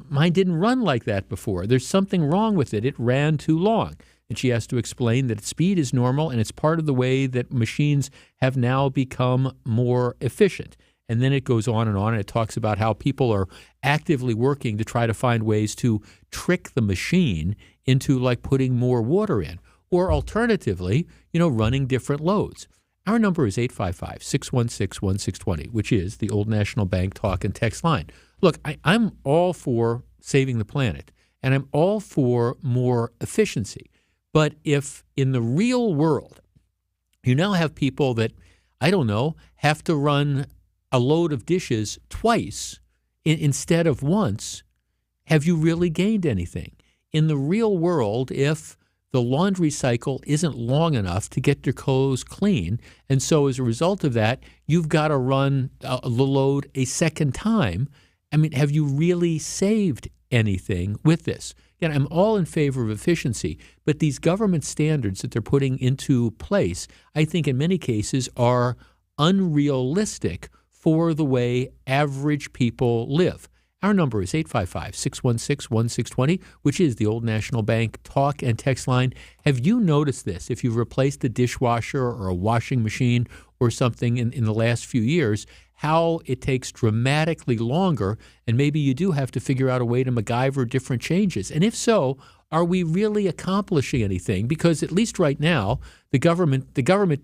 "Mine didn't run like that before. There's something wrong with it. It ran too long." And she has to explain that speed is normal and it's part of the way that machines have now become more efficient. And then it goes on, and it talks about how people are actively working to try to find ways to trick the machine into like putting more water in, or alternatively, running different loads. Our number is 855-616-1620, which is the Old National Bank talk and text line. Look, I'm all for saving the planet, and I'm all for more efficiency. But if in the real world you now have people that, have to run a load of dishes twice instead of once, have you really gained anything? In the real world, if the laundry cycle isn't long enough to get your clothes clean, and so as a result of that, you've got to run the load a second time, have you really saved anything with this? Again, I'm all in favor of efficiency, but these government standards that they're putting into place, I think in many cases are unrealistic for the way average people live. Our number is 855-616-1620, which is the Old National Bank talk and text line. Have you noticed this? If you've replaced a dishwasher or a washing machine or something in the last few years, how it takes dramatically longer, and maybe you do have to figure out a way to MacGyver different changes. And if so, are we really accomplishing anything? Because at least right now, the government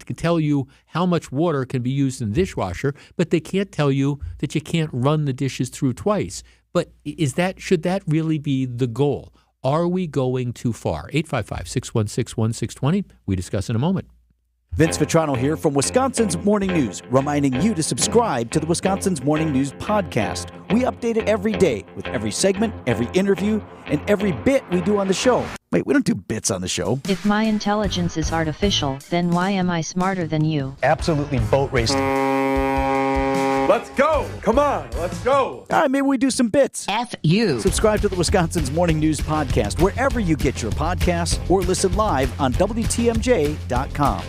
can tell you how much water can be used in the dishwasher, but they can't tell you that you can't run the dishes through twice. But should that really be the goal? Are we going too far? 855-616-1620. We discuss in a moment. Vince Vitrano here from Wisconsin's Morning News, reminding you to subscribe to the Wisconsin's Morning News podcast. We update it every day with every segment, every interview, and every bit we do on the show. Wait, we don't do bits on the show. If my intelligence is artificial, then why am I smarter than you? Absolutely boat racing. Let's go. Come on, let's go. All right, maybe we do some bits. F you. Subscribe to the Wisconsin's Morning News podcast wherever you get your podcasts or listen live on WTMJ.com.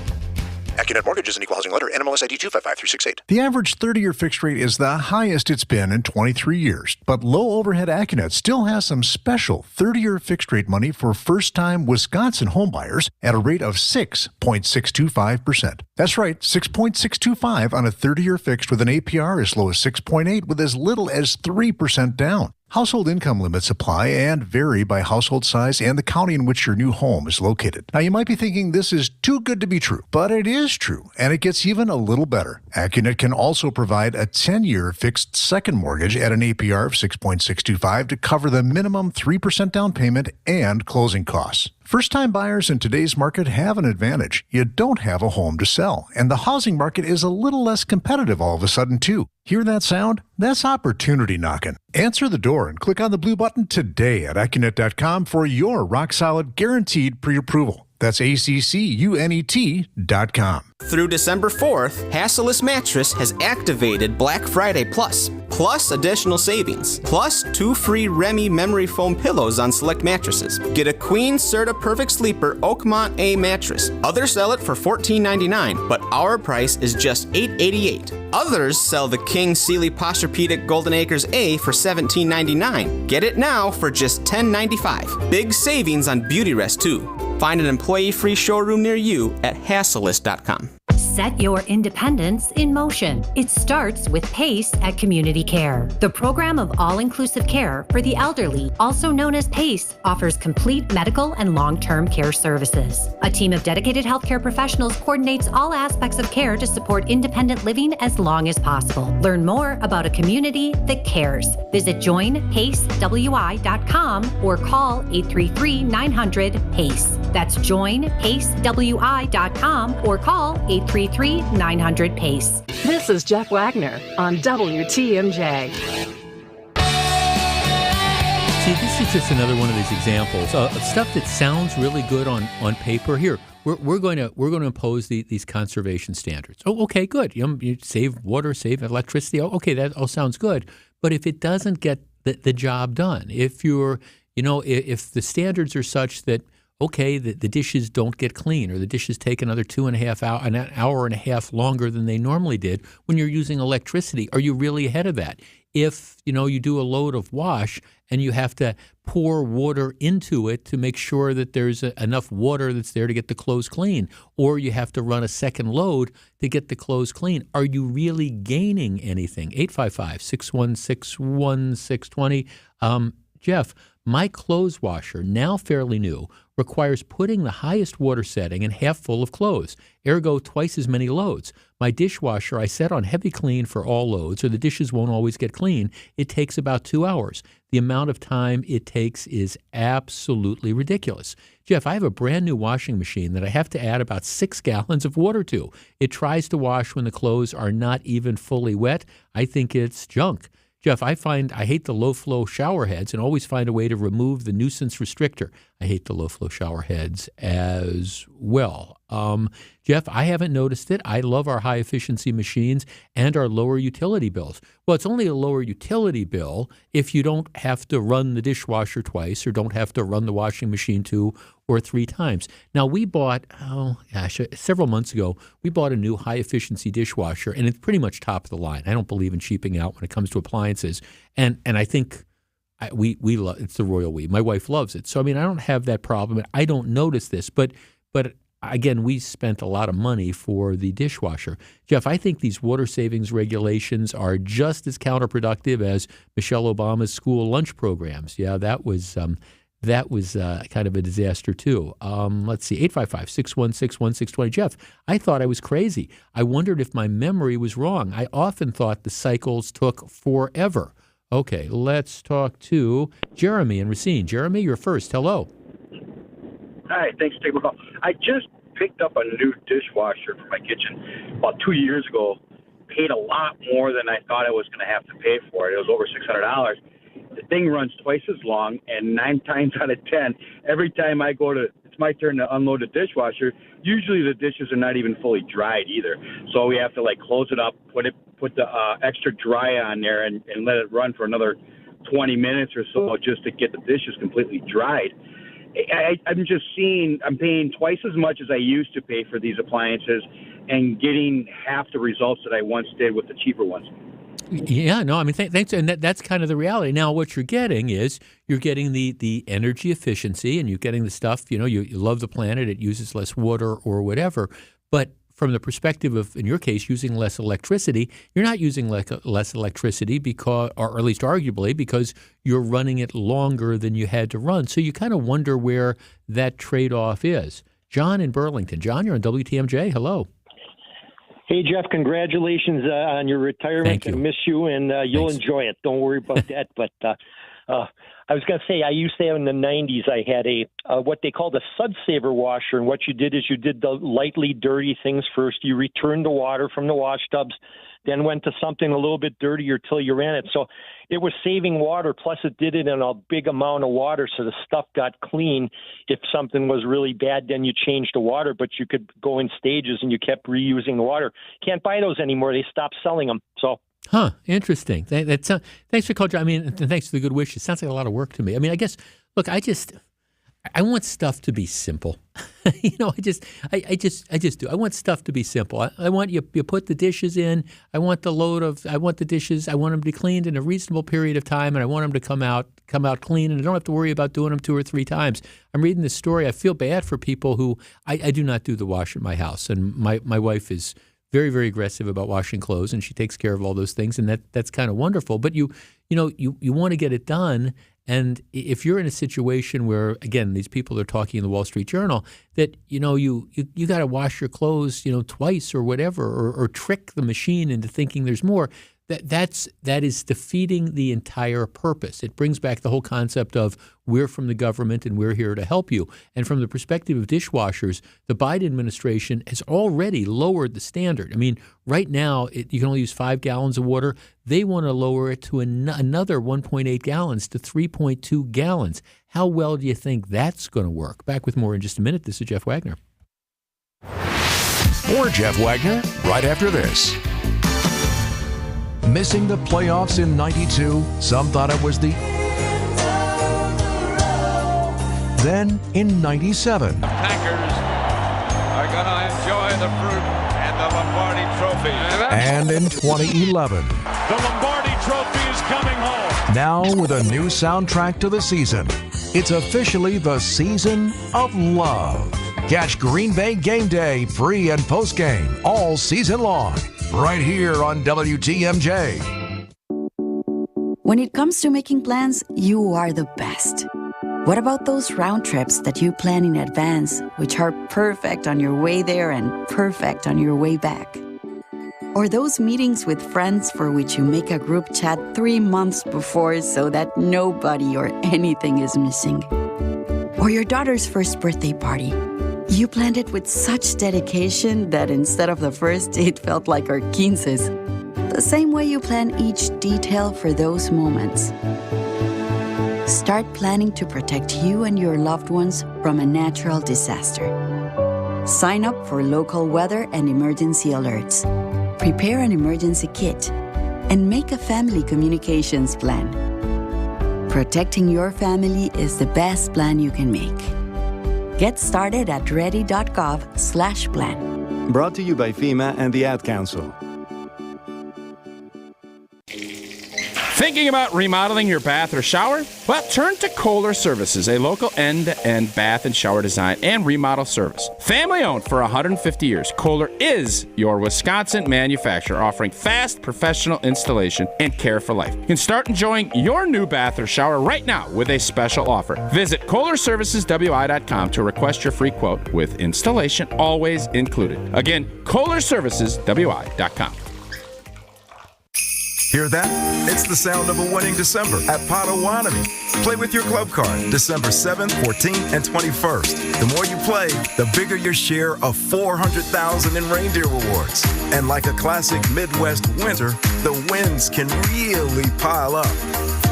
AccuNet Mortgage is an equal housing lender. NMLS ID 255368. The average 30-year fixed rate is the highest it's been in 23 years. But low overhead AccuNet still has some special 30-year fixed rate money for first-time Wisconsin homebuyers at a rate of 6.625%. That's right, 6.625 on a 30-year fixed with an APR as low as 6.8 with as little as 3% down. Household income limits apply and vary by household size and the county in which your new home is located. Now, you might be thinking this is too good to be true, but it is true, and it gets even a little better. AccuNet can also provide a 10-year fixed second mortgage at an APR of 6.625 to cover the minimum 3% down payment and closing costs. First-time buyers in today's market have an advantage. You don't have a home to sell, and the housing market is a little less competitive all of a sudden, too. Hear that sound? That's opportunity knocking. Answer the door and click on the blue button today at AccuNet.com for your rock-solid guaranteed pre-approval. That's ACCUNET.com. Through December 4th, Hasselus Mattress has activated Black Friday Plus additional savings, plus 2 free Remy memory foam pillows on select mattresses. Get a Queen Serta Perfect Sleeper Oakmont A mattress. Others sell it for $14.99, but our price is just $8.88. Others sell the King Sealy Posturepedic Golden Acres A for $17.99. Get it now for just $10.95. Big savings on Beautyrest too. Find an employee-free showroom near you at Hasselus.com. Set your independence in motion. It starts with PACE at Community Care. The program of all-inclusive care for the elderly, also known as PACE, offers complete medical and long-term care services. A team of dedicated healthcare professionals coordinates all aspects of care to support independent living as long as possible. Learn more about a community that cares. Visit joinpacewi.com or call 833-900-PACE. That's joinpacewi.com or call 833-900-PACE. This is Jeff Wagner on WTMJ. See, this is just another one of these examples of stuff that sounds really good on paper. Here, we're going to impose these conservation standards. Oh, okay, good. You save water, save electricity. Oh, okay, that all sounds good. But if it doesn't get the job done, if if the standards are such that okay, the dishes don't get clean, or the dishes take another 2.5 hours, an hour and a half longer than they normally did when you're using electricity, are you really ahead of that? If, you do a load of wash and you have to pour water into it to make sure that there's enough water that's there to get the clothes clean, or you have to run a second load to get the clothes clean, are you really gaining anything? 855-616-1620. Jeff, my clothes washer, now fairly new, requires putting the highest water setting in half full of clothes, ergo twice as many loads. My dishwasher, I set on heavy clean for all loads, or the dishes won't always get clean. It takes about 2 hours. The amount of time it takes is absolutely ridiculous. Jeff, I have a brand new washing machine that I have to add about 6 gallons of water to. It tries to wash when the clothes are not even fully wet. I think it's junk. Jeff, I hate the low-flow shower heads and always find a way to remove the nuisance restrictor. I hate the low-flow shower heads as well. Jeff, I haven't noticed it. I love our high-efficiency machines and our lower utility bills. Well, it's only a lower utility bill if you don't have to run the dishwasher twice or don't have to run the washing machine 2 or 3 times. Now, we bought, several months ago, we bought a new high-efficiency dishwasher, and it's pretty much top of the line. I don't believe in cheaping out when it comes to appliances, and I think we love it's the royal we. My wife loves it, so I don't have that problem, and I don't notice this, but again, we spent a lot of money for the dishwasher. Jeff, I think these water savings regulations are just as counterproductive as Michelle Obama's school lunch programs. Yeah, that was kind of a disaster too. Let's see, 855-616-1620. Jeff, I thought I was crazy. I wondered if my memory was wrong. I often thought the cycles took forever. Okay, let's talk to Jeremy in Racine. Jeremy, you're first. Hello. Hi, thanks for taking my call. I just picked up a new dishwasher for my kitchen about 2 years ago. Paid a lot more than I thought I was going to have to pay for it. It was over $600. The thing runs twice as long, and 9 times out of 10, every time it's my turn to unload the dishwasher, usually the dishes are not even fully dried either. So we have to close it up, put the extra dry on there, and let it run for another 20 minutes or so just to get the dishes completely dried. I'm paying twice as much as I used to pay for these appliances and getting half the results that I once did with the cheaper ones. Yeah, no, thanks, and that's kind of the reality. Now, what you're getting is the energy efficiency, and you're getting the stuff, you love the planet, it uses less water or whatever, but from the perspective of, in your case, using less electricity, you're not using less electricity because, or at least arguably, because you're running it longer than you had to run. So you kind of wonder where that trade-off is. John in Burlington. John, you're on WTMJ. Hello. Hey, Jeff, congratulations on your retirement. Thank you. I miss you, and you'll enjoy it. Don't worry about that. But I was going to say, I used to have in the 90s, I had what they called a sud saver washer. And what you did is you did the lightly dirty things first. You returned the water from the wash tubs, then went to something a little bit dirtier till you ran it. So it was saving water, plus it did it in a big amount of water, so the stuff got clean. If something was really bad, then you changed the water, but you could go in stages and you kept reusing the water. Can't buy those anymore. They stopped selling them. So. Huh, interesting. Thanks for calling. And thanks for the good wishes. Sounds like a lot of work to me. I guess, look, I want stuff to be simple. I just do. I want stuff to be simple. I want you put the dishes in. I want the dishes. I want them to be cleaned in a reasonable period of time, and I want them to come out clean, and I don't have to worry about doing them 2 or 3 times. I'm reading this story. I feel bad for people who I do not do the wash at my house, and my wife is very, very aggressive about washing clothes, and she takes care of all those things, and that's kind of wonderful. But you want to get it done, and if you're in a situation where, again, these people are talking in the Wall Street Journal that you got to wash your clothes twice or whatever, or trick the machine into thinking there's more, that is defeating the entire purpose. It brings back the whole concept of we're from the government and we're here to help you. And from the perspective of dishwashers, the Biden administration has already lowered the standard. I mean, right now, you can only use 5 gallons of water. They want to lower it to another 1.8 gallons to 3.2 gallons. How well do you think that's going to work? Back with more in just a minute. This is Jeff Wagner. More Jeff Wagner right after this. Missing the playoffs in 92, some thought it was the... Then in 97. The Packers are going to enjoy the fruit and the Lombardi Trophy. And in 2011. The Lombardi Trophy is coming home. Now with a new soundtrack to the season. It's officially the season of love. Catch Green Bay Game Day pre- and post-game all season long. Right here on WTMJ. When it comes to making plans, you are the best. What about those round trips that you plan in advance, which are perfect on your way there and perfect on your way back? Or those meetings with friends for which you make a group chat 3 months before so that nobody or anything is missing? Or your daughter's first birthday party. You planned it with such dedication that instead of the first, it felt like our 15s. The same way you plan each detail for those moments. Start planning to protect you and your loved ones from a natural disaster. Sign up for local weather and emergency alerts. Prepare an emergency kit. And make a family communications plan. Protecting your family is the best plan you can make. Get started at ready.gov/plan. Brought to you by FEMA and the Ad Council. Thinking about remodeling your bath or shower? Well, turn to Kohler Services, a local end-to-end bath and shower design and remodel service. Family-owned for 150 years, Kohler is your Wisconsin manufacturer, offering fast, professional installation and care for life. You can start enjoying your new bath or shower right now with a special offer. Visit KohlerServicesWI.com to request your free quote with installation always included. Again, KohlerServicesWI.com. Hear that? It's the sound of a winning December at Potawatomi. Play with your club card December 7th, 14th, and 21st. The more you play, the bigger your share of $400,000 in reindeer rewards. And like a classic Midwest winter, the wins can really pile up.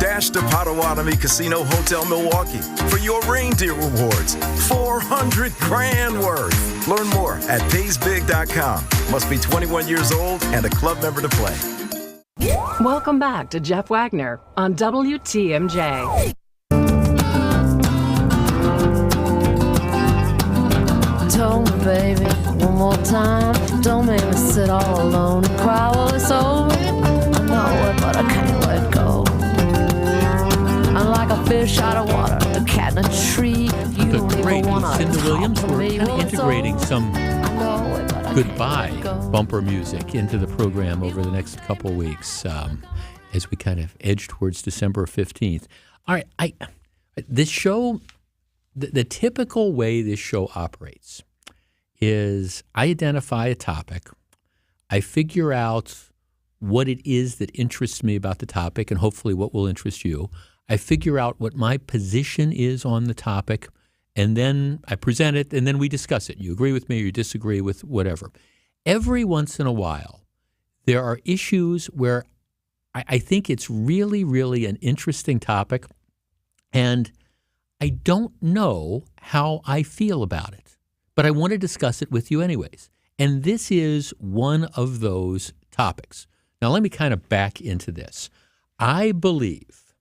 Dash to Potawatomi Casino Hotel Milwaukee for your reindeer rewards. $400 grand worth. Learn more at paysbig.com. Must be 21 years old and a club member to play. Welcome back to Jeff Wagner on WTMJ. Told me, baby, one more time. Don't make me sit all alone and cry while it's over. I know it, but I can't let go. I'm like a fish out of water, a cat in a tree. You The don't great even wanna Lucinda Williams. talk to We're me kind of while it's integrating over. some I know it, but I goodbye can't let go. bumper music into the program over the next couple of weeks as we kind of edge towards December 15th. All right, this show, the typical way this show operates is I identify a topic, I figure out what it is that interests me about the topic and hopefully what will interest you. I figure out what my position is on the topic, and then I present it, and then we discuss it. You agree with me or you disagree with whatever. Every once in a while, there are issues where I think it's really, really an interesting topic, and I don't know how I feel about it, but I want to discuss it with you anyways. And this is one of those topics. Now, let me kind of back into this. I believe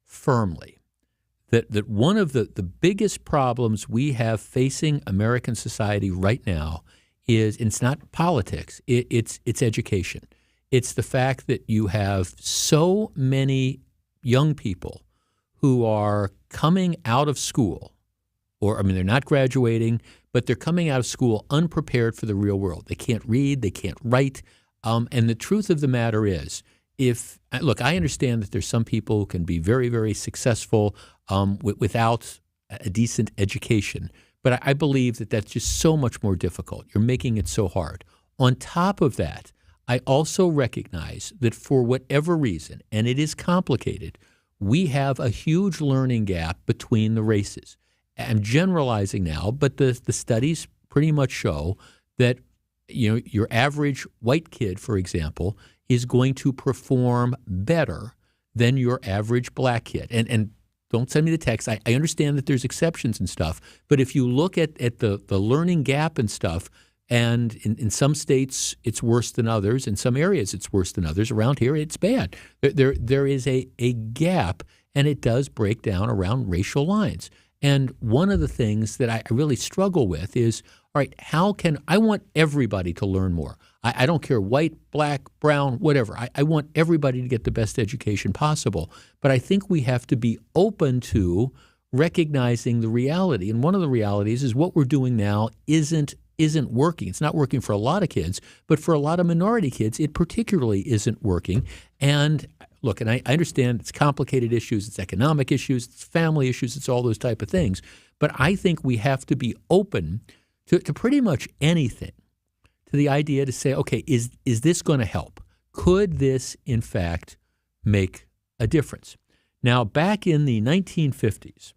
firmly that one of the biggest problems we have facing American society right now is, it's not politics, it's education. It's the fact that you have so many young people who are coming out of school, they're not graduating, but they're coming out of school unprepared for the real world. They can't read, they can't write, and the truth of the matter is, I understand that there's some people who can be very, very successful without a decent education, but I believe that that's just so much more difficult. You're making it so hard. On top of that, I also recognize that for whatever reason, and it is complicated, we have a huge learning gap between the races. I'm generalizing now, but the studies pretty much show that your average white kid, for example, is going to perform better than your average black kid. And don't send me the text. I understand that there's exceptions and stuff, but if you look at the learning gap and stuff, and in some states it's worse than others, in some areas it's worse than others. Around here it's bad. There is a gap, and it does break down around racial lines. And one of the things that I really struggle with is, all right, I want everybody to learn more. I don't care, white, black, brown, whatever. I want everybody to get the best education possible. But I think we have to be open to recognizing the reality. And one of the realities is what we're doing now isn't working. It's not working for a lot of kids, but for a lot of minority kids, it particularly isn't working. And look, and I understand it's complicated issues, it's economic issues, it's family issues, it's all those type of things. But I think we have to be open to pretty much anything, to the idea to say, okay, is this going to help? Could this, in fact, make a difference? Now, back in the 1950s,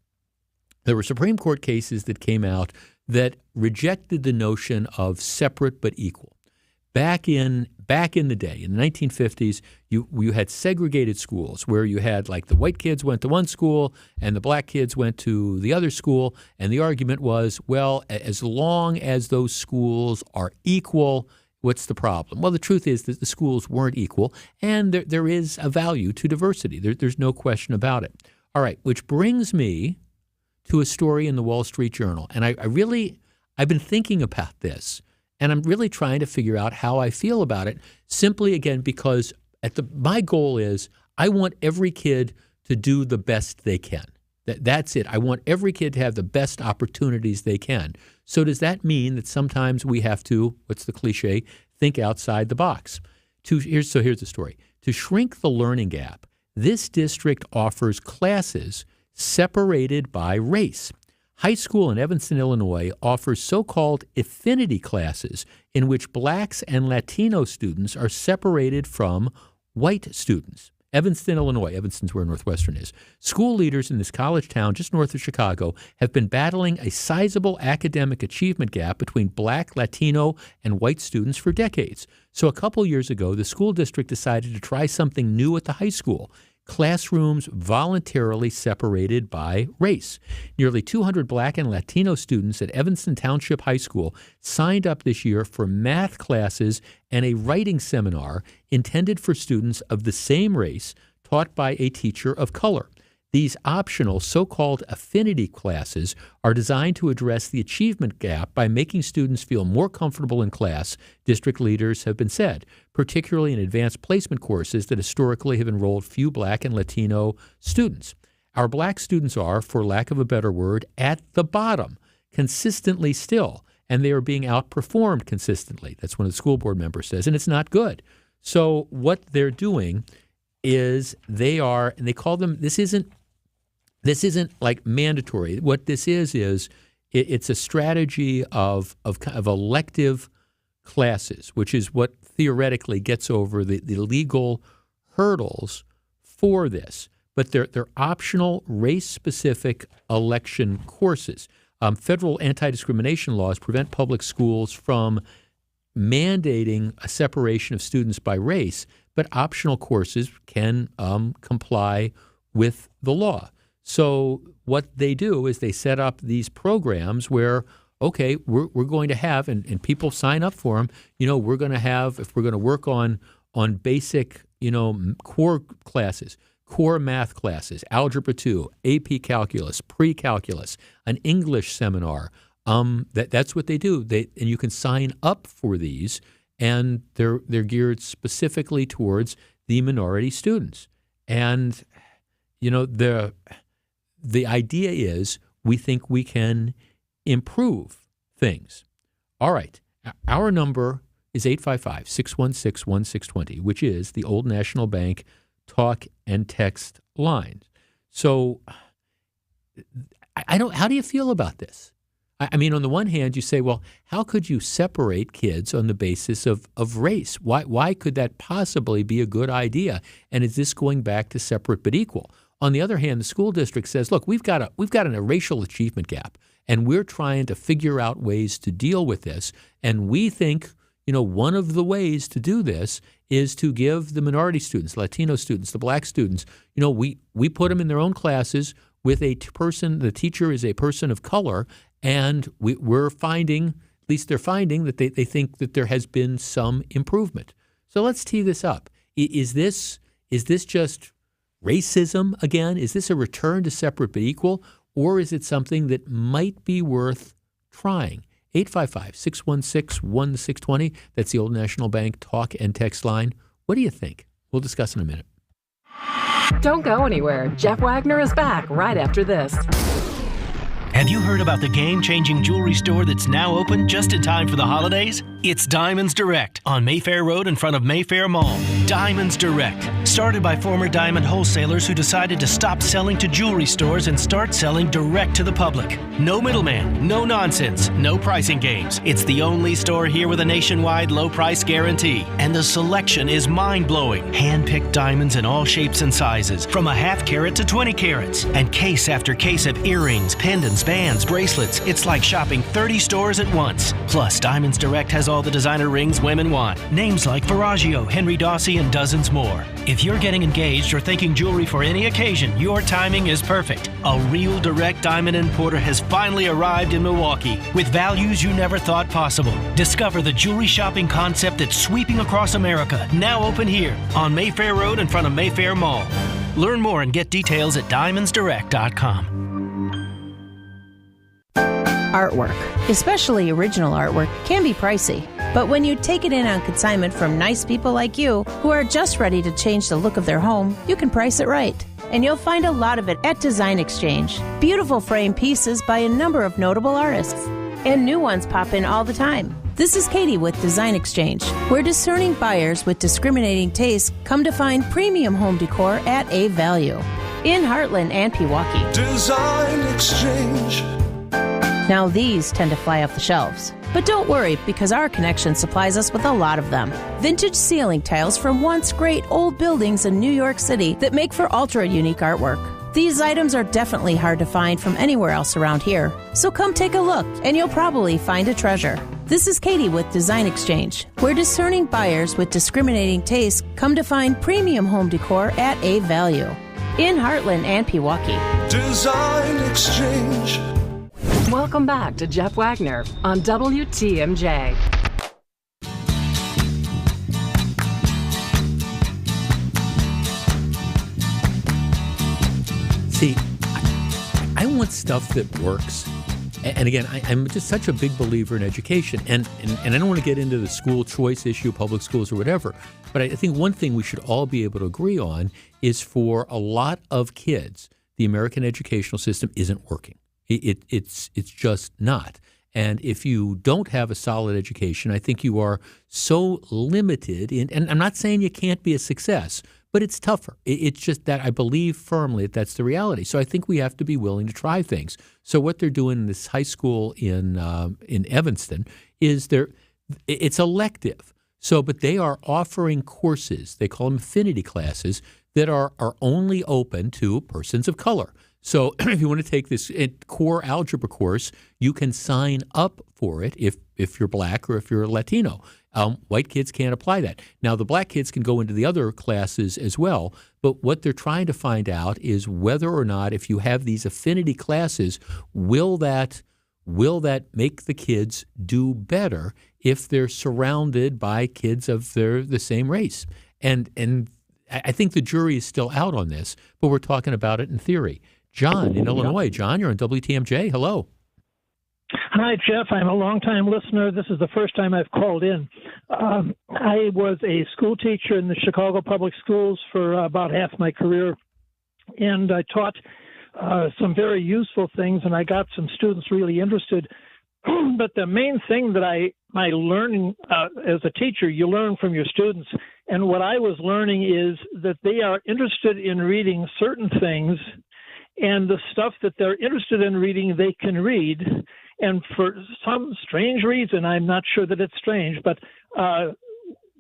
there were Supreme Court cases that came out that rejected the notion of separate but equal. Back in the day, in the 1950s, you had segregated schools where you had, like, the white kids went to one school and the black kids went to the other school, and the argument was, well, as long as those schools are equal, what's the problem? Well, the truth is that the schools weren't equal, and there is a value to diversity. There's no question about it. All right, which brings me to a story in the Wall Street Journal, and I've been thinking about this. And I'm really trying to figure out how I feel about it, simply, again, because my goal is I want every kid to do the best they can. That's it. I want every kid to have the best opportunities they can. So does that mean that sometimes we have to, what's the cliche, think outside the box? Here's the story. To shrink the learning gap, this district offers classes separated by race. High school in Evanston, Illinois, offers so-called affinity classes in which blacks and Latino students are separated from white students. Evanston, Illinois. Evanston's where Northwestern is. School leaders in this college town just north of Chicago have been battling a sizable academic achievement gap between black, Latino, and white students for decades. So a couple years ago, the school district decided to try something new at the high school. Classrooms voluntarily separated by race. Nearly 200 black and Latino students at Evanston Township High School signed up this year for math classes and a writing seminar intended for students of the same race taught by a teacher of color. These optional so-called affinity classes are designed to address the achievement gap by making students feel more comfortable in class, district leaders have been said, particularly in advanced placement courses that historically have enrolled few black and Latino students. Our black students are, for lack of a better word, at the bottom, consistently still, and they are being outperformed consistently. That's what the school board member says, and it's not good. So what they're doing is they call them, this isn't like mandatory. What this is it's a strategy of elective classes, which is what theoretically gets over the legal hurdles for this. But they're optional race-specific election courses. Federal anti-discrimination laws prevent public schools from mandating a separation of students by race, but optional courses can comply with the law. So what they do is they set up these programs where, okay, we're going to have, and people sign up for them, we're going to have, if we're going to work on basic, core classes, core math classes, Algebra 2, AP Calculus, Pre-Calculus, an English seminar, that's what they do. And you can sign up for these, and they're geared specifically towards the minority students. And, the idea is we think we can improve things. All right. Our number is 855-616-1620, which is the Old National Bank talk and text line. So how do you feel about this? I mean, on the one hand, you say, well, how could you separate kids on the basis of race? Why could that possibly be a good idea? And is this going back to separate but equal? On the other hand, the school district says, look, we've got a racial achievement gap, and we're trying to figure out ways to deal with this. And we think, one of the ways to do this is to give the minority students, Latino students, the black students, we put them in their own classes with a person, the teacher is a person of color, and we're finding, at least they're finding, that they think that there has been some improvement. So let's tee this up. Is this just racism again? Is this a return to separate but equal? Or is it something that might be worth trying? 855-616-1620. That's the Old National Bank talk and text line. What do you think? We'll discuss in a minute. Don't go anywhere. Jeff Wagner is back right after this. Have you heard about the game-changing jewelry store that's now open just in time for the holidays? It's Diamonds Direct on Mayfair Road in front of Mayfair Mall. Diamonds Direct, started by former diamond wholesalers who decided to stop selling to jewelry stores and start selling direct to the public. No middleman, no nonsense, no pricing games. It's the only store here with a nationwide low price guarantee. And the selection is mind-blowing. Hand-picked diamonds in all shapes and sizes, from a half carat to 20 carats. And case after case of earrings, pendants, bands, bracelets. It's like shopping 30 stores at once. Plus, Diamonds Direct has all the designer rings women want. Names like Verragio, Henry Dawsey, and dozens more. If you're getting engaged or thinking jewelry for any occasion, your timing is perfect. A real direct diamond importer has finally arrived in Milwaukee with values you never thought possible. Discover the jewelry shopping concept that's sweeping across America. Now open here on Mayfair Road in front of Mayfair Mall. Learn more and get details at diamondsdirect.com. Artwork, especially original artwork, can be pricey. But when you take it in on consignment from nice people like you who are just ready to change the look of their home, you can price it right. And you'll find a lot of it at Design Exchange. Beautiful frame pieces by a number of notable artists. And new ones pop in all the time. This is Katie with Design Exchange, where discerning buyers with discriminating tastes come to find premium home decor at a value. In Heartland and Pewaukee. Design Exchange. Now these tend to fly off the shelves. But don't worry, because our connection supplies us with a lot of them. Vintage ceiling tiles from once great old buildings in New York City that make for ultra-unique artwork. These items are definitely hard to find from anywhere else around here. So come take a look, and you'll probably find a treasure. This is Katie with Design Exchange, where discerning buyers with discriminating tastes come to find premium home decor at a value. In Heartland and Pewaukee. Design Exchange. Welcome back to Jeff Wagner on WTMJ. See, I want stuff that works. And again, I'm just such a big believer in education. And I don't want to get into the school choice issue, public schools or whatever. But I think one thing we should all be able to agree on is for a lot of kids, the American educational system isn't working. It's just not. And if you don't have a solid education, I think you are so limited in, and I'm not saying you can't be a success, but it's tougher. It's just that I believe firmly that that's the reality. So I think we have to be willing to try things. So what they're doing in this high school in Evanston is it's elective. So, but they are offering courses, they call them affinity classes, that are only open to persons of color. So if you want to take this core algebra course, you can sign up for it if you're black or if you're Latino. White kids can't apply that. Now, the black kids can go into the other classes as well, but what they're trying to find out is whether or not if you have these affinity classes, will that make the kids do better if they're surrounded by kids of the same race? And I think the jury is still out on this, but we're talking about it in theory. John in Illinois. John, you're on WTMJ. Hello. Hi, Jeff. I'm a longtime listener. This is the first time I've called in. I was a school teacher in the Chicago Public Schools for about half my career, and I taught some very useful things, and I got some students really interested. But the main thing that my learning as a teacher, you learn from your students, and what I was learning is that they are interested in reading certain things, and the stuff that they're interested in reading, they can read. And for some strange reason, I'm not sure that it's strange, but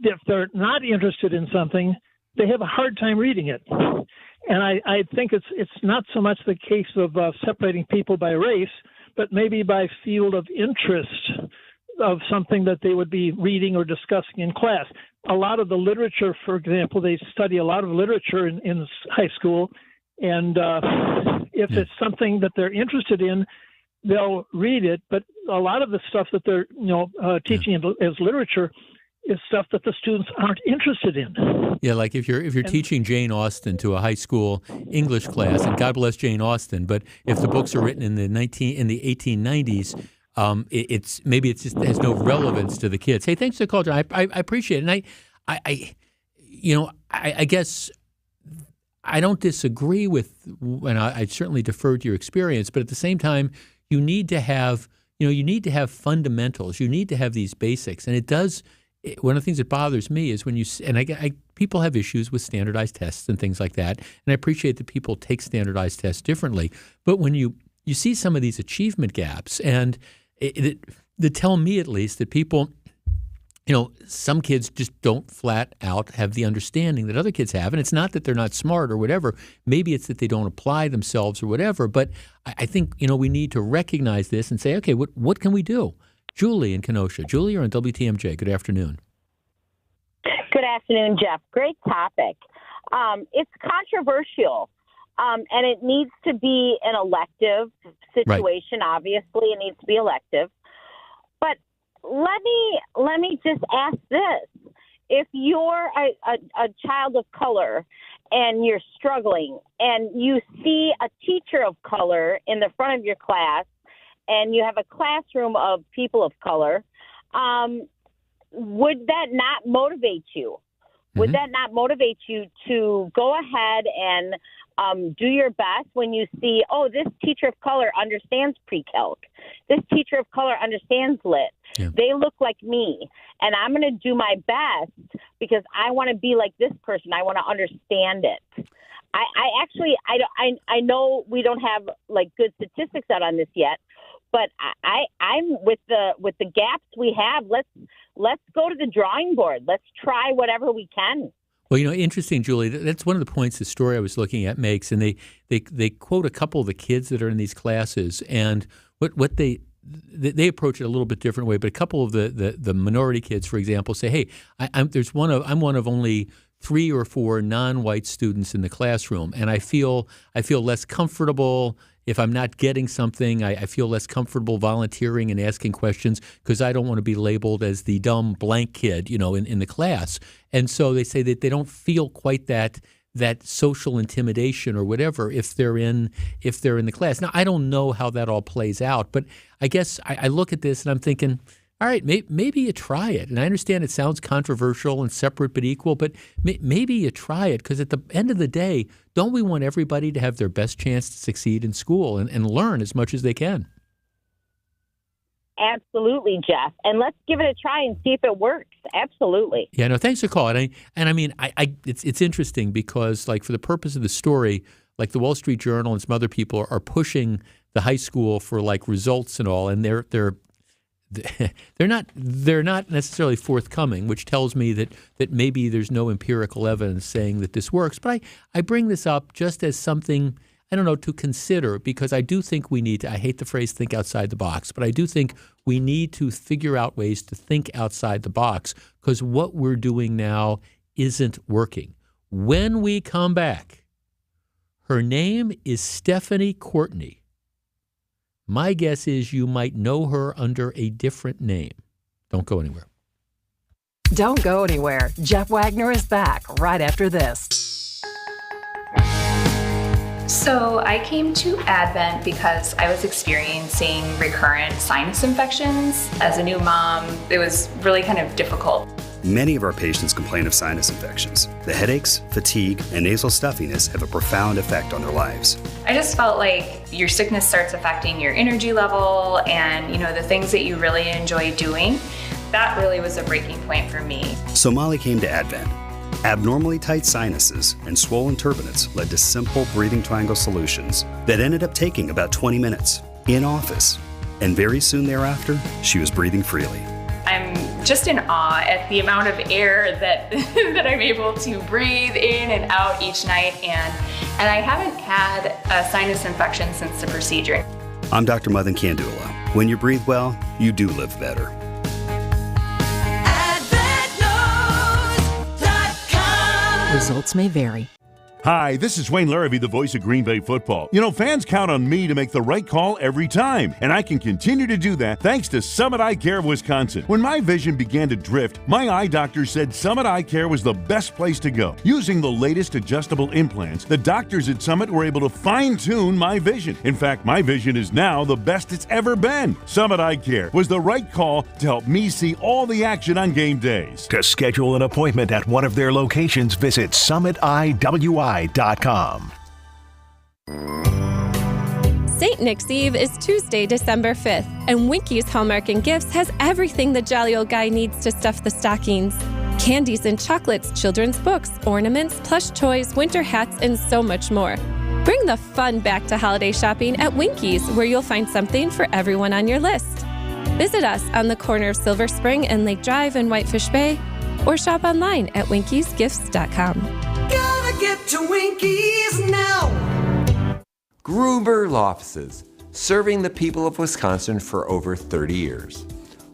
if they're not interested in something, they have a hard time reading it. And I think it's not so much the case of separating people by race, but maybe by field of interest of something that they would be reading or discussing in class. A lot of the literature, for example, they study a lot of literature in high school, and if it's something that they're interested in, they'll read it. But a lot of the stuff that they're teaching as literature is stuff that the students aren't interested in. Yeah, like if you're teaching Jane Austen to a high school English class, and God bless Jane Austen, but if the books are written in the 1890s, it just has no relevance to the kids. Hey, thanks for the call, John. I appreciate it. And I guess I don't disagree with, and I certainly defer to your experience, but at the same time, you need to have fundamentals. You need to have these basics, and it does. One of the things that bothers me is when people have issues with standardized tests and things like that, and I appreciate that people take standardized tests differently. But when you see some of these achievement gaps, and that tell me at least that people, some kids just don't flat out have the understanding that other kids have, and it's not that they're not smart or whatever. Maybe it's that they don't apply themselves or whatever. But I think we need to recognize this and say, okay, what can we do? Julie in Kenosha. Julie, you're on WTMJ. Good afternoon. Good afternoon, Jeff. Great topic. It's controversial, and it needs to be an elective situation. Right. Obviously, it needs to be elective. But let me just ask this: if you're a child of color and you're struggling, and you see a teacher of color in the front of your class, and you have a classroom of people of color, would that not motivate you? Would that not motivate you to go ahead and do your best when you see, oh, this teacher of color understands pre-calc. This teacher of color understands lit. Yeah. They look like me, and I'm going to do my best because I want to be like this person. I want to understand it. I know we don't have like good statistics out on this yet, but I'm with the gaps we have. Let's go to the drawing board. Let's try whatever we can. Well, interesting, Julie. That's one of the points the story I was looking at makes, and they quote a couple of the kids that are in these classes, and what they approach it a little bit different way. But a couple of the minority kids, for example, say, "Hey, I'm one of only 3 or 4 non-white students in the classroom, and I feel less comfortable." If I'm not getting something, I feel less comfortable volunteering and asking questions because I don't want to be labeled as the dumb blank kid, in the class. And so they say that they don't feel quite that social intimidation or whatever if they're in the class. Now, I don't know how that all plays out, but I guess I look at this and I'm thinking, all right, maybe you try it. And I understand it sounds controversial and separate but equal, but maybe you try it because at the end of the day, don't we want everybody to have their best chance to succeed in school and learn as much as they can? Absolutely, Jeff. And let's give it a try and see if it works. Absolutely. Yeah, no, thanks for calling. It's interesting because, like, for the purpose of the story, like the Wall Street Journal and some other people are pushing the high school for like results and all, and they're not necessarily forthcoming, which tells me that maybe there's no empirical evidence saying that this works. But I bring this up just as something, to consider, because I do think we need to, I hate the phrase think outside the box, but I do think we need to figure out ways to think outside the box because what we're doing now isn't working. When we come back, her name is Stephanie Courtney. My guess is you might know her under a different name. Don't go anywhere. Don't go anywhere. Jeff Wagner is back right after this. So I came to Advent because I was experiencing recurrent sinus infections. As a new mom, it was really kind of difficult. Many of our patients complain of sinus infections. The headaches, fatigue, and nasal stuffiness have a profound effect on their lives. I just felt like your sickness starts affecting your energy level and, the things that you really enjoy doing. That really was a breaking point for me. So Molly came to Advent. Abnormally tight sinuses and swollen turbinates led to simple breathing triangle solutions that ended up taking about 20 minutes in office. And very soon thereafter, she was breathing freely. I'm just in awe at the amount of air that that I'm able to breathe in and out each night, and I haven't had a sinus infection since the procedure. I'm Dr. Madan Kandula. When you breathe well, you do live better. Results may vary. Hi, this is Wayne Larrabee, the voice of Green Bay football. You know, fans count on me to make the right call every time, and I can continue to do that thanks to Summit Eye Care of Wisconsin. When my vision began to drift, my eye doctor said Summit Eye Care was the best place to go. Using the latest adjustable implants, the doctors at Summit were able to fine-tune my vision. In fact, my vision is now the best it's ever been. Summit Eye Care was the right call to help me see all the action on game days. To schedule an appointment at one of their locations, visit summitiwi.com. St. Nick's Eve is Tuesday, December 5th, and Winky's Hallmark and Gifts has everything the jolly old guy needs to stuff the stockings. Candies and chocolates, children's books, ornaments, plush toys, winter hats, and so much more. Bring the fun back to holiday shopping at Winky's, where you'll find something for everyone on your list. Visit us on the corner of Silver Spring and Lake Drive in Whitefish Bay, or shop online at winkysgifts.com. Gotta get to Winkies now. Gruber Law Offices, serving the people of Wisconsin for over 30 years.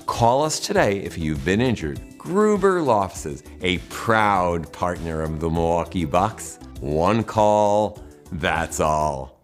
Call us today if you've been injured. Gruber Law Offices, a proud partner of the Milwaukee Bucks. One call, that's all.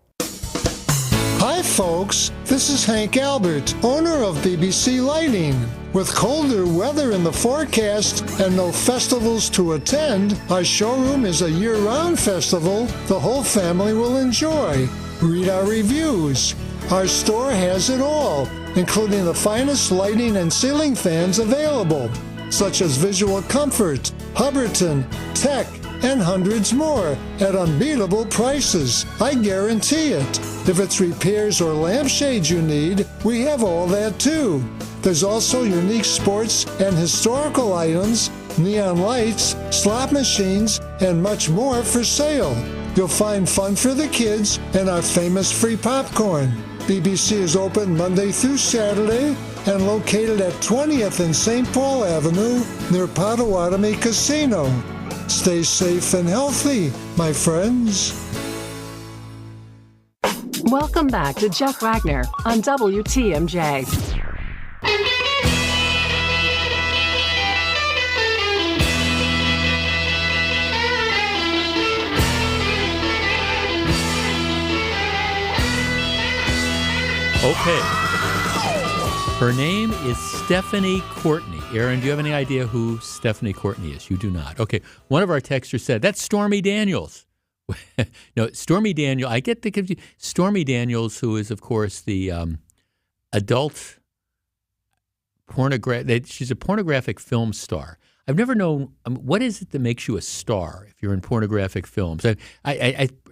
Hi folks, this is Hank Albert, owner of BBC Lighting. With colder weather in the forecast and no festivals to attend, our showroom is a year-round festival the whole family will enjoy. Read our reviews. Our store has it all, including the finest lighting and ceiling fans available, such as Visual Comfort, Hubbardton, Tech, and hundreds more at unbeatable prices. I guarantee it. If it's repairs or lampshades you need, we have all that too. There's also unique sports and historical items, neon lights, slot machines, and much more for sale. You'll find fun for the kids and our famous free popcorn. BBC is open Monday through Saturday and located at 20th and St. Paul Avenue near Potawatomi Casino. Stay safe and healthy, my friends. Welcome back to Jeff Wagner on WTMJ. Okay. Her name is Stephanie Courtney. Aaron, do you have any idea who Stephanie Courtney is? You do not. Okay. One of our texters said, that's Stormy Daniels. No, Stormy Daniels. I get the confusion. Stormy Daniels, who is, of course, the adult she's a pornographic film star. I've never known, what is it that makes you a star if you're in pornographic films?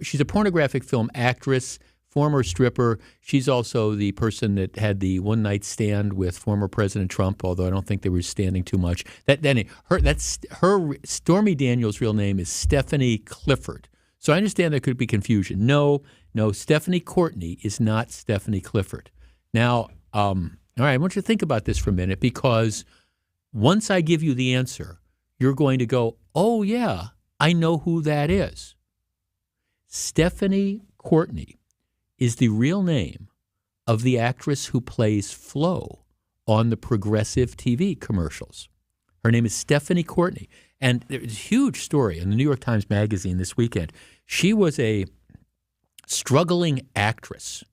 She's a pornographic film actress, former stripper. She's also the person that had the one-night stand with former President Trump, although I don't think they were standing too much. Her Stormy Daniels' real name is Stephanie Clifford. So I understand there could be confusion. No, Stephanie Courtney is not Stephanie Clifford. Now, all right, I want you to think about this for a minute, because once I give you the answer, you're going to go, oh, yeah, I know who that is. Stephanie Courtney is the real name of the actress who plays Flo on the Progressive TV commercials. Her name is Stephanie Courtney. And there was a huge story in the New York Times Magazine this weekend. She was a struggling actress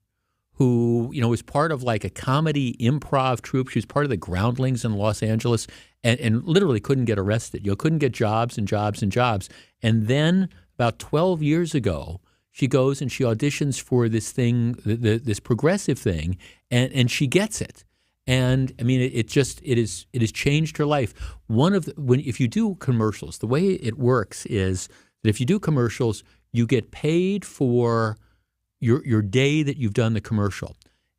who, was part of like a comedy improv troupe. She was part of the Groundlings in Los Angeles and literally couldn't get arrested. Couldn't get jobs and jobs and jobs. And then about 12 years ago, she goes and she auditions for this thing, this progressive thing, and she gets it. And I mean, it has changed her life. If you do commercials, the way it works is that if you do commercials, you get paid for your day that you've done the commercial,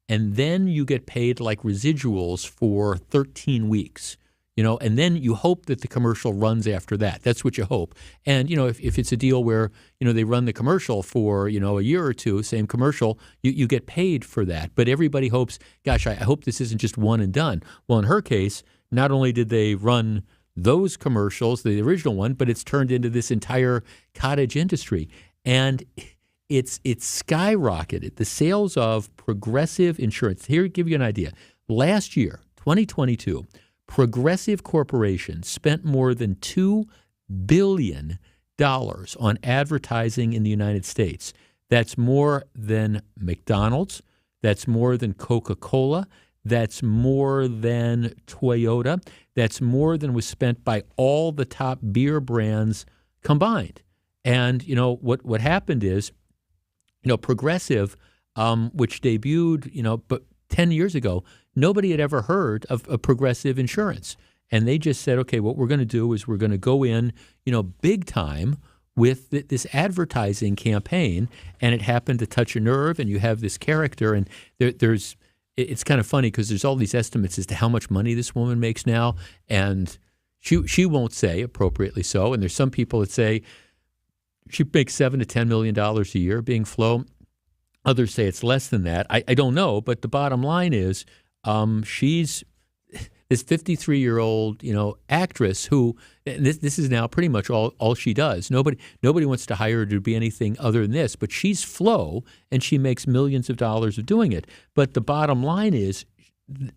and then you get paid like residuals for 13 weeks. and then you hope that the commercial runs after that. That's what you hope. And, if it's a deal where, they run the commercial for, a year or two, same commercial, you get paid for that. But everybody hopes, gosh, I hope this isn't just one and done. Well, in her case, not only did they run those commercials, the original one, but it's turned into this entire cottage industry. And it's skyrocketed. The sales of Progressive Insurance. Here, to give you an idea. Last year, 2022, Progressive Corporation spent more than $2 billion on advertising in the United States. That's more than McDonald's. That's more than Coca-Cola. That's more than Toyota. That's more than was spent by all the top beer brands combined. And, what happened is, Progressive, which debuted, but 10 years ago, nobody had ever heard of Progressive Insurance. And they just said, okay, what we're going to do is we're going to go in, big time with this advertising campaign. And it happened to touch a nerve, and you have this character. And it's kind of funny because there's all these estimates as to how much money this woman makes now. And she won't say, appropriately so. And there's some people that say she makes $7 to $10 million a year being Flo. Others say it's less than that. I don't know, but the bottom line is she's this 53-year-old, actress who this is now pretty much all she does. Nobody wants to hire her to be anything other than this, but she's Flo, and she makes millions of dollars of doing it. But the bottom line is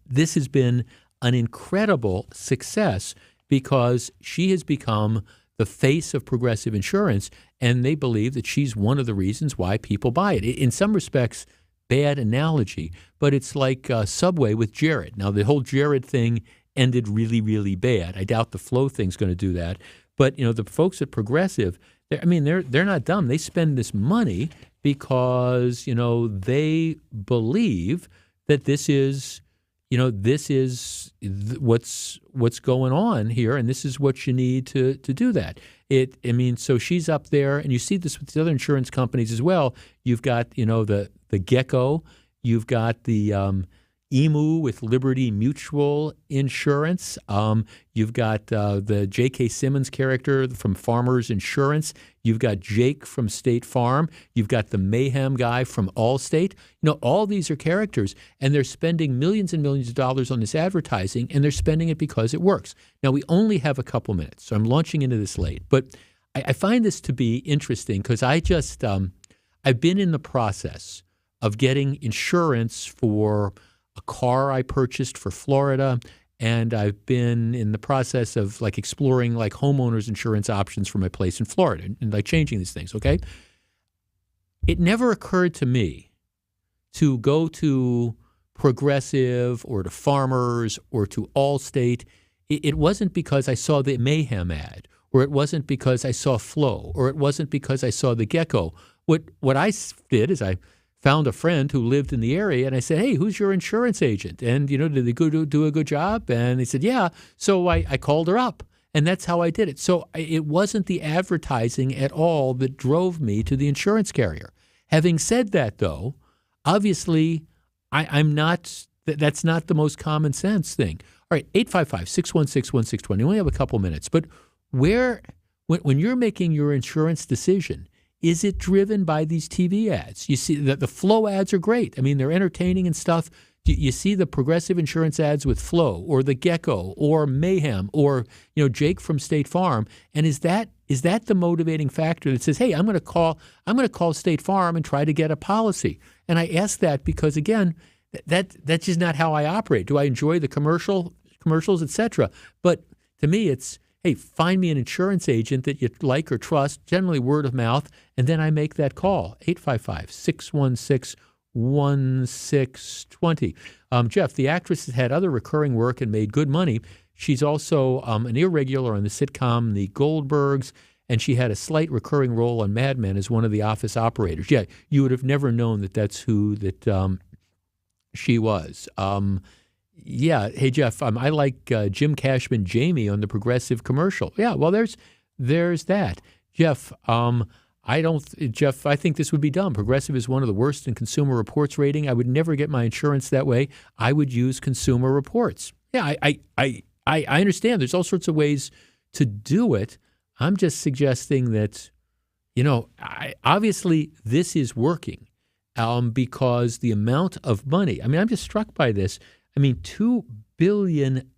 this has been an incredible success because she has become the face of Progressive Insurance, and they believe that she's one of the reasons why people buy it. In some respects, bad analogy, but it's like Subway with Jared. Now, the whole Jared thing ended really, really bad. I doubt the Flo thing's going to do that. But, the folks at Progressive, they're not dumb. They spend this money because, they believe that this is what's going on here, and this is what you need to do that. So she's up there, and you see this with the other insurance companies as well. You've got, the Gecko, you've got the Emu with Liberty Mutual Insurance. You've got the J.K. Simmons character from Farmers Insurance. You've got Jake from State Farm. You've got the Mayhem guy from Allstate. All these are characters, and they're spending millions and millions of dollars on this advertising, and they're spending it because it works. Now, we only have a couple minutes, so I'm launching into this late. But I find this to be interesting because I just I've been in the process of getting insurance for a car I purchased for Florida, and I've been in the process of exploring homeowners insurance options for my place in Florida and changing these things, okay? It never occurred to me to go to Progressive or to Farmers or to Allstate. It wasn't because I saw the Mayhem ad, or it wasn't because I saw Flo, or it wasn't because I saw the Gecko. What I did is I found a friend who lived in the area, and I said, hey, who's your insurance agent? And, did they do a good job? And he said, yeah. So I called her up, and that's how I did it. So it wasn't the advertising at all that drove me to the insurance carrier. Having said that, though, obviously I'm not – that's not the most common sense thing. All right, 855-616-1620. We only have a couple minutes. But when you're making your insurance decision – is it driven by these TV ads? You see that the Flo ads are great. They're entertaining and stuff. You see the Progressive Insurance ads with Flo or the Gecko or Mayhem or Jake from State Farm. And is that the motivating factor that says, hey, I'm going to call State Farm and try to get a policy? And I ask that because again, that's just not how I operate. Do I enjoy the commercials, etc.? But to me, it's, hey, find me an insurance agent that you like or trust, generally word of mouth, and then I make that call, 855-616-1620. Jeff, the actress has had other recurring work and made good money. She's also an irregular on the sitcom The Goldbergs, and she had a slight recurring role on Mad Men as one of the office operators. Yeah, you would have never known that's who she was. Yeah. Hey, Jeff, I like Jim Cashman, Jamie on the Progressive commercial. Yeah, well, there's that. Jeff, I think this would be dumb. Progressive is one of the worst in Consumer Reports rating. I would never get my insurance that way. I would use Consumer Reports. Yeah, I I understand there's all sorts of ways to do it. I'm just suggesting that, obviously this is working because the amount of money, I'm just struck by this. $2 billion,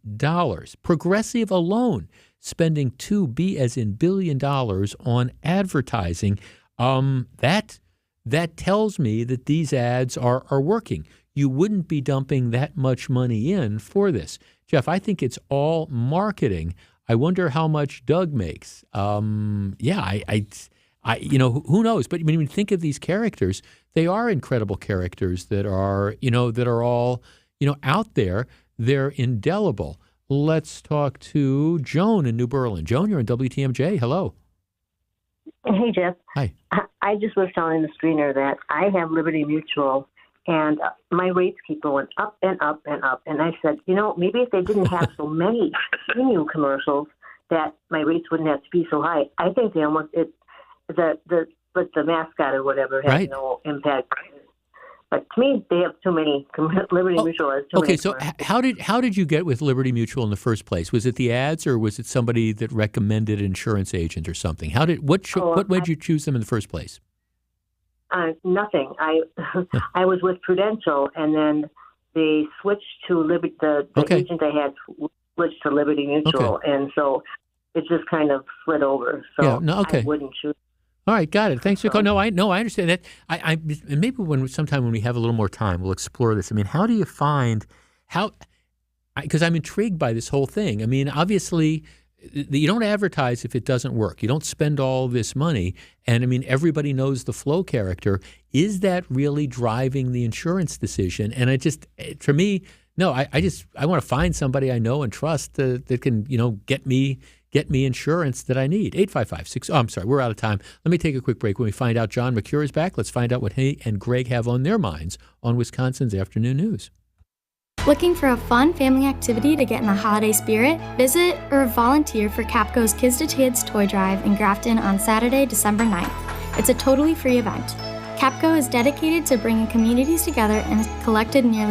Progressive alone spending $2 as in billion dollars on advertising. That tells me that these ads are working. You wouldn't be dumping that much money in for this. Jeff, I think it's all marketing. I wonder how much Doug makes. Who knows? But when you think of these characters, they are incredible characters that are all, out there. They're indelible. Let's talk to Joan in New Berlin. Joan, you're in WTMJ. Hello. Hey, Jeff. Hi. I just was telling the screener that I have Liberty Mutual, and my rates keep going up and up and up. And I said, maybe if they didn't have so many premium commercials, that my rates wouldn't have to be so high. I think they almost the mascot or whatever has no impact. But to me, they have too many. Liberty Mutual has too many. Okay, so how did you get with Liberty Mutual in the first place? Was it the ads, or was it somebody that recommended an insurance agent or something? What made you choose them in the first place? Nothing. I was with Prudential, and then they switched to Liberty. The agent I had switched to Liberty Mutual, and so it just kind of slid over. So I wouldn't choose. All right, got it. Thanks for calling. I understand that. And maybe sometime when we have a little more time, we'll explore this. How do you find because I'm intrigued by this whole thing. Obviously, you don't advertise if it doesn't work. You don't spend all this money. And everybody knows the Flo character. Is that really driving the insurance decision? And for me, no, I want to find somebody I know and trust that can, get me insurance that I need. 855-6. Oh, I'm sorry, we're out of time. Let me take a quick break. When we find out John McCure is back, let's find out what he and Greg have on their minds on Wisconsin's Afternoon News. Looking for a fun family activity to get in the holiday spirit? Visit or volunteer for Capco's Kids to Kids Toy Drive in Grafton on Saturday, December 9th. It's a totally free event. Capco is dedicated to bringing communities together and has collected nearly